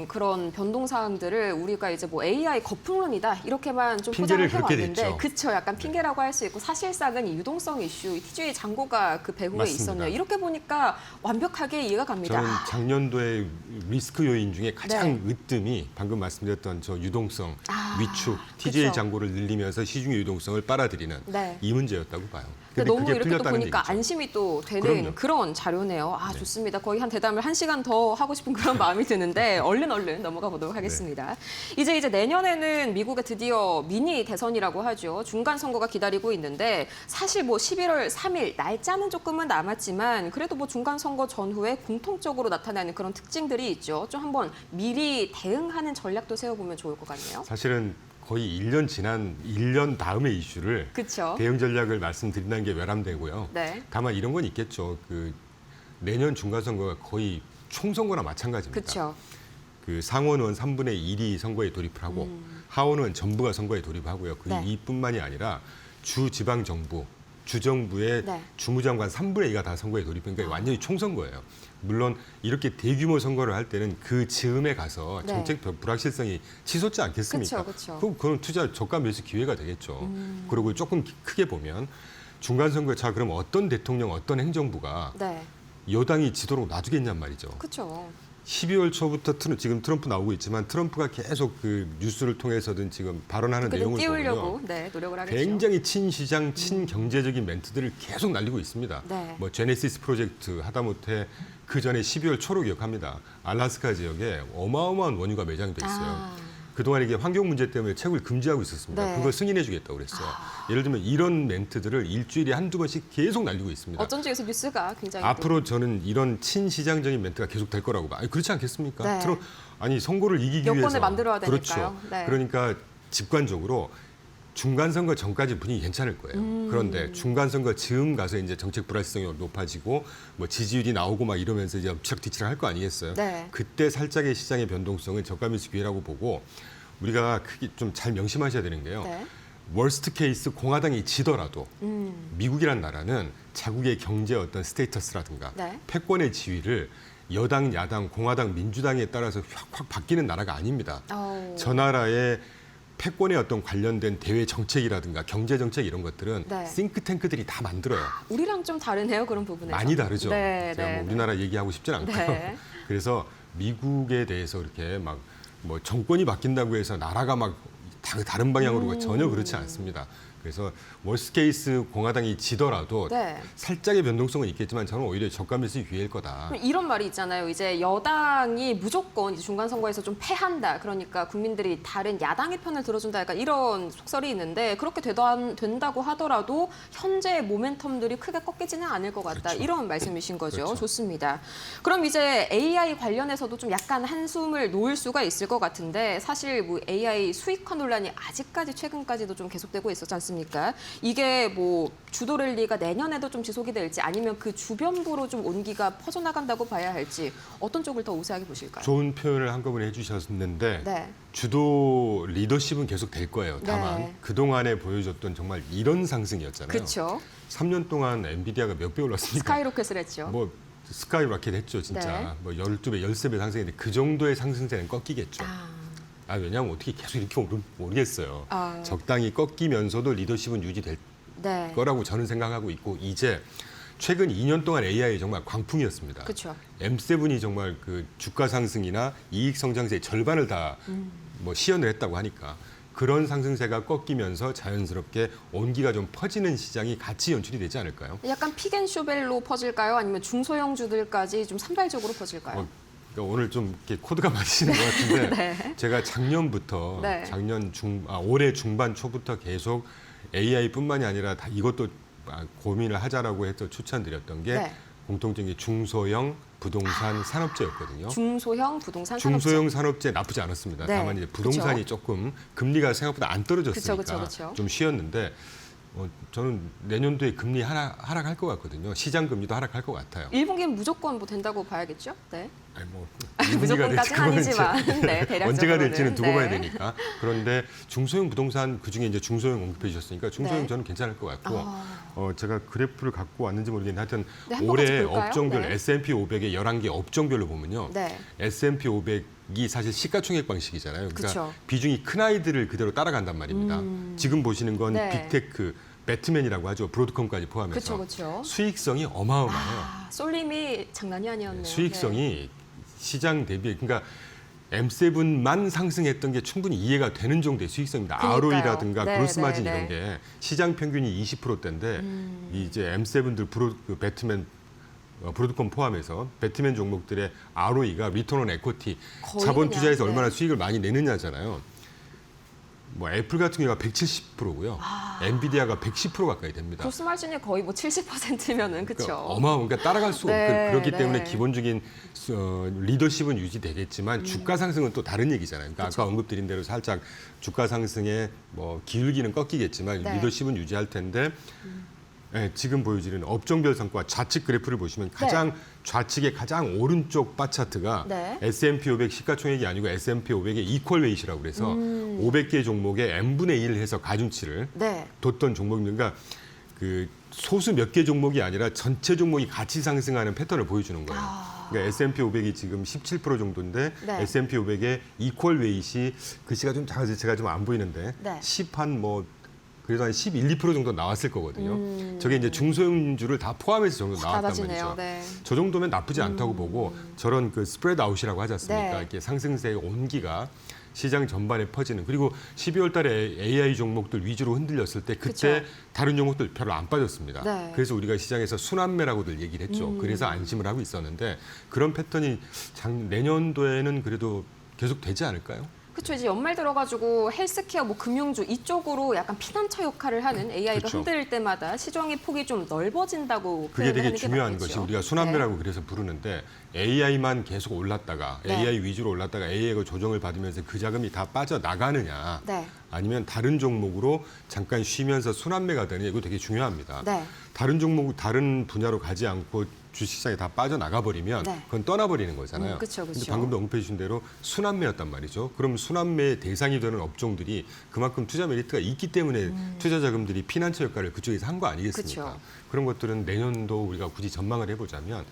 그런 변동 사항들을 우리가 이제 뭐 AI 거품론이다 이렇게만 좀 핑계를 포장을 그렇게 해왔는데, 냈죠. 그쵸? 약간 핑계라고 할 수 있고 사실상은 이 유동성 이슈, 이 TGA 잔고가 그 배후에 맞습니다. 있었네요. 이렇게 보니까 완벽하게 이해가 갑니다. 저는 작년도의 리스크 요인 중에 가장 으뜸이 방금 말씀드렸던 저 유동성, 위축, TGA 그쵸. 잔고를 늘리면서 시중의 유동성을 빨아들이는 네. 이 문제였다고 봐요. 근데 너무 그게 이렇게 또 풀렸다는 보니까 얘기죠. 안심이 또 되는 그럼요. 그런 자료네요. 좋습니다. 거의 한 대담을 1시간 더 하고 싶은 그런 마음이 드는데 얼른 넘어가 보도록 하겠습니다. 이제 내년에는 미국에 드디어 미니 대선이라고 하죠. 중간 선거가 기다리고 있는데 사실 뭐 11월 3일 날짜는 조금은 남았지만 그래도 뭐 중간 선거 전후에 공통적으로 나타나는 그런 특징들이 있죠. 좀 한번 미리 대응하는 전략도 세워보면 좋을 것 같네요. 사실은 거의 1년 다음의 이슈를 그렇죠. 대응 전략을 말씀드린다는 게 외람되고요. 네. 다만 이런 건 있겠죠. 내년 중간선거가 거의 총선거나 마찬가지입니다. 그렇죠. 상원의원 3분의 1이 선거에 돌입을 하고 하원의원 전부가 선거에 돌입하고요. 네. 이뿐만이 아니라 주 지방 정부 주정부의 네. 주무장관 3분의 2가 다 선거에 돌입하니까 완전히 총선거예요. 물론 이렇게 대규모 선거를 할 때는 그 즈음에 가서 네. 정책 불확실성이 치솟지 않겠습니까? 그쵸. 그건 투자 저가 매수 기회가 되겠죠. 그리고 조금 크게 보면 중간 선거에 자 그럼 어떤 대통령, 어떤 행정부가 네. 여당이 지도록 놔두겠냔 말이죠. 그렇죠. 12월 초부터 지금 트럼프 나오고 있지만 트럼프가 계속 그 뉴스를 통해서든 지금 발언하는 그래도 내용을 띄우려고 보면 네, 노력을 하겠죠. 굉장히 친시장, 친경제적인 멘트들을 계속 날리고 있습니다. 네. 뭐 제네시스 프로젝트 하다못해 그 전에 12월 초로 기억합니다. 알라스카 지역에 어마어마한 원유가 매장돼 있어요. 그동안 이게 환경 문제 때문에 채굴 금지하고 있었습니다. 네. 그걸 승인해주겠다고 그랬어요. 예를 들면 이런 멘트들을 일주일에 한두 번씩 계속 날리고 있습니다. 어쩐지 요새 뉴스가 굉장히 앞으로 저는 이런 친시장적인 멘트가 계속 될 거라고 봐요. 아니, 그렇지 않겠습니까? 네. 아니 선거를 이기기 여건을 위해서 만들어야 되니까요. 그렇죠. 네. 그러니까 직관적으로 중간 선거 전까지 분위기 괜찮을 거예요. 그런데 중간 선거 즈음 가서 이제 정책 불확실성이 높아지고 뭐 지지율이 나오고 막 이러면서 이제 엎치락뒤치락 할 거 아니겠어요? 네. 그때 살짝의 시장의 변동성은 저가매수 기회라고 보고 우리가 크게 좀 잘 명심하셔야 되는 게요. 네. 월스트 케이스 공화당이 지더라도 미국이란 나라는 자국의 경제 어떤 스테이터스라든가 네. 패권의 지위를 여당, 야당, 공화당, 민주당에 따라서 확 바뀌는 나라가 아닙니다. 저 나라의 패권에 어떤 관련된 대외 정책이라든가 경제 정책 이런 것들은 네. 싱크탱크들이 다 만들어요. 우리랑 좀 다르네요, 그런 부분에서. 많이 다르죠. 네, 제가 네, 뭐 우리나라 얘기하고 싶지는 않고요. 네. 그래서 미국에 대해서 이렇게 막 뭐 정권이 바뀐다고 해서 나라가 막 다른 방향으로 전혀 그렇지 않습니다. 그래서 월스케이스 공화당이 지더라도 네. 살짝의 변동성은 있겠지만 저는 오히려 저가 매수 기회일 거다. 그럼 이런 말이 있잖아요. 이제 여당이 무조건 이제 중간 선거에서 좀 패한다. 그러니까 국민들이 다른 야당의 편을 들어준다. 약간 이런 속설이 있는데 그렇게 된다고 하더라도 현재 모멘텀들이 크게 꺾이지는 않을 것 같다. 그렇죠. 이런 말씀이신 거죠. 그렇죠. 좋습니다. 그럼 이제 AI 관련해서도 좀 약간 한숨을 놓을 수가 있을 것 같은데 사실 뭐 AI 수익화 논란이 아직까지 최근까지도 좀 계속되고 있었지 않습니까? 이게 뭐 주도 랠리가 내년에도 좀 지속이 될지 아니면 그 주변부로 좀 온기가 퍼져나간다고 봐야 할지 어떤 쪽을 더 우세하게 보실까요? 좋은 표현을 한꺼번에 해주셨는데 네. 주도 리더십은 계속 될 거예요. 다만 네. 그동안에 보여줬던 정말 이런 상승이었잖아요. 그렇죠. 3년 동안 엔비디아가 몇 배 올랐습니까? 스카이로켓을 했죠. 뭐 스카이라켓 했죠, 진짜. 네. 뭐 12배, 13배 상승했는데 그 정도의 상승세는 꺾이겠죠. 왜냐하면 어떻게 계속 이렇게 모르겠어요. 적당히 꺾이면서도 리더십은 유지될 네. 거라고 저는 생각하고 있고 이제 최근 2년 동안 AI 정말 광풍이었습니다. 그렇죠. M7이 정말 그 주가 상승이나 이익 성장세의 절반을 다 뭐 시연을 했다고 하니까 그런 상승세가 꺾이면서 자연스럽게 온기가 좀 퍼지는 시장이 같이 연출이 되지 않을까요? 약간 픽앤쇼벨로 퍼질까요? 아니면 중소형주들까지 좀 산발적으로 퍼질까요? 그러니까 오늘 좀 이렇게 코드가 맞으시는 것 같은데 네. 제가 작년부터 네. 올해 중반 초부터 계속 AI뿐만이 아니라 다 이것도 고민을 하자라고 해서 추천드렸던 게 네. 공통적인 중소형 부동산 산업재였거든요. 중소형 부동산 중소형 산업재 나쁘지 않았습니다. 네. 다만 이제 부동산이 그쵸. 조금 금리가 생각보다 안 떨어졌으니까 그쵸. 좀 쉬었는데 저는 내년도에 금리 하락할 것 같거든요. 시장 금리도 하락할 것 같아요. 1분기는 무조건 뭐 된다고 봐야겠죠? 네. 아니 뭐 무조건까지는 아니지만 네, 대략적으로는. 언제가 될지는 두고 네. 봐야 되니까. 그런데 중소형 부동산 그중에 이제 중소형 언급해 주셨으니까 중소형 네. 저는 괜찮을 것 같고 제가 그래프를 갖고 왔는지 모르겠는데 하여튼 네, 한번 같이 올해 볼까요? 업종별 네. S&P 500의 11개 업종별로 보면요. 네. S&P 500이 사실 시가총액 방식이잖아요. 그러니까 그쵸. 비중이 큰 아이들을 그대로 따라간단 말입니다. 지금 보시는 건 네. 빅테크, 배트맨이라고 하죠. 브로드컴까지 포함해서. 그쵸. 수익성이 어마어마해요. 쏠림이 장난이 아니었네요. 수익성이 시장 대비 그러니까 M7만 상승했던 게 충분히 이해가 되는 정도의 수익성입니다. 그러니까요. ROE라든가 네, 그로스 마진 네, 이런 게 시장 평균이 20%대인데 이제 M7들 그 배트맨 브로드컴 포함해서 배트맨 종목들의 ROE가 리턴 온 에쿼티 거의 자본 그냥, 투자에서 네. 얼마나 수익을 많이 내느냐잖아요. 뭐 애플 같은 경우가 170%고요. 엔비디아가 110% 가까이 됩니다. 그로스 마진이 거의 뭐 70%면은 그렇죠. 그러니까 어마어마하니까 따라갈 수가 네, 없고 그렇기 네. 때문에 기본적인 리더십은 유지되겠지만 주가 상승은 또 다른 얘기잖아요. 그러니까 아까 언급드린 대로 살짝 주가 상승에 뭐 기울기는 꺾이겠지만 네. 리더십은 유지할 텐데 네, 지금 보여지는 업종별 성과 좌측 그래프를 보시면 가장 좌측의 가장 오른쪽 바 차트가 네. S&P 500 시가총액이 아니고 S&P 500의 이퀄 웨이시라고 그래서 500개 종목의 n분의 1 해서 가중치를 네. 뒀던 종목입니다. 그러니까 그 소수 몇 개 종목이 아니라 전체 종목이 같이 상승하는 패턴을 보여주는 거예요. 그러니까 S&P 500이 지금 17% 정도인데 네. S&P 500의 이퀄 웨이트이 글씨가 좀 작아서 제가 좀 안 보이는데 네. 10한 뭐 그래도 한 11, 2% 정도 나왔을 거거든요. 저게 이제 중소형주를 다 포함해서 정도 나왔단 낮아지네요. 말이죠. 네. 저 정도면 나쁘지 않다고 보고 저런 그 스프레드 아웃이라고 하지 않습니까? 네. 이렇게 상승세의 온기가 시장 전반에 퍼지는 그리고 12월 달에 AI 종목들 위주로 흔들렸을 때 그때 그쵸. 다른 종목들 별로 안 빠졌습니다. 네. 그래서 우리가 시장에서 순환매라고들 얘기를 했죠. 그래서 안심을 하고 있었는데 그런 패턴이 내년도에는 그래도 계속 되지 않을까요? 그렇죠. 이제 연말 들어가지고 헬스케어, 뭐 금융주 이쪽으로 약간 피난처 역할을 하는 AI가 그렇죠. 흔들릴 때마다 시장의 폭이 좀 넓어진다고 그게 되게 표현하는 게 중요한 맞겠죠. 것이 우리가 순환매라고 그래서 부르는데 AI만 계속 올랐다가 네. AI 위주로 올랐다가 AI가 조정을 받으면서 그 자금이 다 빠져나가느냐 네. 아니면 다른 종목으로 잠깐 쉬면서 순환매가 되느냐 이거 되게 중요합니다. 네. 다른 종목 다른 분야로 가지 않고 주식시장에 다 빠져나가 버리면 네. 그건 떠나버리는 거잖아요. 그쵸, 그쵸. 근데 방금도 언급해 주신 대로 순환매였단 말이죠. 그럼 순환매의 대상이 되는 업종들이 그만큼 투자 메리트가 있기 때문에 투자 자금들이 피난처 역할을 그쪽에서 한 거 아니겠습니까? 그쵸. 그런 것들은 내년도 우리가 굳이 전망을 해보자면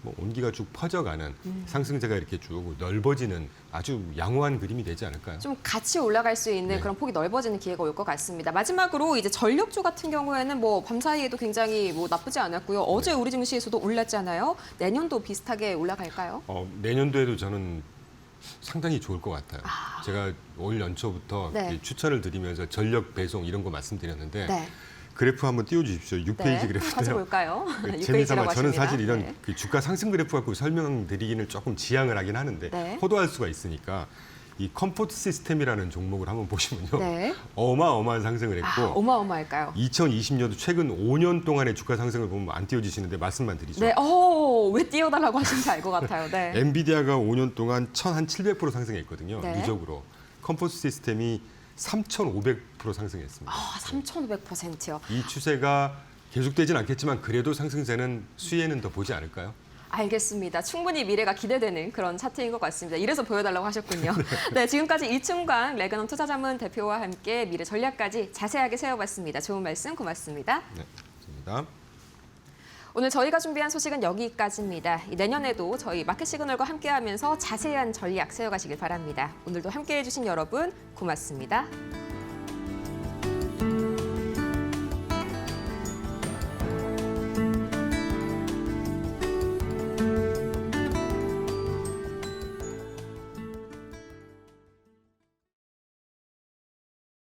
뭐 온기가 쭉 퍼져가는 상승세가 이렇게 쭉 넓어지는 아주 양호한 그림이 되지 않을까요? 좀 같이 올라갈 수 있는 네. 그런 폭이 넓어지는 기회가 올 것 같습니다. 마지막으로 이제 전력주 같은 경우에는 뭐 밤사이에도 굉장히 뭐 나쁘지 않았고요. 어제 우리 증시에서도 올랐잖아요. 내년도 비슷하게 올라갈까요? 내년도에도 저는 상당히 좋을 것 같아요. 제가 올 연초부터 네. 추천을 드리면서 전력 배송 이런 거 말씀드렸는데 네. 그래프 한번 띄워주십시오. 6페이지 네. 그래프인데요. 가져볼까요? 재미삼아 6페이지라고 저는 하십니다. 사실 이런 네. 그 주가 상승 그래프 갖고 설명드리기는 조금 지양을 하긴 하는데 네. 호도할 수가 있으니까 이 컴포트 시스템이라는 종목을 한번 보시면요. 네. 어마어마한 상승을 했고 어마어마할까요? 2020년도 최근 5년 동안의 주가 상승을 보면 안 띄워주시는데 말씀만 드리죠. 네. 왜 띄워달라고 하신지 알 것 같아요. 네. 엔비디아가 5년 동안 1,700% 상승했거든요. 네. 누적으로. 컴포트 시스템이 3,500% 상승했습니다. 3,500%요. 이 추세가 계속되진 않겠지만 그래도 상승세는 수혜는 더 보지 않을까요? 알겠습니다. 충분히 미래가 기대되는 그런 차트인 것 같습니다. 이래서 보여달라고 하셨군요. 네, 지금까지 이충광 레그넘 투자자문 대표와 함께 미래 전략까지 자세하게 세워봤습니다. 좋은 말씀 고맙습니다. 네, 감사합니다. 오늘 저희가 준비한 소식은 여기까지입니다. 내년에도 저희 마켓 시그널과 함께하면서 자세한 전략 세워가시길 바랍니다. 오늘도 함께해 주신 여러분 고맙습니다.